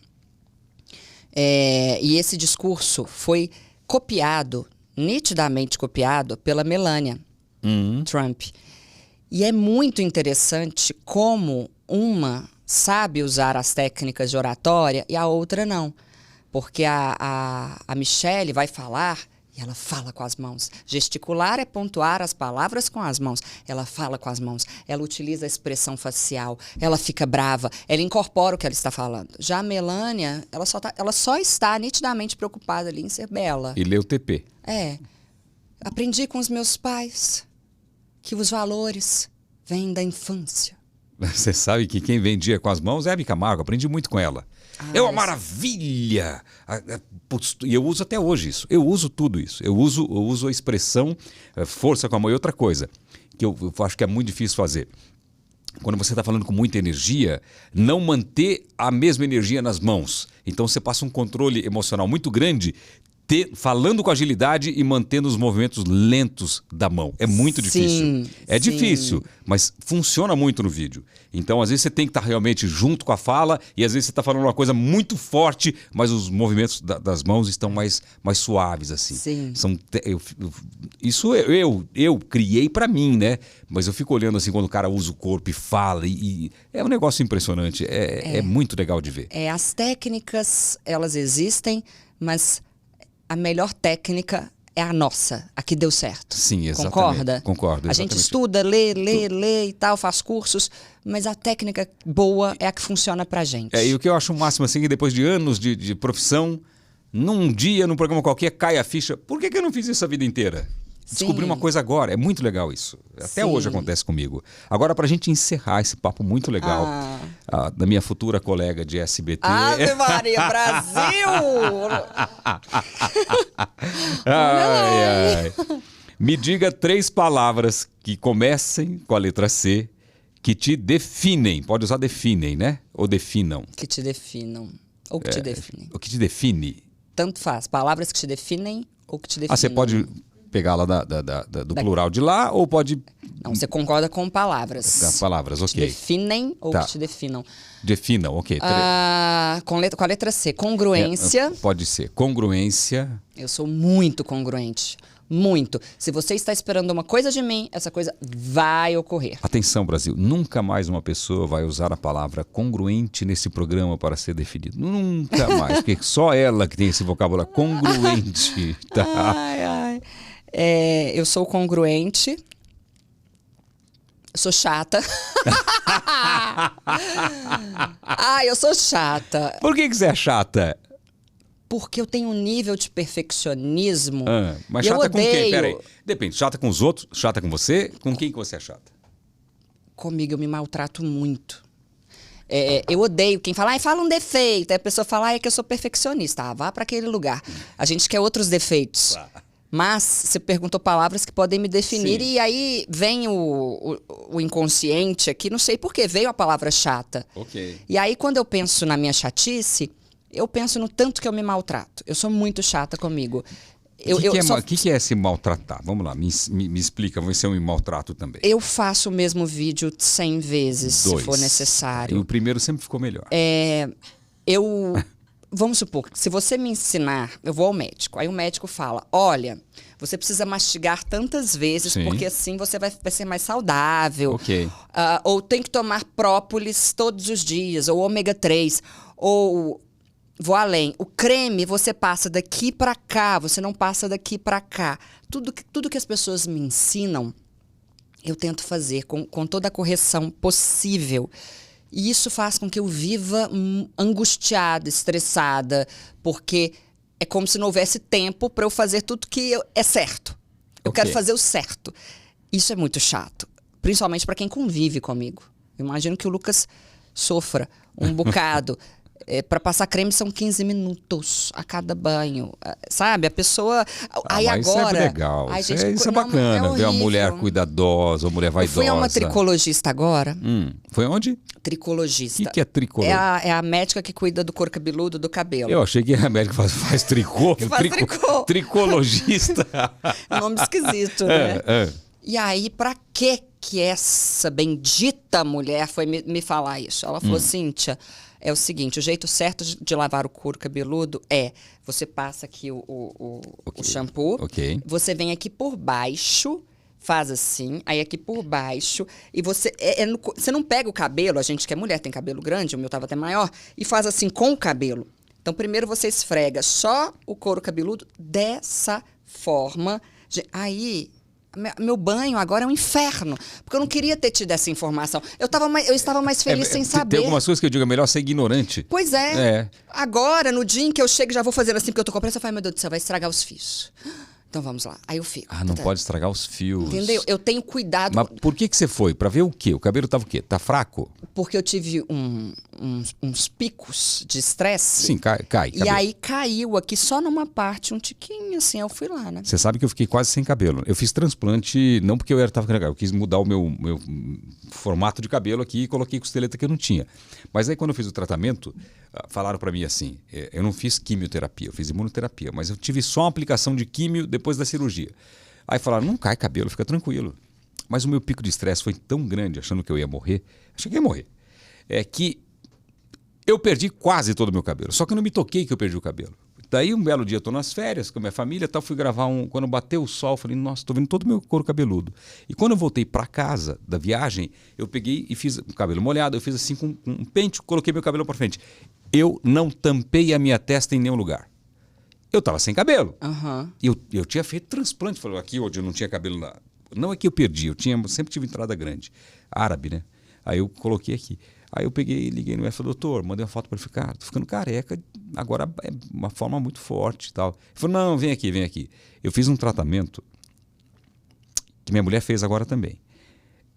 E esse discurso foi copiado, nitidamente copiado, pela Melania Trump. E é muito interessante como uma sabe usar as técnicas de oratória e a outra não. Porque a Michelle vai falar e ela fala com as mãos. Gesticular é pontuar as palavras com as mãos. Ela fala com as mãos. Ela utiliza a expressão facial. Ela fica brava. Ela incorpora o que ela está falando. Já a Melania, ela só está nitidamente preocupada ali em ser bela. E lê o TP. Aprendi com os meus pais que os valores vêm da infância. Você sabe que quem vendia com as mãos é a Hebe Camargo. Aprendi muito com ela. É uma maravilha! E eu uso até hoje isso. Eu uso tudo isso. Eu uso a expressão força com a mão. E outra coisa que eu acho que é muito difícil fazer. Quando você está falando com muita energia, não manter a mesma energia nas mãos. Então você passa um controle emocional muito grande falando com agilidade e mantendo os movimentos lentos da mão. É muito difícil. É difícil, mas funciona muito no vídeo. Então, às vezes, você tem que estar realmente junto com a fala e às vezes você está falando uma coisa muito forte, mas os movimentos das mãos estão mais suaves, assim. Sim. Isso eu criei para mim, né? Mas eu fico olhando assim quando o cara usa o corpo e fala e é um negócio impressionante. É muito legal de ver. As técnicas, elas existem, mas a melhor técnica é a nossa, a que deu certo. Sim, exatamente. Concorda? Concordo, A gente exatamente. estuda, lê e tal, faz cursos, mas a técnica boa é a que funciona pra gente. E o que eu acho o máximo, assim, que depois de anos de profissão, num dia, num programa qualquer, cai a ficha. Por que eu não fiz isso a vida inteira? Descobri uma coisa agora. É muito legal isso. Até hoje acontece comigo. Agora, pra gente encerrar esse papo muito legal, da minha futura colega de SBT... Ave Maria, Brasil! Ai. Me diga 3 palavras que comecem com a letra C, que te definem. Pode usar definem, né? Ou definam. Que te definam. Ou que te definem. O que te define? Tanto faz. Palavras que te definem ou que te definem. Você pode pegar lá do plural de lá ou pode... Não, você concorda com palavras. As palavras, Que ok. definem ou Tá. que te definam. Definam, ok. Com a letra C, congruência. Pode ser. Congruência. Eu sou muito congruente. Muito. Se você está esperando uma coisa de mim, essa coisa vai ocorrer. Atenção, Brasil. Nunca mais uma pessoa vai usar a palavra congruente nesse programa para ser definido. Nunca mais. Porque só ela que tem esse vocabulário. Congruente. Tá? Ai, ai. Eu sou congruente. Sou chata. Eu sou chata. Por que você é chata? Porque eu tenho um nível de perfeccionismo. Mas e eu chata com quem? odeio. Peraí. Depende. Chata com os outros? Chata com você? Com quem que você é chata? Comigo eu me maltrato muito. Eu odeio quem fala, fala um defeito. Aí a pessoa fala, é que eu sou perfeccionista. Vá para aquele lugar. A gente quer outros defeitos. Mas você perguntou palavras que podem me definir. Sim. E aí vem o inconsciente aqui, não sei por que veio a palavra chata. Ok. E aí quando eu penso na minha chatice, eu penso no tanto que eu me maltrato. Eu sou muito chata comigo. O que é se maltratar? Vamos lá, me explica, vamos ver se eu me maltrato também. Eu faço o mesmo vídeo 100 vezes, 2. se for necessário. E o primeiro sempre ficou melhor. Vamos supor que se você me ensinar, eu vou ao médico. Aí o médico fala, olha, você precisa mastigar tantas vezes, Sim. porque assim você vai ser mais saudável. Ok. Ou tem que tomar própolis todos os dias, ou ômega 3, ou... Vou além. O creme você passa daqui pra cá, você não passa daqui pra cá. Tudo que as pessoas me ensinam, eu tento fazer com toda a correção possível. E isso faz com que eu viva angustiada, estressada, porque é como se não houvesse tempo para eu fazer tudo que é certo. Eu Ok. quero fazer o certo. Isso é muito chato, principalmente para quem convive comigo. Eu imagino que o Lucas sofra um bocado. Para passar creme são 15 minutos a cada banho. Sabe? A pessoa. Aí mas agora. isso é legal. Ai, Isso gente, é não, bacana, ver uma horrível. mulher cuidadosa, uma mulher Eu vaidosa. fui a uma tricologista agora. Foi onde? Tricologista. O que é tricolor? É a médica que cuida do couro cabeludo, do cabelo. Eu achei que a médica faz tricô. Faz tricô. Tricologista. É um nome esquisito, né? E aí, pra que essa bendita mulher foi me falar isso? Ela falou, Cíntia, é o seguinte, o jeito certo de lavar o couro cabeludo você passa aqui o shampoo, Ok. você vem aqui por baixo, faz assim, aí aqui por baixo, e você você não pega o cabelo, a gente que é mulher tem cabelo grande, o meu tava até maior, e faz assim com o cabelo. Então, primeiro você esfrega só o couro cabeludo dessa forma. Aí, meu banho agora é um inferno, porque eu não queria ter tido essa informação. Eu estava mais feliz sem saber. Tem algumas coisas que eu digo, é melhor ser ignorante. Pois é. Agora, no dia em que eu chego, já vou fazendo assim, porque eu tô com pressa, eu falo, meu Deus do céu, vai estragar os fios. Então vamos lá. Aí eu fico. Não pode estragar os fios. Entendeu? Eu tenho cuidado. Mas por que você foi? Pra ver o quê? O cabelo tava o quê? Tá fraco? Porque eu tive uns picos de estresse. Sim, cai. E cabelo. aí caiu aqui só numa parte, um tiquinho, assim, eu fui lá, né? Você sabe que eu fiquei quase sem cabelo. Eu fiz transplante, não porque eu tava com cabelo, eu quis mudar o meu formato de cabelo aqui e coloquei costeleta que eu não tinha. Mas aí quando eu fiz o tratamento, falaram pra mim assim, eu não fiz quimioterapia, eu fiz imunoterapia, mas eu tive só uma aplicação de químio depois da cirurgia. Aí falaram, não cai cabelo, fica tranquilo. Mas o meu pico de estresse foi tão grande, achando que eu ia morrer, achei que ia morrer, que eu perdi quase todo o meu cabelo, só que eu não me toquei que eu perdi o cabelo. Daí um belo dia eu tô nas férias com a minha família, tal, fui gravar quando bateu o sol, falei, nossa, tô vendo todo o meu couro cabeludo. E quando eu voltei para casa da viagem, eu peguei e fiz o cabelo molhado, eu fiz assim com um pente, coloquei meu cabelo para frente. Eu não tampei a minha testa em nenhum lugar. Eu tava sem cabelo. E eu tinha feito transplante, falei, aqui onde eu não tinha cabelo lá. Não é que eu perdi, sempre tive entrada grande. Árabe, né? Aí eu coloquei aqui. Aí eu peguei e liguei no médico, doutor, mandei uma foto para ele, falei, cara, tô ficando careca, agora é uma forma muito forte e tal. Ele falou, não, vem aqui. Eu fiz um tratamento que minha mulher fez agora também.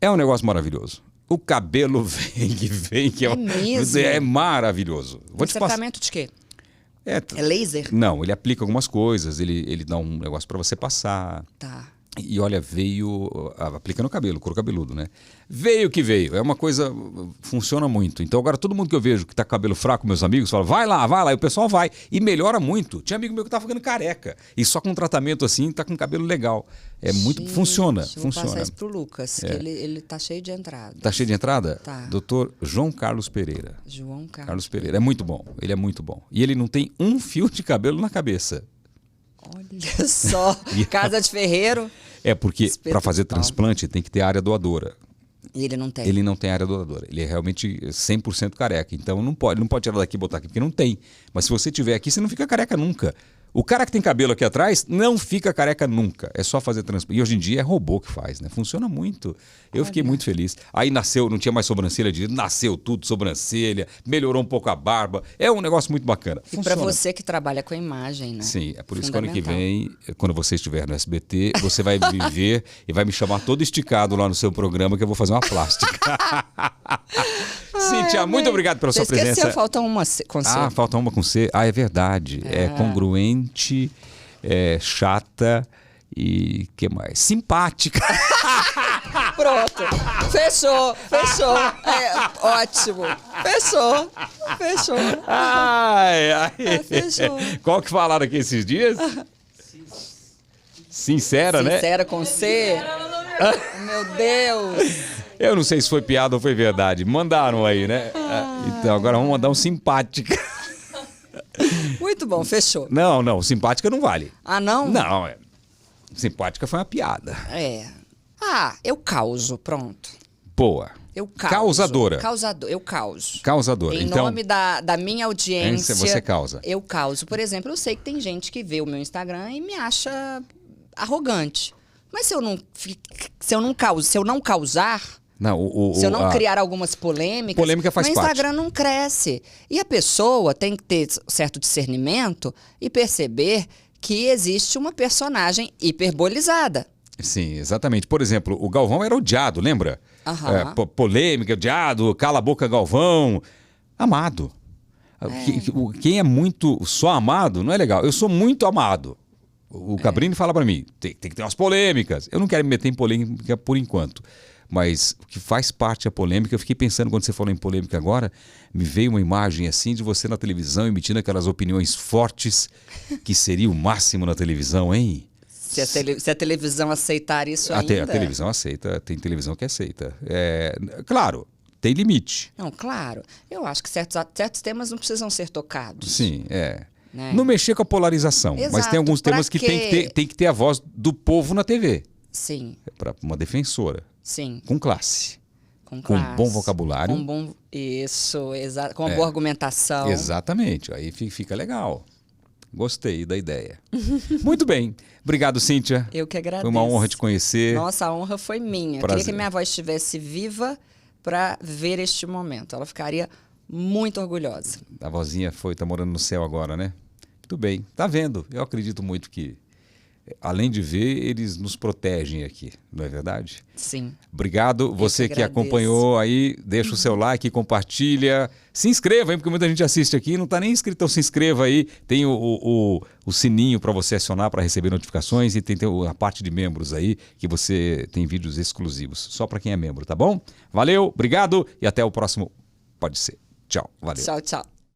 É um negócio maravilhoso. O cabelo vem, que mesmo? É maravilhoso. Vou te passar. Tratamento de quê? É laser? Não, ele aplica algumas coisas, ele dá um negócio para você passar. Tá. E olha, veio, aplica no cabelo, couro cabeludo, né? Veio que veio, é uma coisa, funciona muito. Então agora todo mundo que eu vejo que tá com cabelo fraco, meus amigos, fala, vai lá, e o pessoal vai. E melhora muito. Tinha amigo meu que tava ficando careca. E só com um tratamento assim, tá com cabelo legal. É muito, Gente, funciona, Vou funciona. passar isso pro Lucas, que ele tá cheio de entrada. Tá cheio de entrada? Tá. Doutor João Carlos Pereira. João Carlos. Carlos Pereira, é muito bom, ele é muito bom. E ele não tem um fio de cabelo na cabeça. Olha só, casa de ferreiro. É porque Espeto para fazer total. transplante tem que ter área doadora. E ele não tem. Ele não tem área doadora. Ele é realmente 100% careca. Então não pode tirar daqui e botar aqui, porque não tem. Mas se você tiver aqui, você não fica careca nunca. O cara que tem cabelo aqui atrás não fica careca nunca. É só fazer transplante. E hoje em dia é robô que faz, né? Funciona muito. Eu fiquei muito feliz. Aí nasceu, não tinha mais sobrancelha direito, nasceu tudo, sobrancelha, melhorou um pouco a barba. É um negócio muito bacana. E Funciona. para você que trabalha com imagem, né? Sim, é por isso que ano que Fundamental. vem, quando você estiver no SBT, você vai me ver e vai me chamar todo esticado lá no seu programa que eu vou fazer uma plástica. Cíntia, muito obrigado pela sua Você esqueceu, presença. falta uma com C. Ah, falta uma com C. Ah, é verdade. É congruente, é chata e que mais? Simpática. Pronto. Fechou. É, ótimo. Fechou. Ai. Fechou. Qual que falaram aqui esses dias? Sincera, né? Sincera com C. Meu Deus. Eu não sei se foi piada ou foi verdade. Mandaram aí, né? Então, agora vamos mandar um simpática. Muito bom, fechou. Não, simpática não vale. Ah, não? Não, simpática foi uma piada. É. Ah, eu causo, pronto. Boa. Eu causo. Causadora. Eu causo. Causadora. Em Então, nome da minha audiência. você causa. Eu causo. Por exemplo, eu sei que tem gente que vê o meu Instagram e me acha arrogante. Mas se eu não causar, não, se eu não criar algumas polêmicas, polêmica faz meu parte. Instagram não cresce. E a pessoa tem que ter certo discernimento e perceber que existe uma personagem hiperbolizada. Sim, exatamente. Por exemplo, o Galvão era odiado, lembra? Aham. Polêmica, odiado, cala a boca Galvão. Amado. Quem é muito só amado não é legal. Eu sou muito amado. O Cabrini fala pra mim, tem que ter umas polêmicas. Eu não quero me meter em polêmica por enquanto. Mas o que faz parte da polêmica, eu fiquei pensando quando você falou em polêmica agora, me veio uma imagem assim de você na televisão emitindo aquelas opiniões fortes, que seria o máximo na televisão, hein? Se a televisão aceitar isso ainda... A televisão aceita, tem televisão que aceita. Claro, tem limite. Não, claro. Eu acho que certos temas não precisam ser tocados. Sim, Né? Não mexer com a polarização, mas Exato, tem alguns pra temas que quê? tem que ter a voz do povo na TV. Sim, Para uma defensora, sim. com classe. Com Com classe, bom vocabulário. Com bom... Isso, exato. Com uma boa argumentação. Exatamente, aí fica legal. Gostei da ideia. Muito bem. Obrigado, Cíntia. Eu que agradeço. Foi uma honra te conhecer. Nossa, a honra foi minha. Prazer. Queria que minha avó estivesse viva para ver este momento. Ela ficaria muito orgulhosa. A vozinha tá morando no céu agora, né? Muito bem. Tá vendo? Eu acredito muito que, além de ver, eles nos protegem aqui, não é verdade? Sim. Obrigado. Você que agradeço. acompanhou aí, deixa o seu like, compartilha. Se inscreva, hein, porque muita gente assiste aqui e não está nem inscrito, então se inscreva aí. Tem o sininho para você acionar para receber notificações e tem a parte de membros aí, que você tem vídeos exclusivos, só para quem é membro, tá bom? Valeu, obrigado e até o próximo Pode Ser. Tchau, valeu. Tchau, tchau.